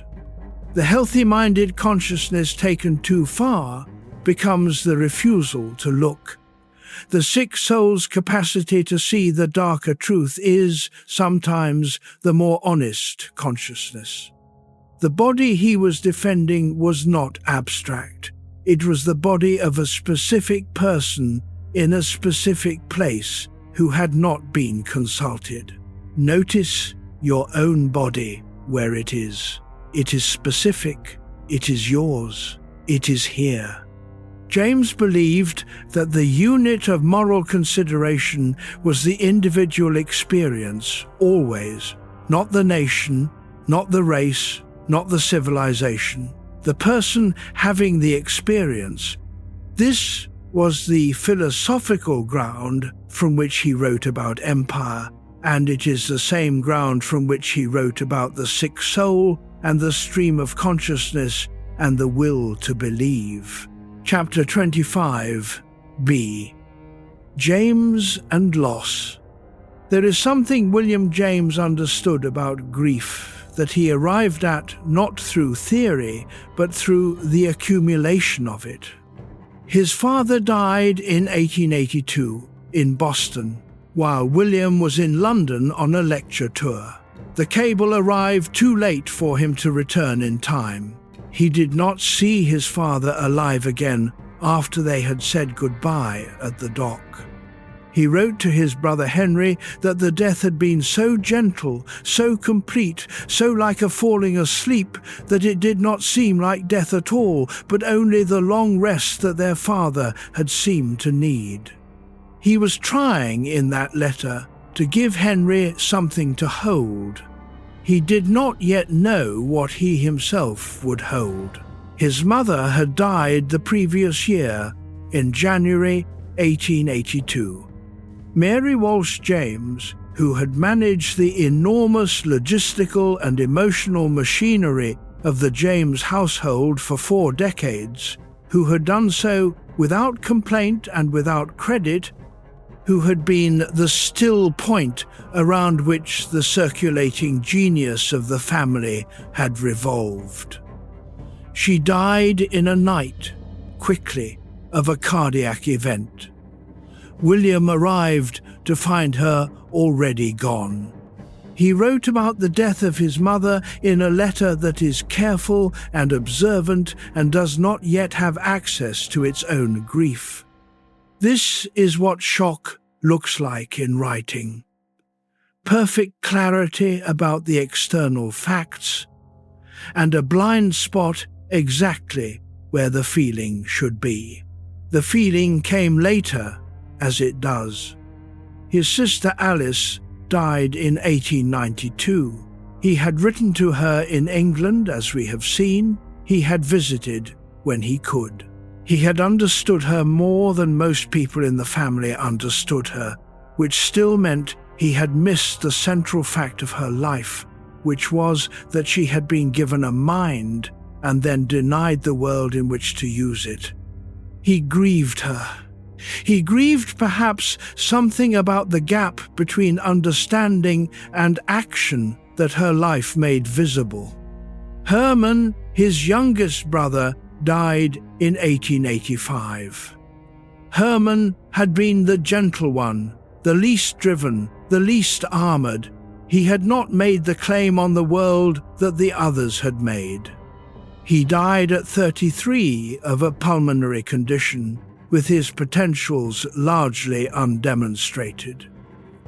The healthy-minded consciousness taken too far becomes the refusal to look. The sick soul's capacity to see the darker truth is, sometimes, the more honest consciousness. The body he was defending was not abstract. It was the body of a specific person in a specific place who had not been consulted. Notice your own body where it is. It is specific. It is yours. It is here. James believed that the unit of moral consideration was the individual experience, always, not the nation, not the race, not the civilization, the person having the experience. This was the philosophical ground from which he wrote about empire, and it is the same ground from which he wrote about the sick soul and the stream of consciousness and the will to believe. Chapter 25b. James and Loss. There is something William James understood about grief that he arrived at not through theory, but through the accumulation of it. His father died in 1882 in Boston, while William was in London on a lecture tour. The cable arrived too late for him to return in time. He did not see his father alive again after they had said goodbye at the dock. He wrote to his brother Henry that the death had been so gentle, so complete, so like a falling asleep, that it did not seem like death at all, but only the long rest that their father had seemed to need. He was trying in that letter to give Henry something to hold. He did not yet know what he himself would hold. His mother had died the previous year, in January 1882. Mary Walsh James, who had managed the enormous logistical and emotional machinery of the James household for 4 decades, who had done so without complaint and without credit, who had been the still point around which the circulating genius of the family had revolved. She died in a night, quickly, of a cardiac event. William arrived to find her already gone. He wrote about the death of his mother in a letter that is careful and observant and does not yet have access to its own grief. This is what shock looks like in writing. Perfect clarity about the external facts, and a blind spot exactly where the feeling should be. The feeling came later, as it does. His sister Alice died in 1892. He had written to her in England, as we have seen. He had visited when he could. He had understood her more than most people in the family understood her, which still meant he had missed the central fact of her life, which was that she had been given a mind and then denied the world in which to use it. He grieved her. He grieved perhaps something about the gap between understanding and action that her life made visible. Herman, his youngest brother, died in 1885. Herman had been the gentle one, the least driven, the least armored. He had not made the claim on the world that the others had made. He died at 33 of a pulmonary condition, with his potentials largely undemonstrated.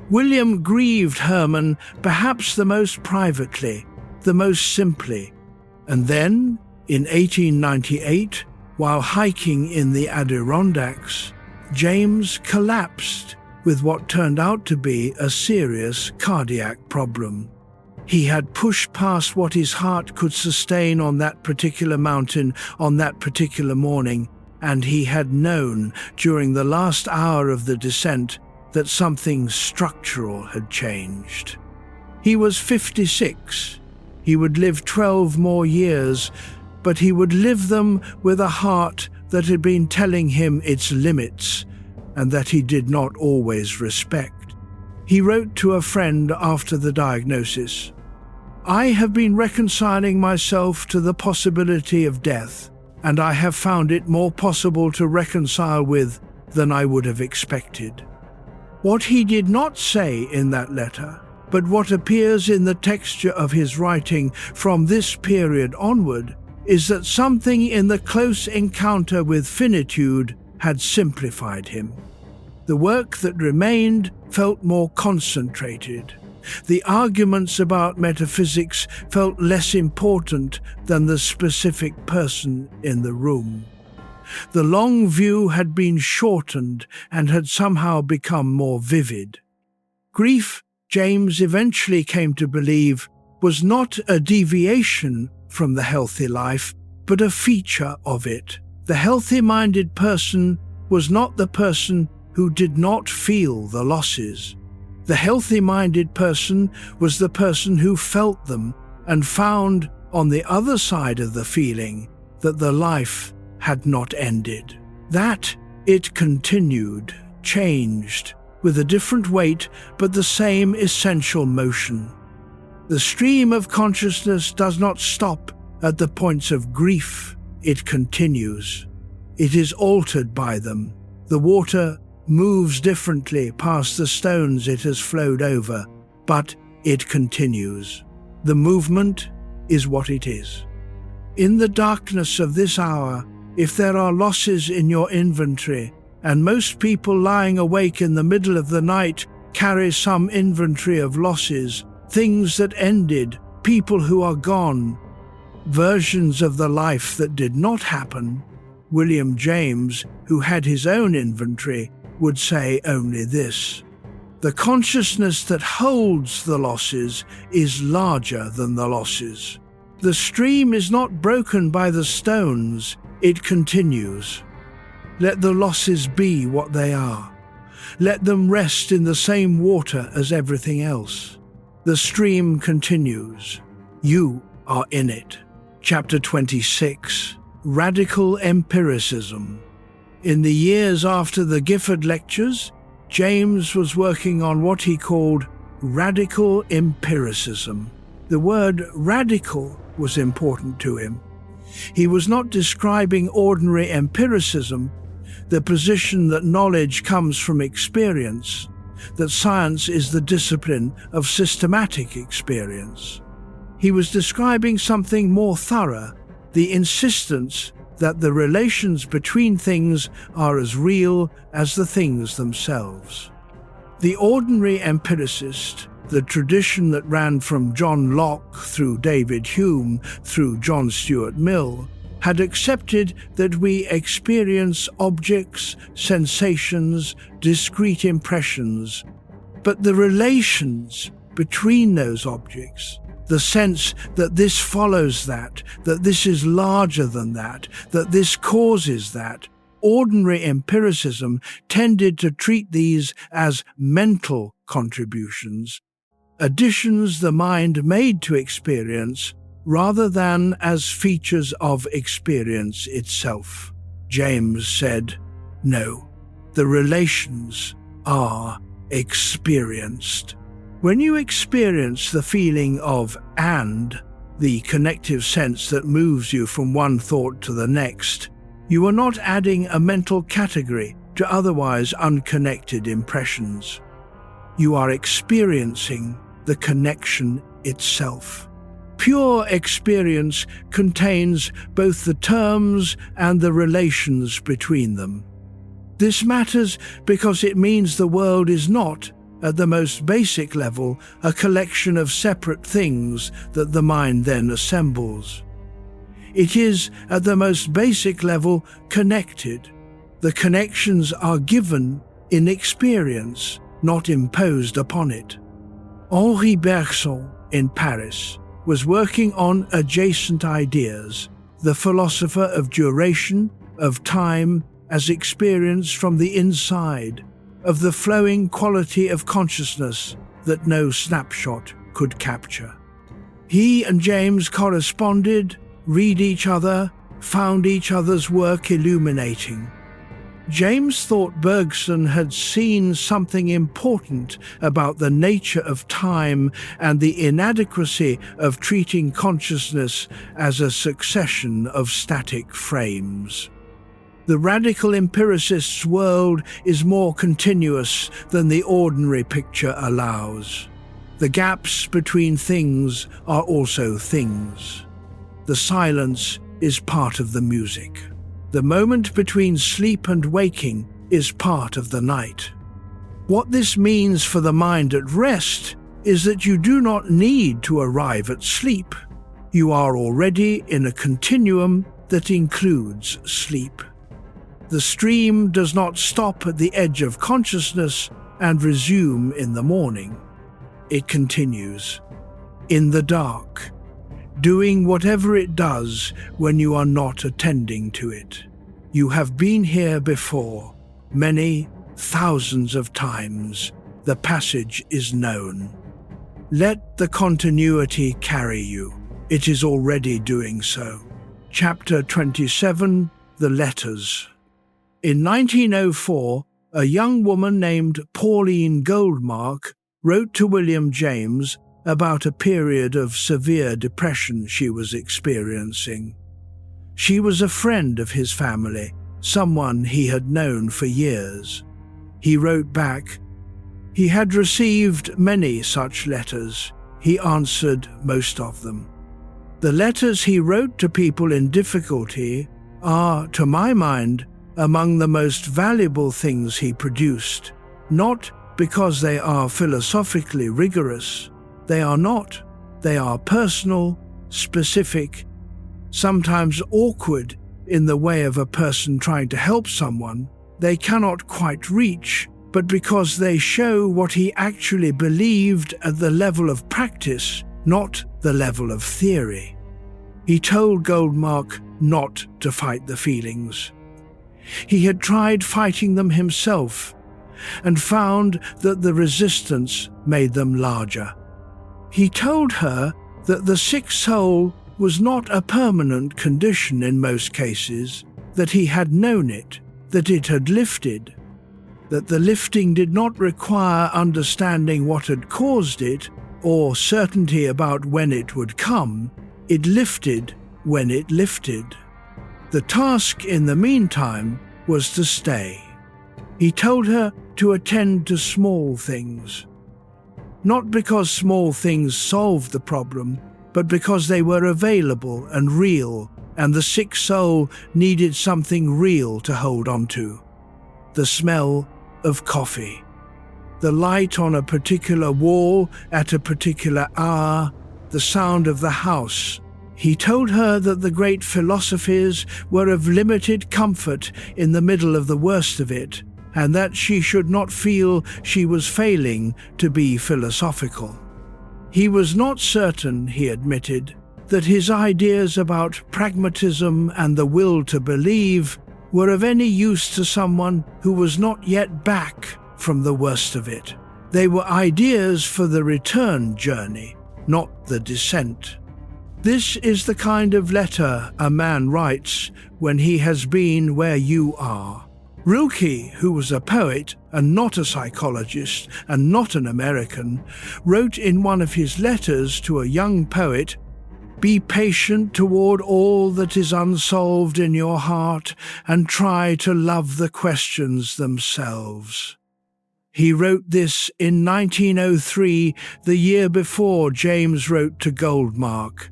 William grieved Herman perhaps the most privately, the most simply, and then, in 1898, while hiking in the Adirondacks, James collapsed with what turned out to be a serious cardiac problem. He had pushed past what his heart could sustain on that particular mountain on that particular morning, and he had known during the last hour of the descent that something structural had changed. He was 56. He would live 12 more years, but he would live them with a heart that had been telling him its limits and that he did not always respect. He wrote to a friend after the diagnosis, "I have been reconciling myself to the possibility of death, and I have found it more possible to reconcile with than I would have expected." What he did not say in that letter, but what appears in the texture of his writing from this period onward, is that something in the close encounter with finitude had simplified him. The work that remained felt more concentrated. The arguments about metaphysics felt less important than the specific person in the room. The long view had been shortened and had somehow become more vivid. Grief, James eventually came to believe, was not a deviation from the healthy life, but a feature of it. The healthy-minded person was not the person who did not feel the losses. The healthy-minded person was the person who felt them and found, on the other side of the feeling, that the life had not ended. That it continued, changed, with a different weight but the same essential motion. The stream of consciousness does not stop at the points of grief, it continues. It is altered by them. The water moves differently past the stones it has flowed over, but it continues. The movement is what it is. In the darkness of this hour, if there are losses in your inventory, and most people lying awake in the middle of the night carry some inventory of losses, things that ended, people who are gone, versions of the life that did not happen, William James, who had his own inventory, would say only this: the consciousness that holds the losses is larger than the losses. The stream is not broken by the stones, it continues. Let the losses be what they are. Let them rest in the same water as everything else. The stream continues. You are in it. Chapter 26. Radical Empiricism. In the years after the Gifford Lectures, James was working on what he called radical empiricism. The word radical was important to him. He was not describing ordinary empiricism, the position that knowledge comes from experience, that science is the discipline of systematic experience. He was describing something more thorough, the insistence that the relations between things are as real as the things themselves. The ordinary empiricist, the tradition that ran from John Locke through David Hume through John Stuart Mill, had accepted that we experience objects, sensations, discrete impressions, but the relations between those objects, the sense that this follows that this is larger than that this causes that, ordinary empiricism tended to treat these as mental contributions, additions the mind made to experience, rather than as features of experience itself. James said, no, the relations are experienced. When you experience the feeling of and, the connective sense that moves you from one thought to the next, you are not adding a mental category to otherwise unconnected impressions. You are experiencing the connection itself. Pure experience contains both the terms and the relations between them. This matters because it means the world is not, at the most basic level, a collection of separate things that the mind then assembles. It is, at the most basic level, connected. The connections are given in experience, not imposed upon it. Henri Bergson, in Paris, was working on adjacent ideas, the philosopher of duration, of time as experienced from the inside, of the flowing quality of consciousness that no snapshot could capture. He and James corresponded, read each other, found each other's work illuminating. James thought Bergson had seen something important about the nature of time and the inadequacy of treating consciousness as a succession of static frames. The radical empiricist's world is more continuous than the ordinary picture allows. The gaps between things are also things. The silence is part of the music. The moment between sleep and waking is part of the night. What this means for the mind at rest is that you do not need to arrive at sleep. You are already in a continuum that includes sleep. The stream does not stop at the edge of consciousness and resume in the morning. It continues, in the dark, doing whatever it does when you are not attending to it. You have been here before, many thousands of times. The passage is known. Let the continuity carry you. It is already doing so. Chapter 27, The Letters. In 1904, a young woman named Pauline Goldmark wrote to William James about a period of severe depression she was experiencing. She was a friend of his family, someone he had known for years. He wrote back. He had received many such letters. He answered most of them. The letters he wrote to people in difficulty are, to my mind, among the most valuable things he produced, not because they are philosophically rigorous. They are not. They are personal, specific, sometimes awkward in the way of a person trying to help someone they cannot quite reach, but because they show what he actually believed at the level of practice, not the level of theory. He told Goldmark not to fight the feelings. He had tried fighting them himself and found that the resistance made them larger. He told her that the sick soul was not a permanent condition in most cases, that he had known it, that it had lifted, that the lifting did not require understanding what had caused it or certainty about when it would come. It lifted when it lifted. The task in the meantime was to stay. He told her to attend to small things. Not because small things solved the problem, but because they were available and real, and the sick soul needed something real to hold on to. The smell of coffee, the light on a particular wall at a particular hour, the sound of the house. He told her that the great philosophies were of limited comfort in the middle of the worst of it, and that she should not feel she was failing to be philosophical. He was not certain, he admitted, that his ideas about pragmatism and the will to believe were of any use to someone who was not yet back from the worst of it. They were ideas for the return journey, not the descent. This is the kind of letter a man writes when he has been where you are. Rilke, who was a poet and not a psychologist and not an American, wrote in one of his letters to a young poet, "Be patient toward all that is unsolved in your heart and try to love the questions themselves." He wrote this in 1903, the year before James wrote to Goldmark.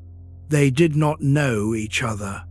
They did not know each other.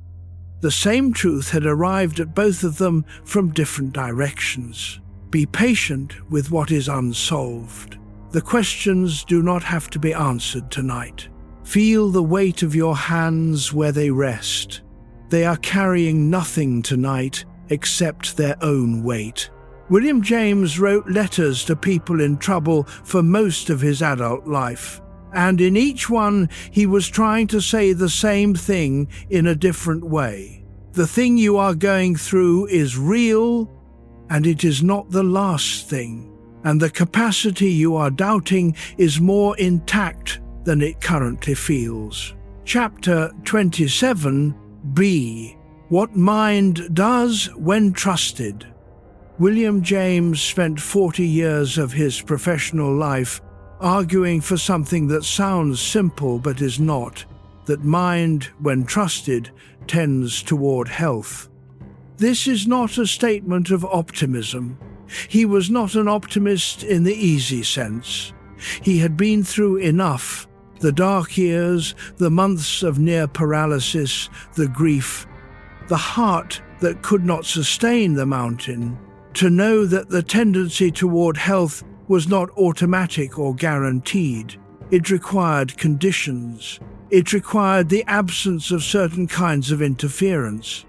The same truth had arrived at both of them from different directions. Be patient with what is unsolved. The questions do not have to be answered tonight. Feel the weight of your hands where they rest. They are carrying nothing tonight except their own weight. William James wrote letters to people in trouble for most of his adult life, and in each one he was trying to say the same thing in a different way. The thing you are going through is real, and it is not the last thing, and the capacity you are doubting is more intact than it currently feels. Chapter 27b. What Mind Does When Trusted. William James spent 40 years of his professional life arguing for something that sounds simple but is not, that mind, when trusted, tends toward health. This is not a statement of optimism. He was not an optimist in the easy sense. He had been through enough: the dark years, the months of near paralysis, the grief, the heart that could not sustain the mountain, to know that the tendency toward health was not automatic or guaranteed. It required conditions. It required the absence of certain kinds of interference.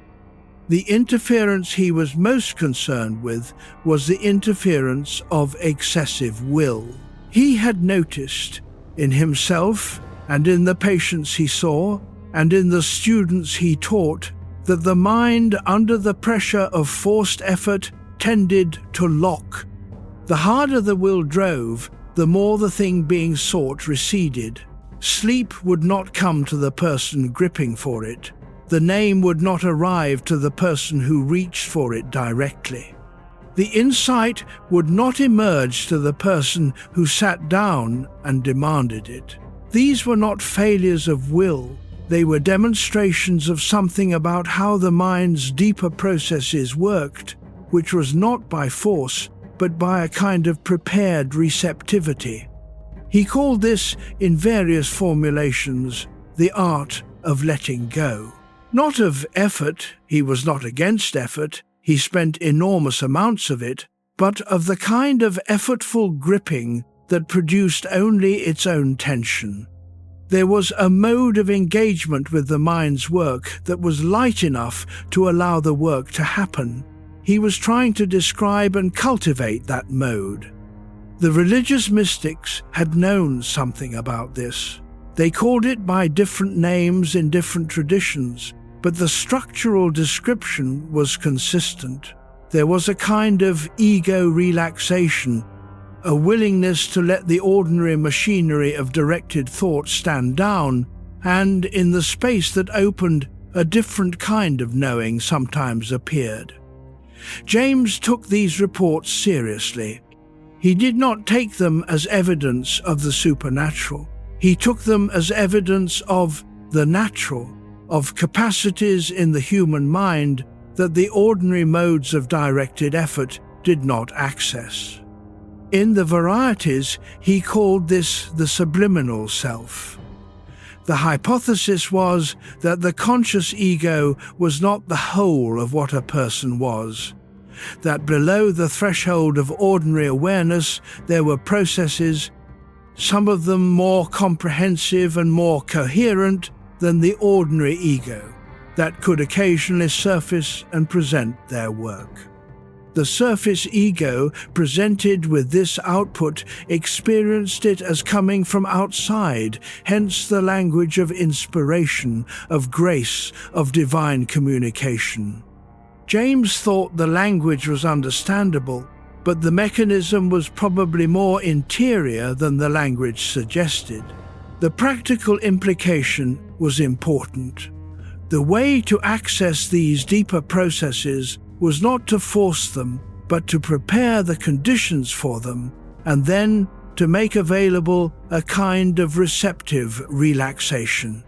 The interference he was most concerned with was the interference of excessive will. He had noticed, in himself and in the patients he saw and in the students he taught, that the mind under the pressure of forced effort tended to lock. The harder the will drove, the more the thing being sought receded. Sleep would not come to the person gripping for it. The name would not arrive to the person who reached for it directly. The insight would not emerge to the person who sat down and demanded it. These were not failures of will. They were demonstrations of something about how the mind's deeper processes worked, which was not by force, but by a kind of prepared receptivity. He called this, in various formulations, the art of letting go. Not of effort, he was not against effort, he spent enormous amounts of it, but of the kind of effortful gripping that produced only its own tension. There was a mode of engagement with the mind's work that was light enough to allow the work to happen. He was trying to describe and cultivate that mode. The religious mystics had known something about this. They called it by different names in different traditions, but the structural description was consistent. There was a kind of ego relaxation, a willingness to let the ordinary machinery of directed thought stand down, and in the space that opened, a different kind of knowing sometimes appeared. James took these reports seriously. He did not take them as evidence of the supernatural. He took them as evidence of the natural, of capacities in the human mind that the ordinary modes of directed effort did not access. In the varieties, he called this the subliminal self. The hypothesis was that the conscious ego was not the whole of what a person was, that below the threshold of ordinary awareness there were processes, some of them more comprehensive and more coherent than the ordinary ego, that could occasionally surface and present their work. The surface ego, presented with this output, experienced it as coming from outside, hence the language of inspiration, of grace, of divine communication. James thought the language was understandable, but the mechanism was probably more interior than the language suggested. The practical implication was important. The way to access these deeper processes was not to force them, but to prepare the conditions for them, and then to make available a kind of receptive relaxation.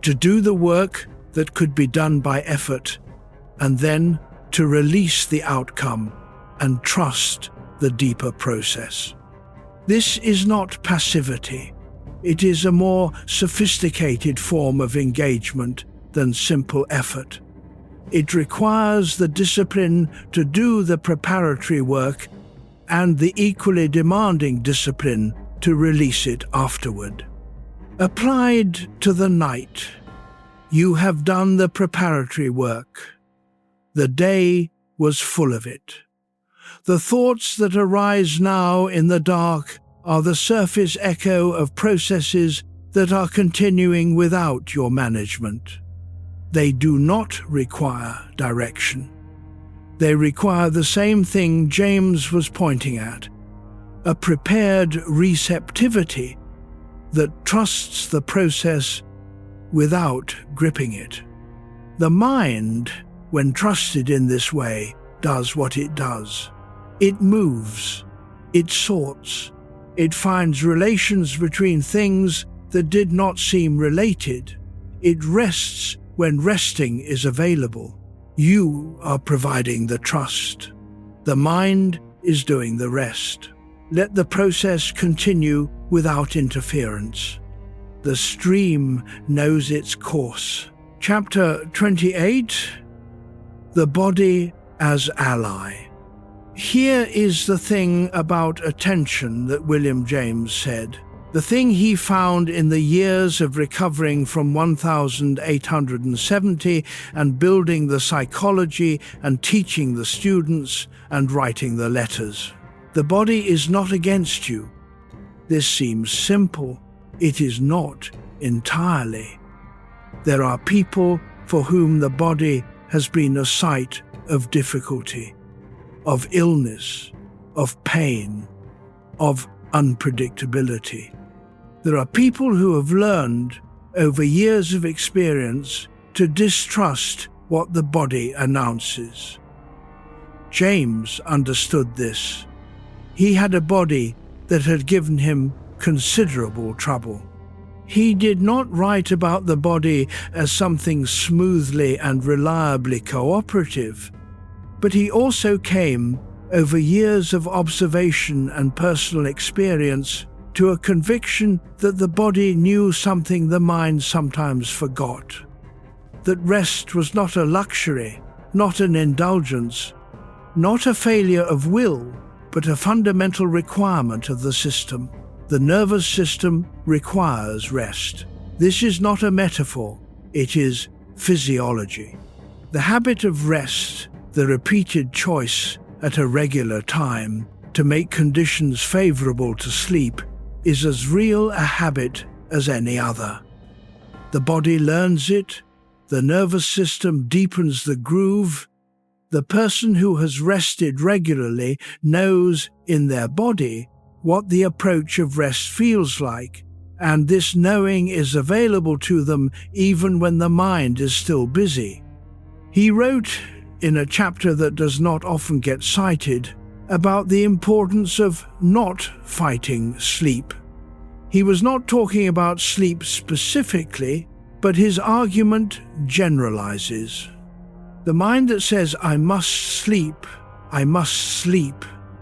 To do the work that could be done by effort, and then to release the outcome and trust the deeper process. This is not passivity. It is a more sophisticated form of engagement than simple effort. It requires the discipline to do the preparatory work and the equally demanding discipline to release it afterward. Applied to the night, you have done the preparatory work. The day was full of it. The thoughts that arise now in the dark are the surface echo of processes that are continuing without your management. They do not require direction. They require the same thing James was pointing at, a prepared receptivity that trusts the process without gripping it. The mind, when trusted in this way, does what it does. It moves, it sorts, it finds relations between things that did not seem related. It rests when resting is available. You are providing the trust. The mind is doing the rest. Let the process continue without interference. The stream knows its course. Chapter 28. The body as ally. Here is the thing about attention that William James said. The thing he found in the years of recovering from 1870 and building the psychology and teaching the students and writing the letters. The body is not against you. This seems simple. It is not entirely. There are people for whom the body has been a site of difficulty, of illness, of pain, of unpredictability. There are people who have learned, over years of experience, to distrust what the body announces. James understood this. He had a body that had given him considerable trouble. He did not write about the body as something smoothly and reliably cooperative, but he also came, over years of observation and personal experience, to a conviction that the body knew something the mind sometimes forgot. That rest was not a luxury, not an indulgence, not a failure of will, but a fundamental requirement of the system. The nervous system requires rest. This is not a metaphor, it is physiology. The habit of rest, the repeated choice at a regular time to make conditions favorable to sleep, is as real a habit as any other. The body learns it, the nervous system deepens the groove. The person who has rested regularly knows in their body what the approach of rest feels like, and this knowing is available to them even when the mind is still busy. He wrote, in a chapter that does not often get cited, about the importance of not fighting sleep. He was not talking about sleep specifically, but his argument generalizes. The mind that says, I must sleep,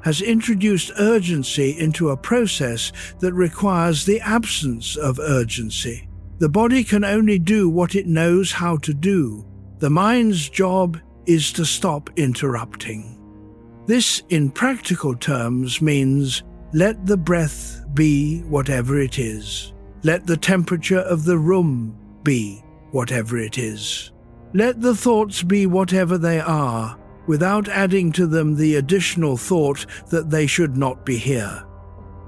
has introduced urgency into a process that requires the absence of urgency. The body can only do what it knows how to do. The mind's job is to stop interrupting. This, in practical terms, means let the breath be whatever it is. Let the temperature of the room be whatever it is. Let the thoughts be whatever they are, without adding to them the additional thought that they should not be here.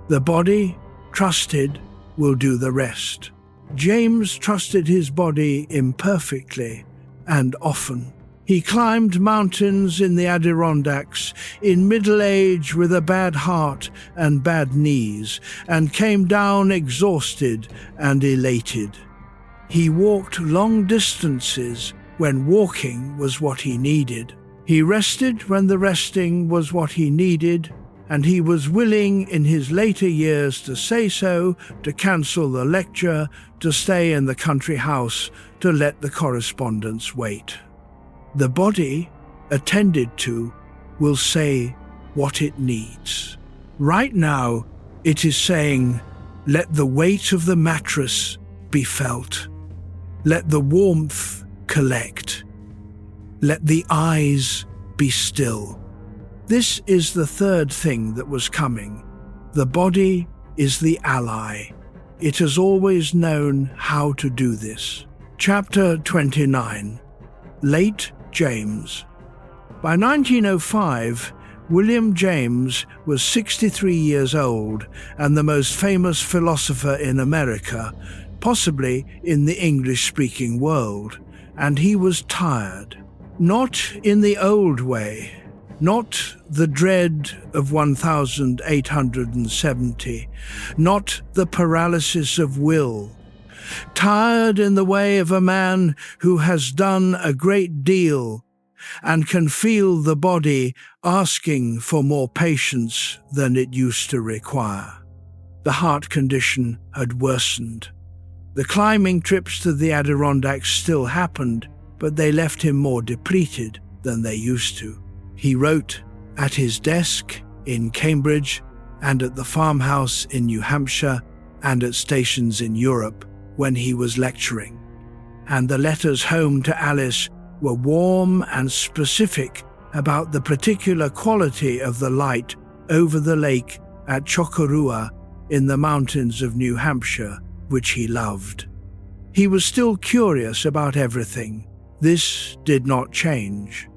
The body, trusted, will do the rest. James trusted his body imperfectly and often. He climbed mountains in the Adirondacks in middle age with a bad heart and bad knees, and came down exhausted and elated. He walked long distances when walking was what he needed. He rested when the resting was what he needed, and he was willing in his later years to say so, to cancel the lecture, to stay in the country house, to let the correspondence wait. The body, attended to, will say what it needs. Right now, it is saying, let the weight of the mattress be felt. Let the warmth collect. Let the eyes be still. This is the third thing that was coming. The body is the ally. It has always known how to do this. Chapter 29. Late James. By 1905, William James was 63 years old and the most famous philosopher in America, possibly in the English-speaking world, and he was tired. Not in the old way, not the dread of 1870, not the paralysis of will, tired in the way of a man who has done a great deal and can feel the body asking for more patience than it used to require. The heart condition had worsened. The climbing trips to the Adirondacks still happened, but they left him more depleted than they used to. He wrote at his desk in Cambridge and at the farmhouse in New Hampshire and at stations in Europe when he was lecturing. And the letters home to Alice were warm and specific about the particular quality of the light over the lake at Chocorua in the mountains of New Hampshire, which he loved. He was still curious about everything. This did not change.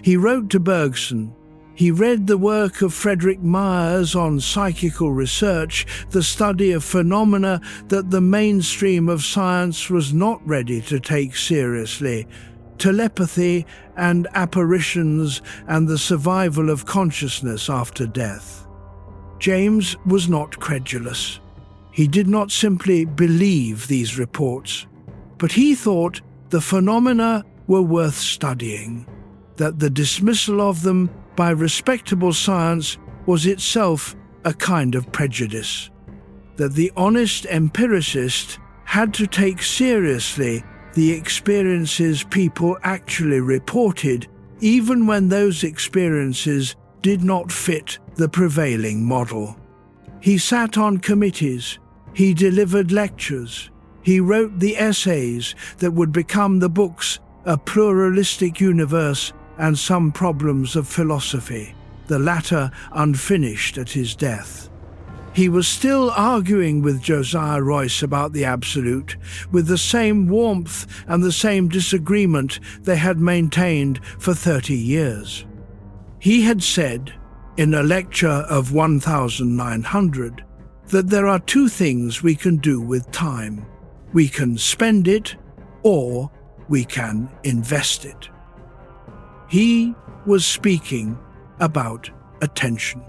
He wrote to Bergson. He read the work of Frederick Myers on psychical research, the study of phenomena that the mainstream of science was not ready to take seriously, telepathy and apparitions and the survival of consciousness after death. James was not credulous. He did not simply believe these reports, but he thought the phenomena were worth studying, that the dismissal of them by respectable science was itself a kind of prejudice, that the honest empiricist had to take seriously the experiences people actually reported, even when those experiences did not fit the prevailing model. He sat on committees, he delivered lectures, he wrote the essays that would become the books A Pluralistic Universe and Some Problems of Philosophy, the latter unfinished at his death. He was still arguing with Josiah Royce about the absolute, with the same warmth and the same disagreement they had maintained for 30 years. He had said, in a lecture of 1900, that there are two things we can do with time. We can spend it, or we can invest it. He was speaking about attention.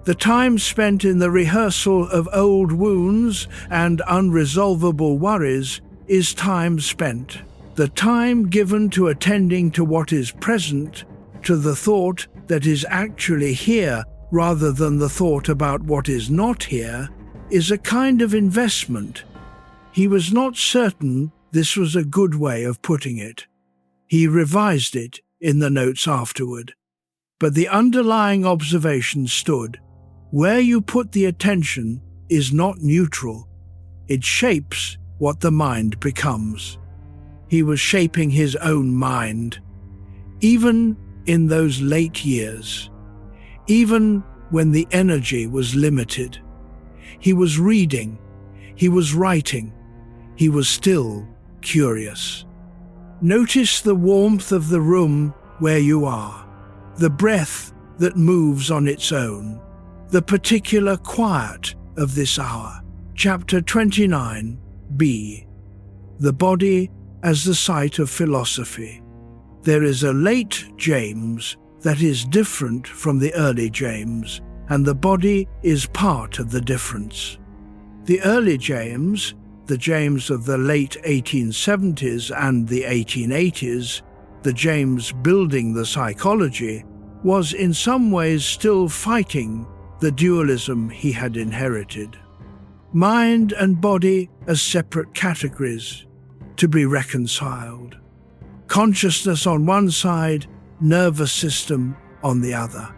The time spent in the rehearsal of old wounds and unresolvable worries is time spent. The time given to attending to what is present, to the thought that is actually here rather than the thought about what is not here, is a kind of investment. He was not certain this was a good way of putting it. He revised it in the notes afterward. But the underlying observation stood. Where you put the attention is not neutral. It shapes what the mind becomes. He was shaping his own mind, even in those late years, even when the energy was limited. He was reading, he was writing, he was still curious. Notice the warmth of the room where you are, the breath that moves on its own, the particular quiet of this hour. Chapter 29b. The body as the site of philosophy. There is a late James that is different from the early James, and the body is part of the difference. The early James, the James of the late 1870s and the 1880s, the James building the psychology, was in some ways still fighting the dualism he had inherited. Mind and body as separate categories, to be reconciled. Consciousness on one side, nervous system on the other.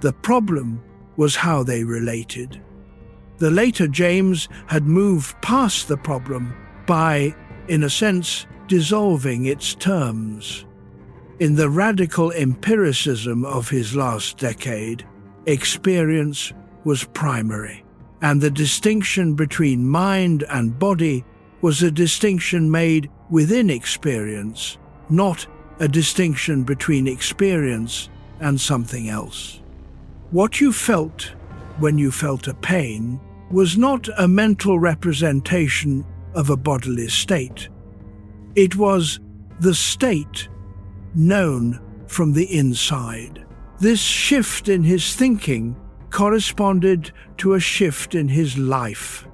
The problem was how they related. The later James had moved past the problem by, in a sense, dissolving its terms. In the radical empiricism of his last decade, experience was primary, and the distinction between mind and body was a distinction made within experience, not a distinction between experience and something else. What you felt when you felt a pain was not a mental representation of a bodily state. It was the state known from the inside. This shift in his thinking corresponded to a shift in his life.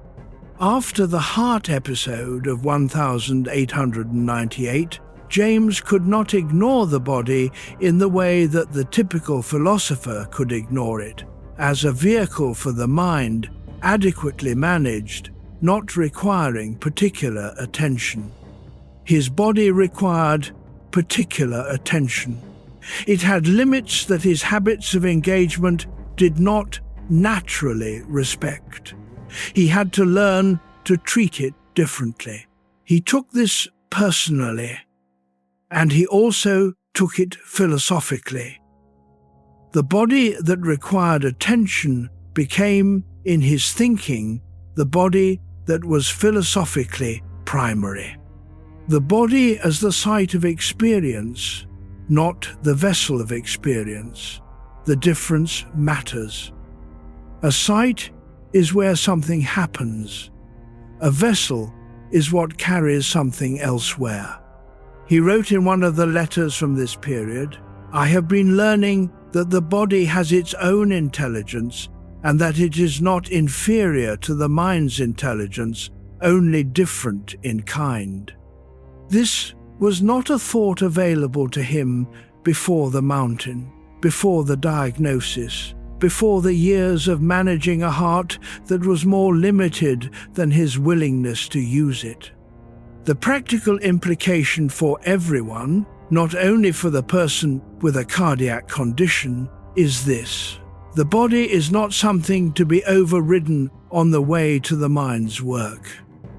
After the heart episode of 1898, James could not ignore the body in the way that the typical philosopher could ignore it, as a vehicle for the mind, adequately managed, not requiring particular attention. His body required particular attention. It had limits that his habits of engagement did not naturally respect. He had to learn to treat it differently. He took this personally, and he also took it philosophically. The body that required attention became, in his thinking, the body that was philosophically primary. The body as the site of experience, not the vessel of experience. The difference matters. A site is where something happens. A vessel is what carries something elsewhere. He wrote in one of the letters from this period, "I have been learning that the body has its own intelligence and that it is not inferior to the mind's intelligence, only different in kind." This was not a thought available to him before the mountain, before the diagnosis, before the years of managing a heart that was more limited than his willingness to use it. The practical implication for everyone, not only for the person with a cardiac condition, is this: the body is not something to be overridden on the way to the mind's work.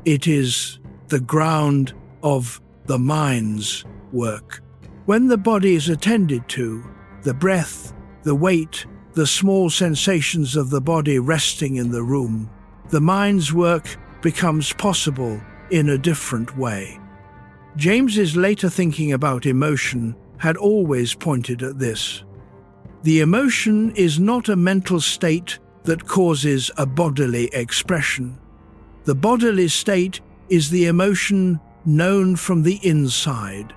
It is the ground of the mind's work. When the body is attended to, the breath, the weight, the small sensations of the body resting in the room, the mind's work becomes possible in a different way. James's later thinking about emotion had always pointed at this. The emotion is not a mental state that causes a bodily expression. The bodily state is the emotion known from the inside.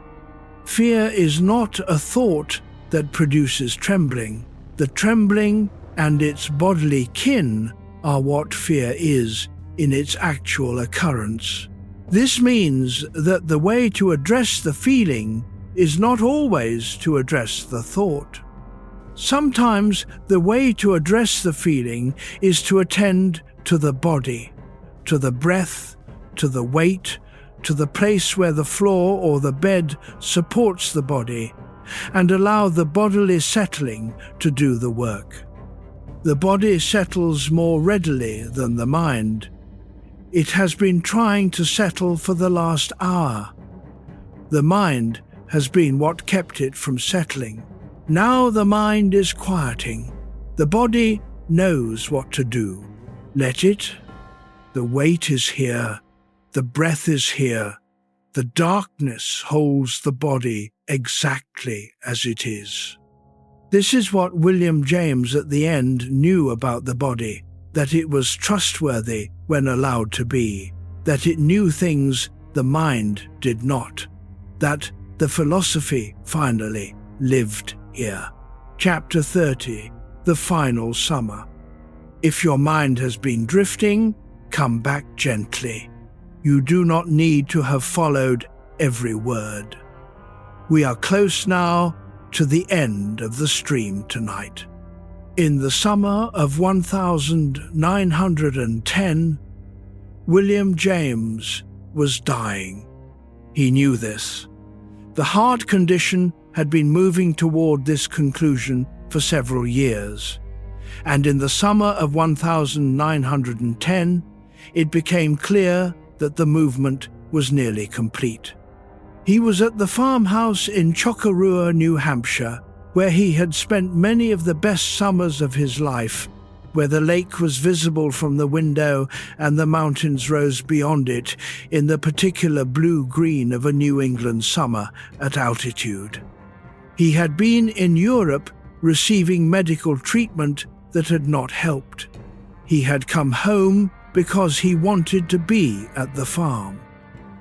Fear is not a thought that produces trembling. The trembling and its bodily kin are what fear is in its actual occurrence. This means that the way to address the feeling is not always to address the thought. Sometimes the way to address the feeling is to attend to the body, to the breath, to the weight, to the place where the floor or the bed supports the body, and allow the bodily settling to do the work. The body settles more readily than the mind. It has been trying to settle for the last hour. The mind has been what kept it from settling. Now the mind is quieting. The body knows what to do. Let it. The weight is here. The breath is here. The darkness holds the body exactly as it is. This is what William James at the end knew about the body, that it was trustworthy when allowed to be, that it knew things the mind did not, that the philosophy finally lived here. Chapter 30, The Final Summer. If your mind has been drifting, come back gently. You do not need to have followed every word. We are close now to the end of the stream tonight. In the summer of 1910, William James was dying. He knew this. The heart condition had been moving toward this conclusion for several years, and in the summer of 1910, it became clear that the movement was nearly complete. He was at the farmhouse in Chocorua, New Hampshire, where he had spent many of the best summers of his life, where the lake was visible from the window and the mountains rose beyond it in the particular blue-green of a New England summer at altitude. He had been in Europe receiving medical treatment that had not helped. He had come home because he wanted to be at the farm.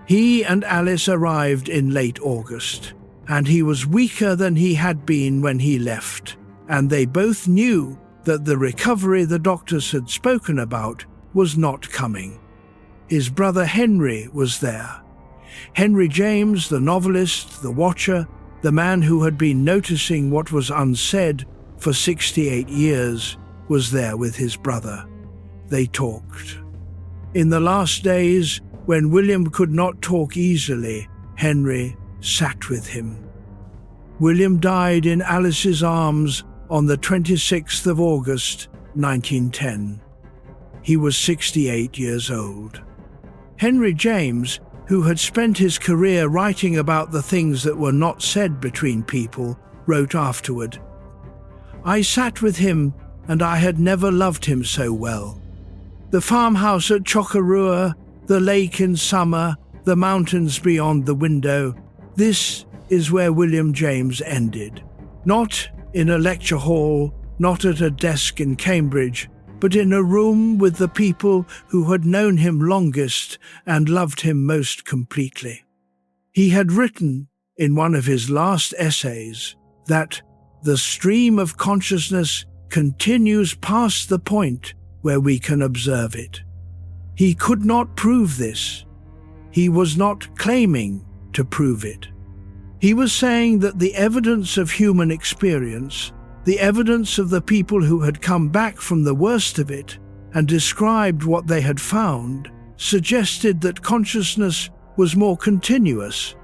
He and Alice arrived in late August, and he was weaker than he had been when he left, and they both knew that the recovery the doctors had spoken about was not coming. His brother Henry was there. Henry James, the novelist, the watcher, the man who had been noticing what was unsaid for 68 years, was there with his brother. They talked. In the last days, when William could not talk easily, Henry sat with him. William died in Alice's arms on the 26th of August, 1910. He was 68 years old. Henry James, who had spent his career writing about the things that were not said between people, wrote afterward, "I sat with him, and I had never loved him so well. The farmhouse at Chocorua, the lake in summer, the mountains beyond the window, this is where William James ended. Not in a lecture hall, not at a desk in Cambridge, but in a room with the people who had known him longest and loved him most completely." He had written in one of his last essays that the stream of consciousness continues past the point where we can observe it. He could not prove this. He was not claiming to prove it. He was saying that the evidence of human experience, the evidence of the people who had come back from the worst of it and described what they had found, suggested that consciousness was more continuous,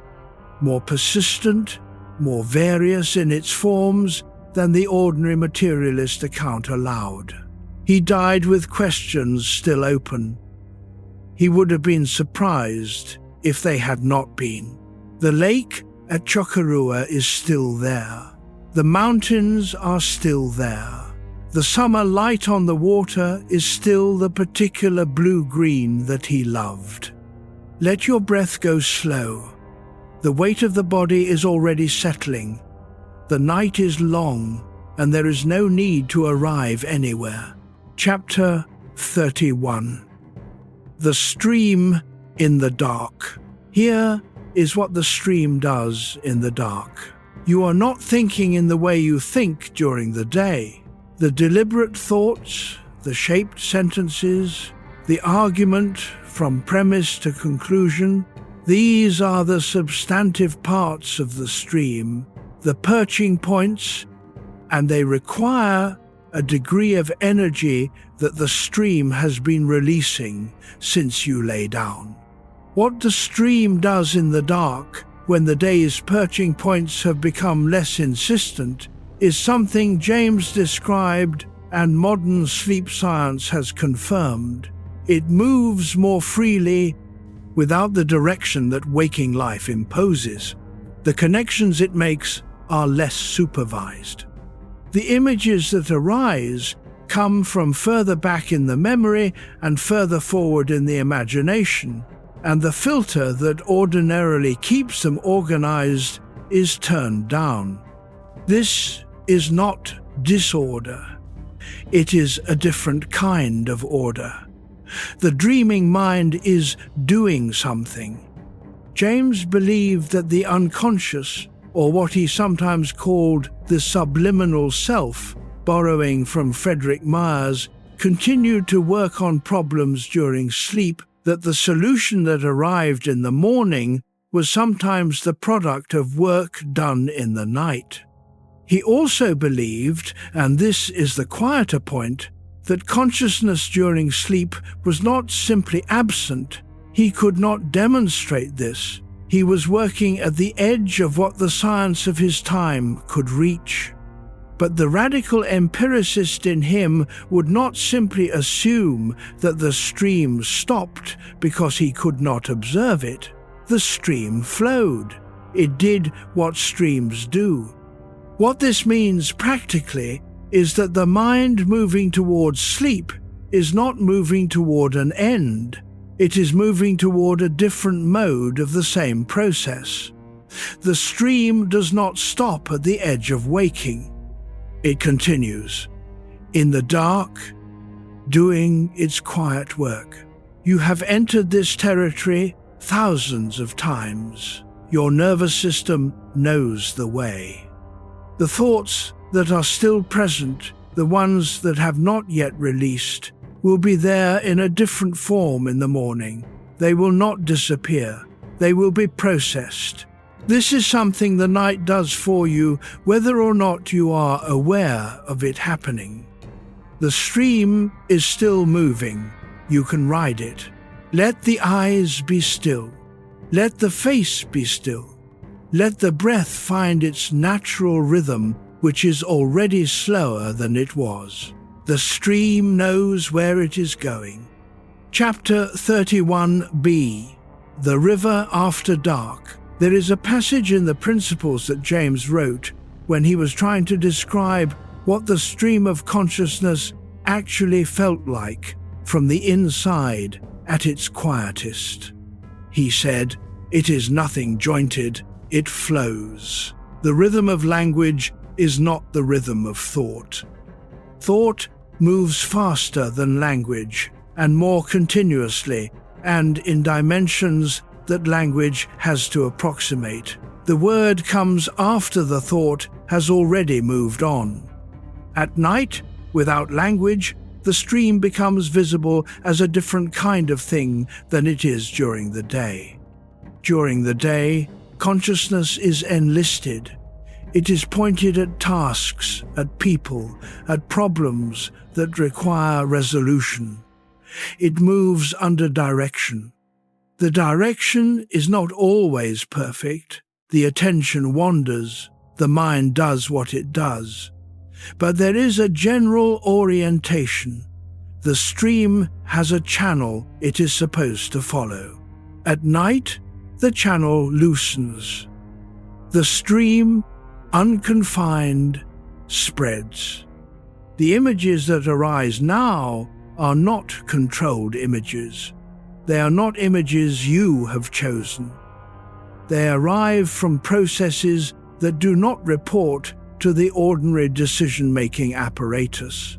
more persistent, more various in its forms than the ordinary materialist account allowed. He died with questions still open. He would have been surprised if they had not been. The lake at Chocorua is still there. The mountains are still there. The summer light on the water is still the particular blue-green that he loved. Let your breath go slow. The weight of the body is already settling. The night is long, and there is no need to arrive anywhere. Chapter 31. The stream in the dark. Here is what the stream does in the dark. You are not thinking in the way you think during the day. The deliberate thoughts, the shaped sentences, the argument from premise to conclusion, these are the substantive parts of the stream, the perching points, and they require a degree of energy that the stream has been releasing since you lay down. What the stream does in the dark, when the day's perching points have become less insistent, is something James described and modern sleep science has confirmed. It moves more freely without the direction that waking life imposes. The connections it makes are less supervised. The images that arise come from further back in the memory and further forward in the imagination, and the filter that ordinarily keeps them organized is turned down. This is not disorder. It is a different kind of order. The dreaming mind is doing something. James believed that the unconscious, or what he sometimes called the subliminal self, borrowing from Frederick Myers, continued to work on problems during sleep, that the solution that arrived in the morning was sometimes the product of work done in the night. He also believed, and this is the quieter point, that consciousness during sleep was not simply absent. He could not demonstrate this. He was working at the edge of what the science of his time could reach. But the radical empiricist in him would not simply assume that the stream stopped because he could not observe it. The stream flowed. It did what streams do. What this means practically is that the mind moving towards sleep is not moving toward an end. It is moving toward a different mode of the same process. The stream does not stop at the edge of waking. It continues, in the dark, doing its quiet work. You have entered this territory thousands of times. Your nervous system knows the way. The thoughts that are still present, the ones that have not yet released, will be there in a different form in the morning. They will not disappear. They will be processed. This is something the night does for you, whether or not you are aware of it happening. The stream is still moving. You can ride it. Let the eyes be still. Let the face be still. Let the breath find its natural rhythm, which is already slower than it was. The stream knows where it is going. Chapter 31b. The River After Dark. There is a passage in the Principles that James wrote when he was trying to describe what the stream of consciousness actually felt like from the inside at its quietest. He said, "It is nothing jointed, it flows. The rhythm of language is not the rhythm of thought. Thought moves faster than language and more continuously and in dimensions that language has to approximate. The word comes after the thought has already moved on. At night, without language, the stream becomes visible as a different kind of thing than it is during the day. During the day, consciousness is enlisted. It is pointed at tasks, at people, at problems that require resolution. It moves under direction. The direction is not always perfect. The attention wanders. The mind does what it does. But there is a general orientation. The stream has a channel it is supposed to follow. At night, the channel loosens. The stream, unconfined, spreads. The images that arise now are not controlled images. They are not images you have chosen. They arrive from processes that do not report to the ordinary decision-making apparatus.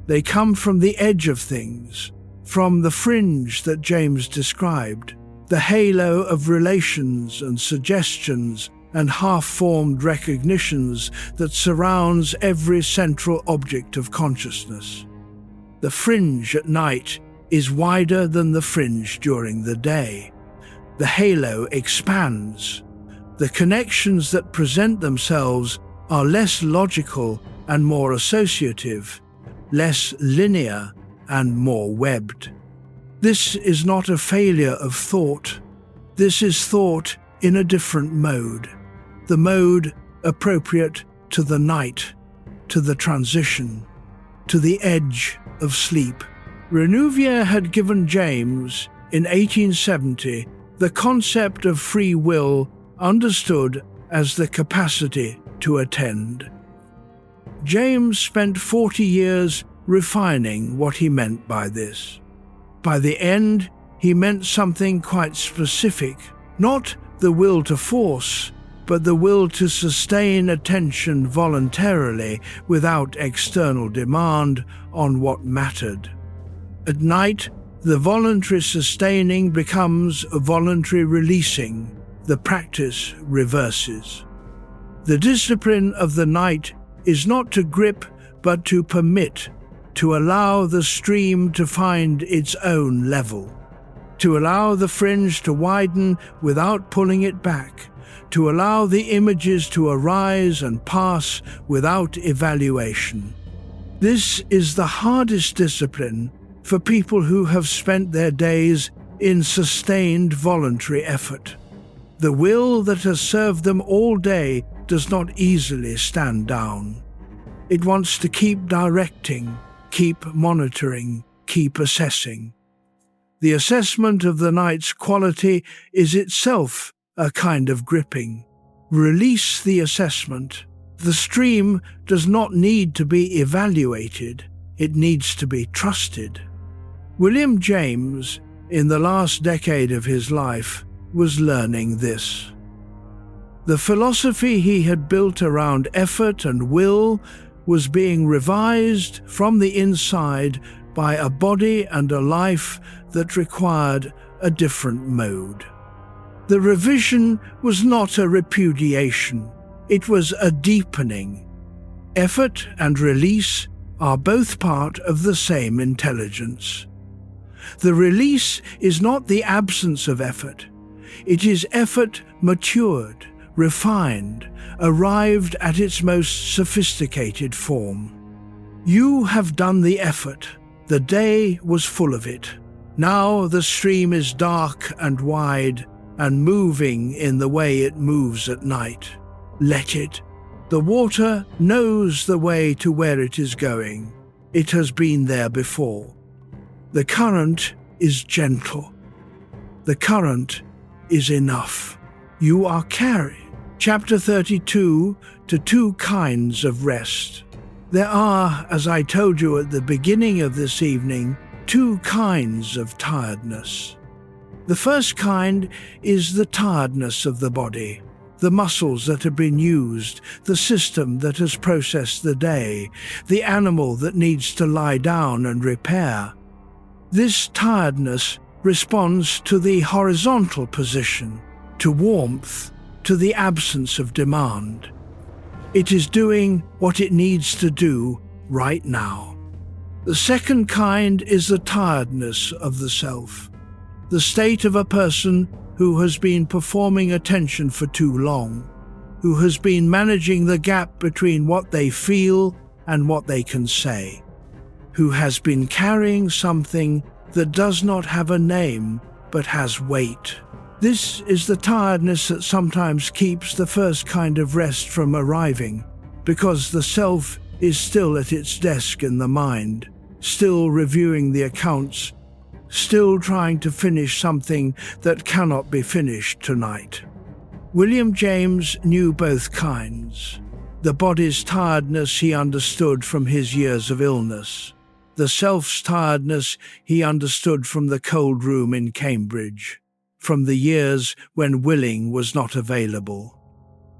They come from the edge of things, from the fringe that James described, the halo of relations and suggestions and half-formed recognitions that surrounds every central object of consciousness. The fringe at night is wider than the fringe during the day. The halo expands. The connections that present themselves are less logical and more associative, less linear and more webbed. This is not a failure of thought. This is thought in a different mode, the mode appropriate to the night, to the transition, to the edge of sleep. Renouvier had given James, in 1870, the concept of free will understood as the capacity to attend. James spent 40 years refining what he meant by this. By the end, he meant something quite specific, not the will to force, but the will to sustain attention voluntarily without external demand on what mattered. At night, the voluntary sustaining becomes a voluntary releasing. The practice reverses. The discipline of the night is not to grip, but to permit, to allow the stream to find its own level, to allow the fringe to widen without pulling it back, to allow the images to arise and pass without evaluation. This is the hardest discipline for people who have spent their days in sustained voluntary effort. The will that has served them all day does not easily stand down. It wants to keep directing, keep monitoring, keep assessing. The assessment of the night's quality is itself a kind of gripping. Release the assessment. The stream does not need to be evaluated, it needs to be trusted. William James, in the last decade of his life, was learning this. The philosophy he had built around effort and will was being revised from the inside by a body and a life that required a different mode. The revision was not a repudiation, it was a deepening. Effort and release are both part of the same intelligence. The release is not the absence of effort. It is effort matured, refined, arrived at its most sophisticated form. You have done the effort. The day was full of it. Now the stream is dark and wide and moving in the way it moves at night. Let it. The water knows the way to where it is going. It has been there before. The current is gentle. The current is enough. You are carried. Chapter 32 to two kinds of rest. There are, as I told you at the beginning of this evening, two kinds of tiredness. The first kind is the tiredness of the body, the muscles that have been used, the system that has processed the day, the animal that needs to lie down and repair. This tiredness responds to the horizontal position, to warmth, to the absence of demand. It is doing what it needs to do right now. The second kind is the tiredness of the self, the state of a person who has been performing attention for too long, who has been managing the gap between what they feel and what they can say, who has been carrying something that does not have a name but has weight. This is the tiredness that sometimes keeps the first kind of rest from arriving, because the self is still at its desk in the mind, still reviewing the accounts, still trying to finish something that cannot be finished tonight. William James knew both kinds. The body's tiredness he understood from his years of illness. The self's tiredness he understood from the cold room in Cambridge, from the years when willing was not available.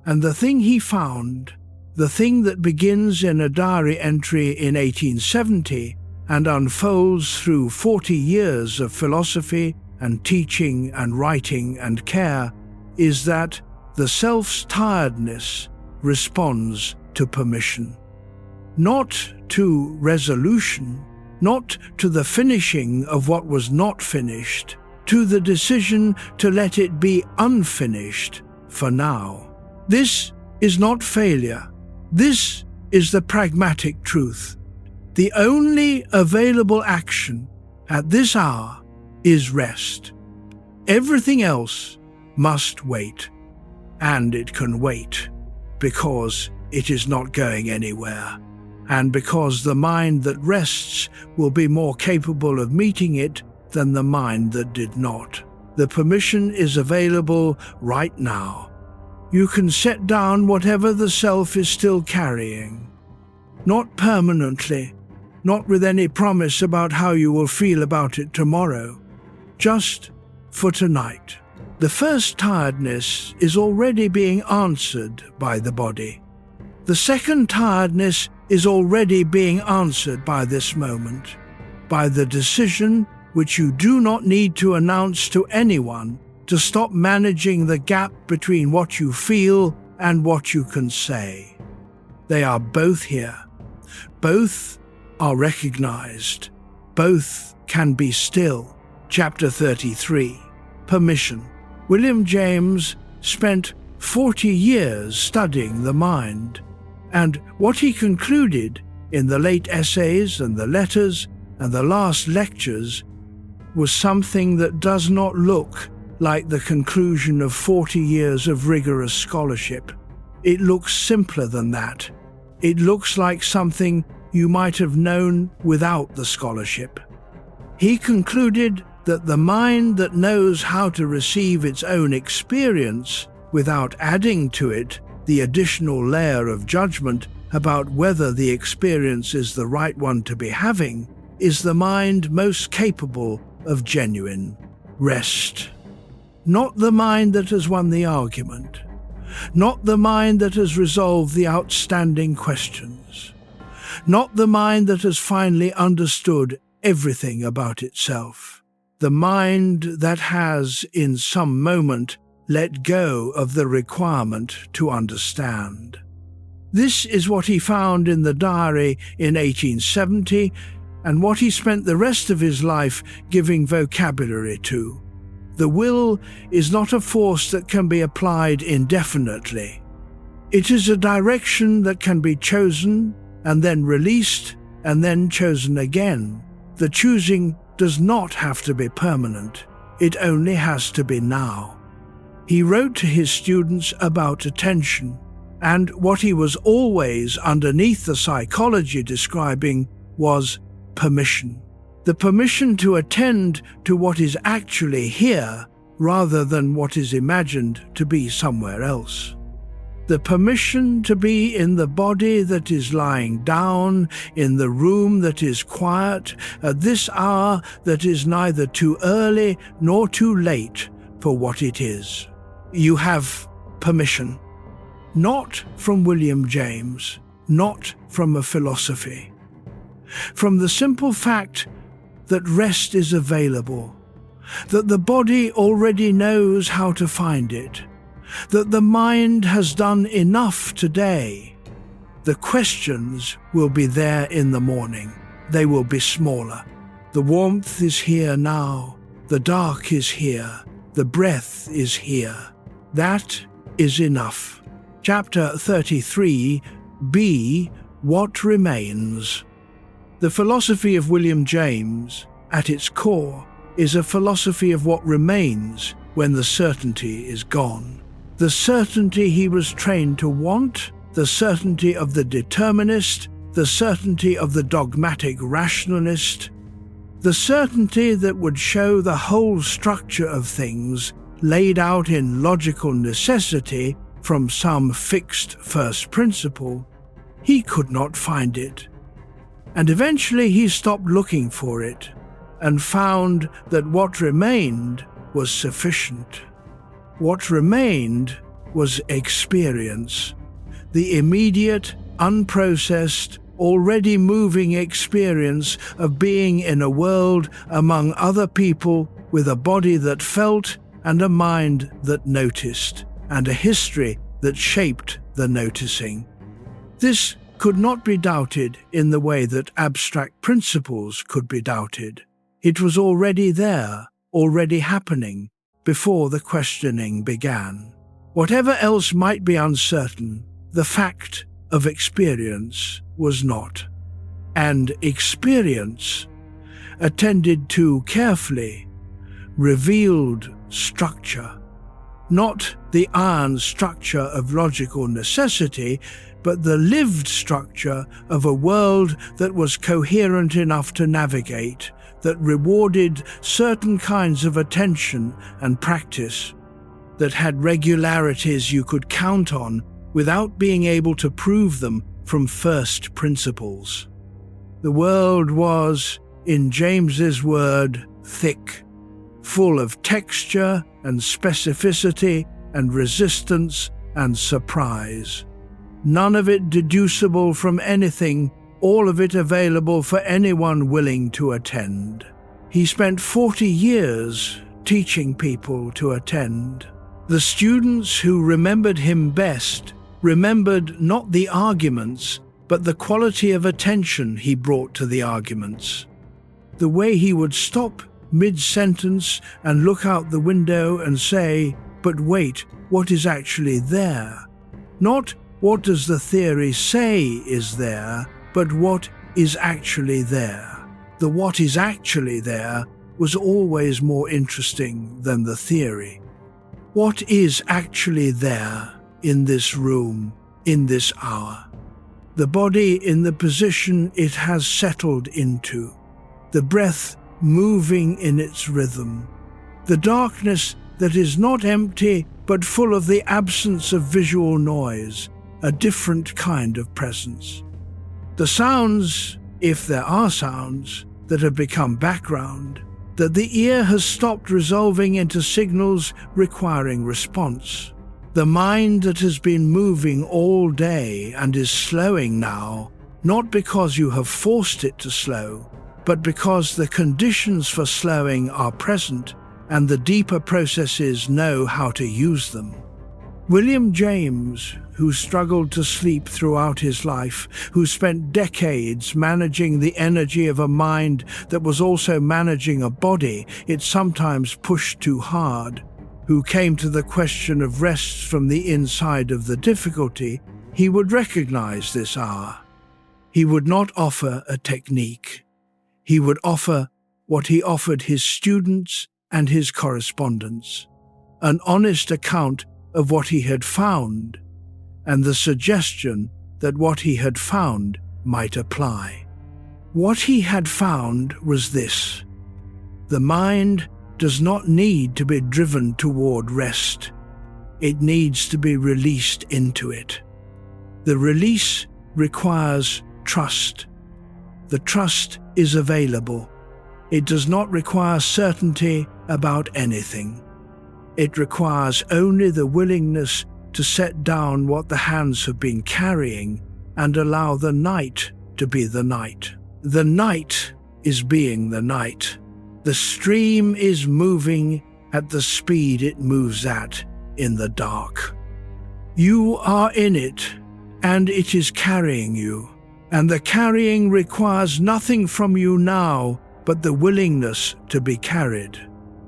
And the thing he found, the thing that begins in a diary entry in 1870 and unfolds through 40 years of philosophy and teaching and writing and care, is that the self's tiredness responds to permission. Not to resolution, not to the finishing of what was not finished, to the decision to let it be unfinished for now. This is not failure. This is the pragmatic truth. The only available action at this hour is rest. Everything else must wait, and it can wait because it is not going anywhere, and because the mind that rests will be more capable of meeting it than the mind that did not. The permission is available right now. You can set down whatever the self is still carrying. Not permanently, not with any promise about how you will feel about it tomorrow, just for tonight. The first tiredness is already being answered by the body. The second tiredness is already being answered by this moment, by the decision which you do not need to announce to anyone to stop managing the gap between what you feel and what you can say. They are both here. Both are recognized. Both can be still. Chapter 33. Permission. William James spent 40 years studying the mind, and what he concluded in the late essays and the letters and the last lectures was something that does not look like the conclusion of 40 years of rigorous scholarship. It looks simpler than that. It looks like something you might have known without the scholarship. He concluded that the mind that knows how to receive its own experience without adding to it the additional layer of judgment about whether the experience is the right one to be having is the mind most capable of genuine rest. Not the mind that has won the argument, not the mind that has resolved the outstanding questions, not the mind that has finally understood everything about itself. The mind that has, in some moment, let go of the requirement to understand. This is what he found in the diary in 1870 and what he spent the rest of his life giving vocabulary to. The will is not a force that can be applied indefinitely. It is a direction that can be chosen and then released and then chosen again. The choosing does not have to be permanent. It only has to be now. He wrote to his students about attention, and what he was always underneath the psychology describing was permission. The permission to attend to what is actually here rather than what is imagined to be somewhere else. The permission to be in the body that is lying down, in the room that is quiet, at this hour that is neither too early nor too late for what it is. You have permission. Not from William James, not from a philosophy. From the simple fact that rest is available, that the body already knows how to find it, that the mind has done enough today. The questions will be there in the morning. They will be smaller. The warmth is here now. The dark is here. The breath is here. That is enough. Chapter 33b, What Remains. The philosophy of William James, at its core, is a philosophy of what remains when the certainty is gone. The certainty he was trained to want, the certainty of the determinist, the certainty of the dogmatic rationalist, the certainty that would show the whole structure of things laid out in logical necessity from some fixed first principle. He could not find it. And eventually he stopped looking for it and found that what remained was sufficient. What remained was experience, the immediate, unprocessed, already moving experience of being in a world among other people with a body that felt and a mind that noticed, and a history that shaped the noticing. This could not be doubted in the way that abstract principles could be doubted. It was already there, already happening, before the questioning began. Whatever else might be uncertain, the fact of experience was not. And experience, attended to carefully, revealed structure. Not the iron structure of logical necessity, but the lived structure of a world that was coherent enough to navigate, that rewarded certain kinds of attention and practice, that had regularities you could count on without being able to prove them from first principles. The world was, in James's word, thick, full of texture and specificity and resistance and surprise. None of it deducible from anything, all of it available for anyone willing to attend. He spent 40 years teaching people to attend. The students who remembered him best remembered not the arguments, but the quality of attention he brought to the arguments. The way he would stop mid-sentence and look out the window and say, "But wait, what is actually there?" Not what does the theory say is there, but what is actually there. The what is actually there was always more interesting than the theory. What is actually there in this room, in this hour? The body in the position it has settled into, the breath moving in its rhythm, the darkness that is not empty but full of the absence of visual noise, a different kind of presence. The sounds, if there are sounds, that have become background, that the ear has stopped resolving into signals requiring response. The mind that has been moving all day and is slowing now, not because you have forced it to slow, but because the conditions for slowing are present and the deeper processes know how to use them. William James, who struggled to sleep throughout his life, who spent decades managing the energy of a mind that was also managing a body it sometimes pushed too hard, who came to the question of rest from the inside of the difficulty, he would recognize this hour. He would not offer a technique. He would offer what he offered his students and his correspondents, an honest account of what he had found, and the suggestion that what he had found might apply. What he had found was this: the mind does not need to be driven toward rest. It needs to be released into it. The release requires trust. The trust is available. It does not require certainty about anything. It requires only the willingness to set down what the hands have been carrying and allow the night to be the night. The night is being the night. The stream is moving at the speed it moves at in the dark. You are in it, and it is carrying you, and the carrying requires nothing from you now but the willingness to be carried.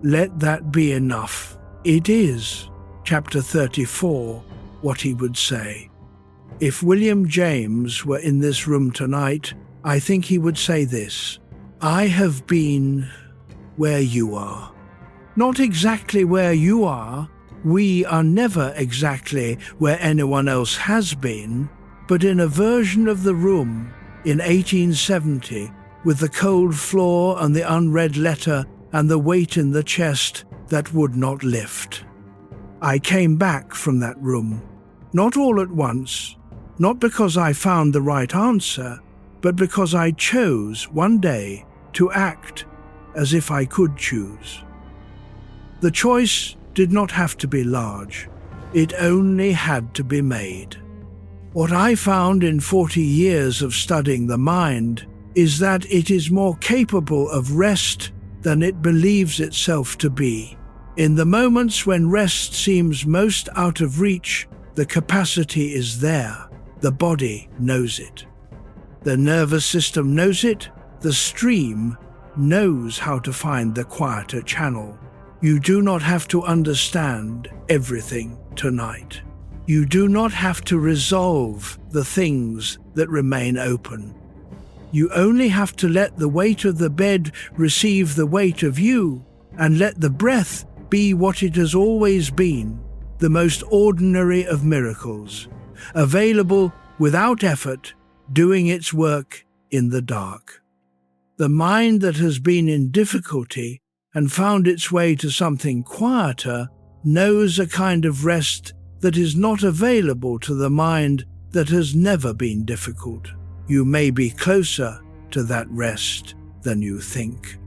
Let that be enough. It is, chapter 34, what he would say. If William James were in this room tonight, I think he would say this: I have been where you are. Not exactly where you are. We are never exactly where anyone else has been, but in a version of the room in 1870, with the cold floor and the unread letter and the weight in the chest that would not lift. I came back from that room, not all at once, not because I found the right answer, but because I chose one day to act as if I could choose. The choice did not have to be large. It only had to be made. What I found in 40 years of studying the mind is that it is more capable of rest than it believes itself to be. In the moments when rest seems most out of reach, the capacity is there. The body knows it. The nervous system knows it. The stream knows how to find the quieter channel. You do not have to understand everything tonight. You do not have to resolve the things that remain open. You only have to let the weight of the bed receive the weight of you, and let the breath be what it has always been, the most ordinary of miracles, available without effort, doing its work in the dark. The mind that has been in difficulty and found its way to something quieter knows a kind of rest that is not available to the mind that has never been difficult. You may be closer to that rest than you think.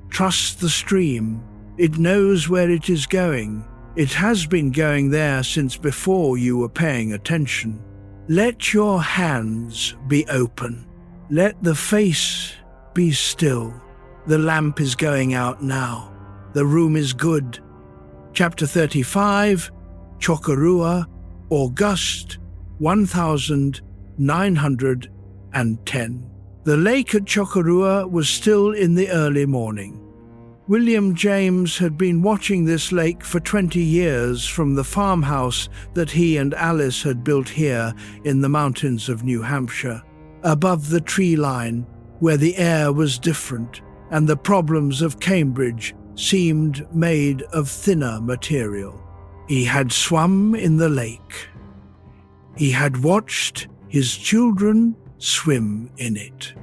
Trust the stream. It knows where it is going. It has been going there since before you were paying attention. Let your hands be open. Let the face be still. The lamp is going out now. The room is good. Chapter 35, Chocorua, August 1910. The lake at Chocorua was still in the early morning. William James had been watching this lake for 20 years from the farmhouse that he and Alice had built here in the mountains of New Hampshire, above the tree line, where the air was different and the problems of Cambridge seemed made of thinner material. He had swum in the lake. He had watched his children swim in it.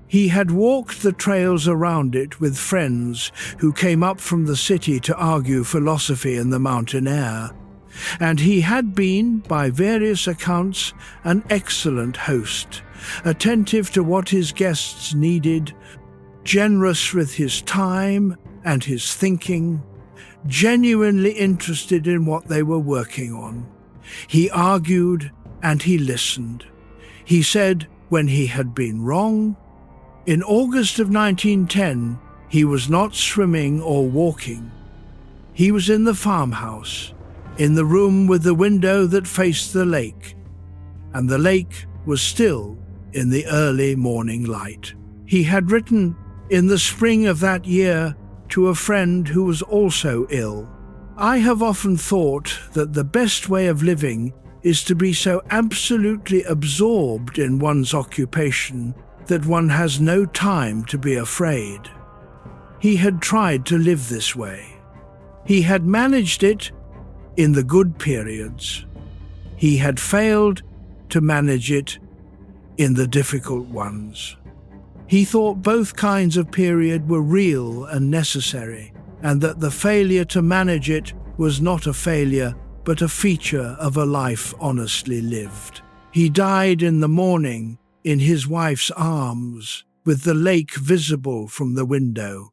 He had walked the trails around it with friends who came up from the city to argue philosophy in the mountain air, and he had been, by various accounts, an excellent host, attentive to what his guests needed, generous with his time and his thinking, genuinely interested in what they were working on. He argued and he listened. He said when he had been wrong. In August of 1910, he was not swimming or walking. He was in the farmhouse. in the room with the window that faced the lake, and the lake was still in the early morning light. He had written in the spring of that year to a friend who was also ill. I have often thought that the best way of living is to be so absolutely absorbed in one's occupation that one has no time to be afraid. He had tried to live this way. He had managed it in the good periods. He had failed to manage it in the difficult ones. He thought both kinds of period were real and necessary, and that the failure to manage it was not a failure, but a feature of a life honestly lived. He died in the morning in his wife's arms, with the lake visible from the window.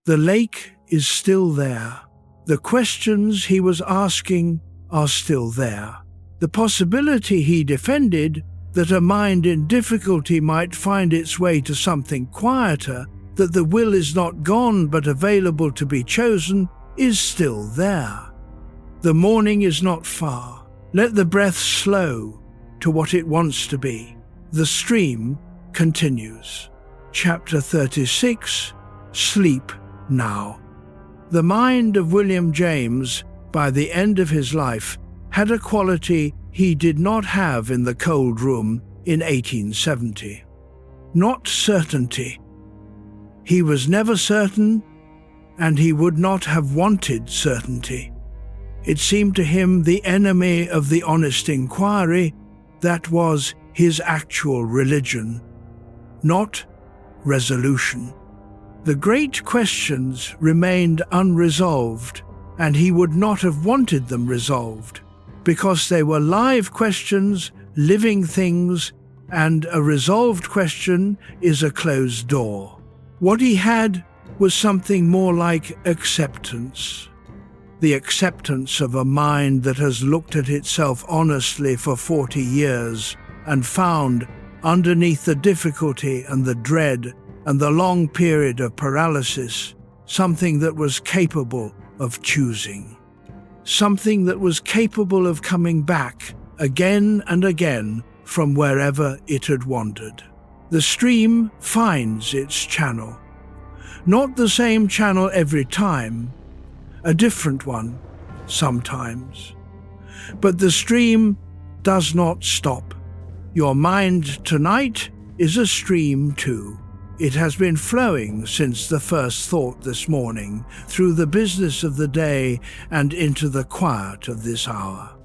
The lake is still there. The questions he was asking are still there. The possibility he defended that a mind in difficulty might find its way to something quieter, that the will is not gone but available to be chosen, is still there. The morning is not far. Let the breath slow to what it wants to be. The stream continues. Chapter 36, Sleep Now. The mind of William James, by the end of his life, had a quality he did not have in the cold room in 1870. Not certainty. He was never certain, and he would not have wanted certainty. It seemed to him the enemy of the honest inquiry that was his actual religion, not resolution. The great questions remained unresolved, and he would not have wanted them resolved, because they were live questions, living things, and a resolved question is a closed door. What he had was something more like acceptance. The acceptance of a mind that has looked at itself honestly for 40 years and found, underneath the difficulty and the dread and the long period of paralysis, something that was capable of choosing. Something that was capable of coming back again and again from wherever it had wandered. The stream finds its channel. Not the same channel every time, a different one sometimes. But the stream does not stop. Your mind tonight is a stream too. It has been flowing since the first thought this morning, through the business of the day and into the quiet of this hour.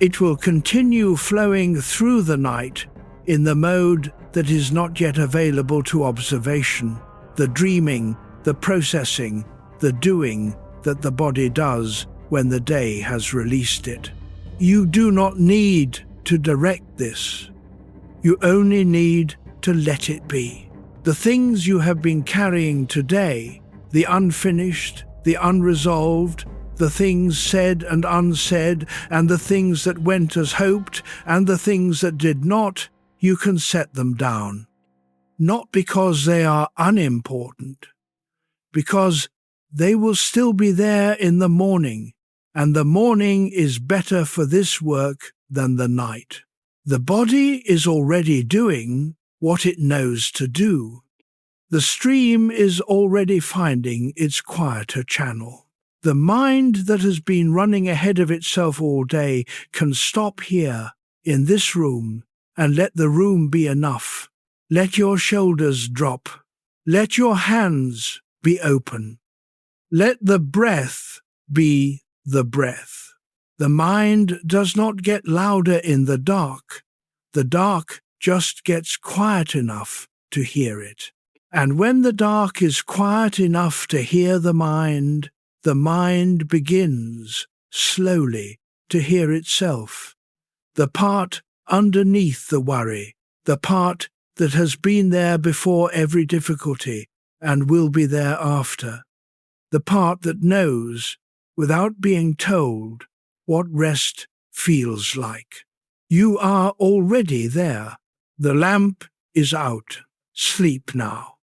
It will continue flowing through the night in the mode that is not yet available to observation, the dreaming, the processing, the doing that the body does when the day has released it. You do not need to direct this. You only need to let it be. The things you have been carrying today, the unfinished, the unresolved, the things said and unsaid, and the things that went as hoped, and the things that did not, you can set them down. Not because they are unimportant, because they will still be there in the morning, and the morning is better for this work than the night. The body is already doing what it knows to do. The stream is already finding its quieter channel. The mind that has been running ahead of itself all day can stop here, in this room, and let the room be enough. Let your shoulders drop. Let your hands be open. Let the breath be the breath. The mind does not get louder in the dark. The dark just gets quiet enough to hear it. And when the dark is quiet enough to hear the mind begins, slowly, to hear itself. The part underneath the worry, the part that has been there before every difficulty and will be there after. The part that knows, without being told, what rest feels like. You are already there. The lamp is out. Sleep now.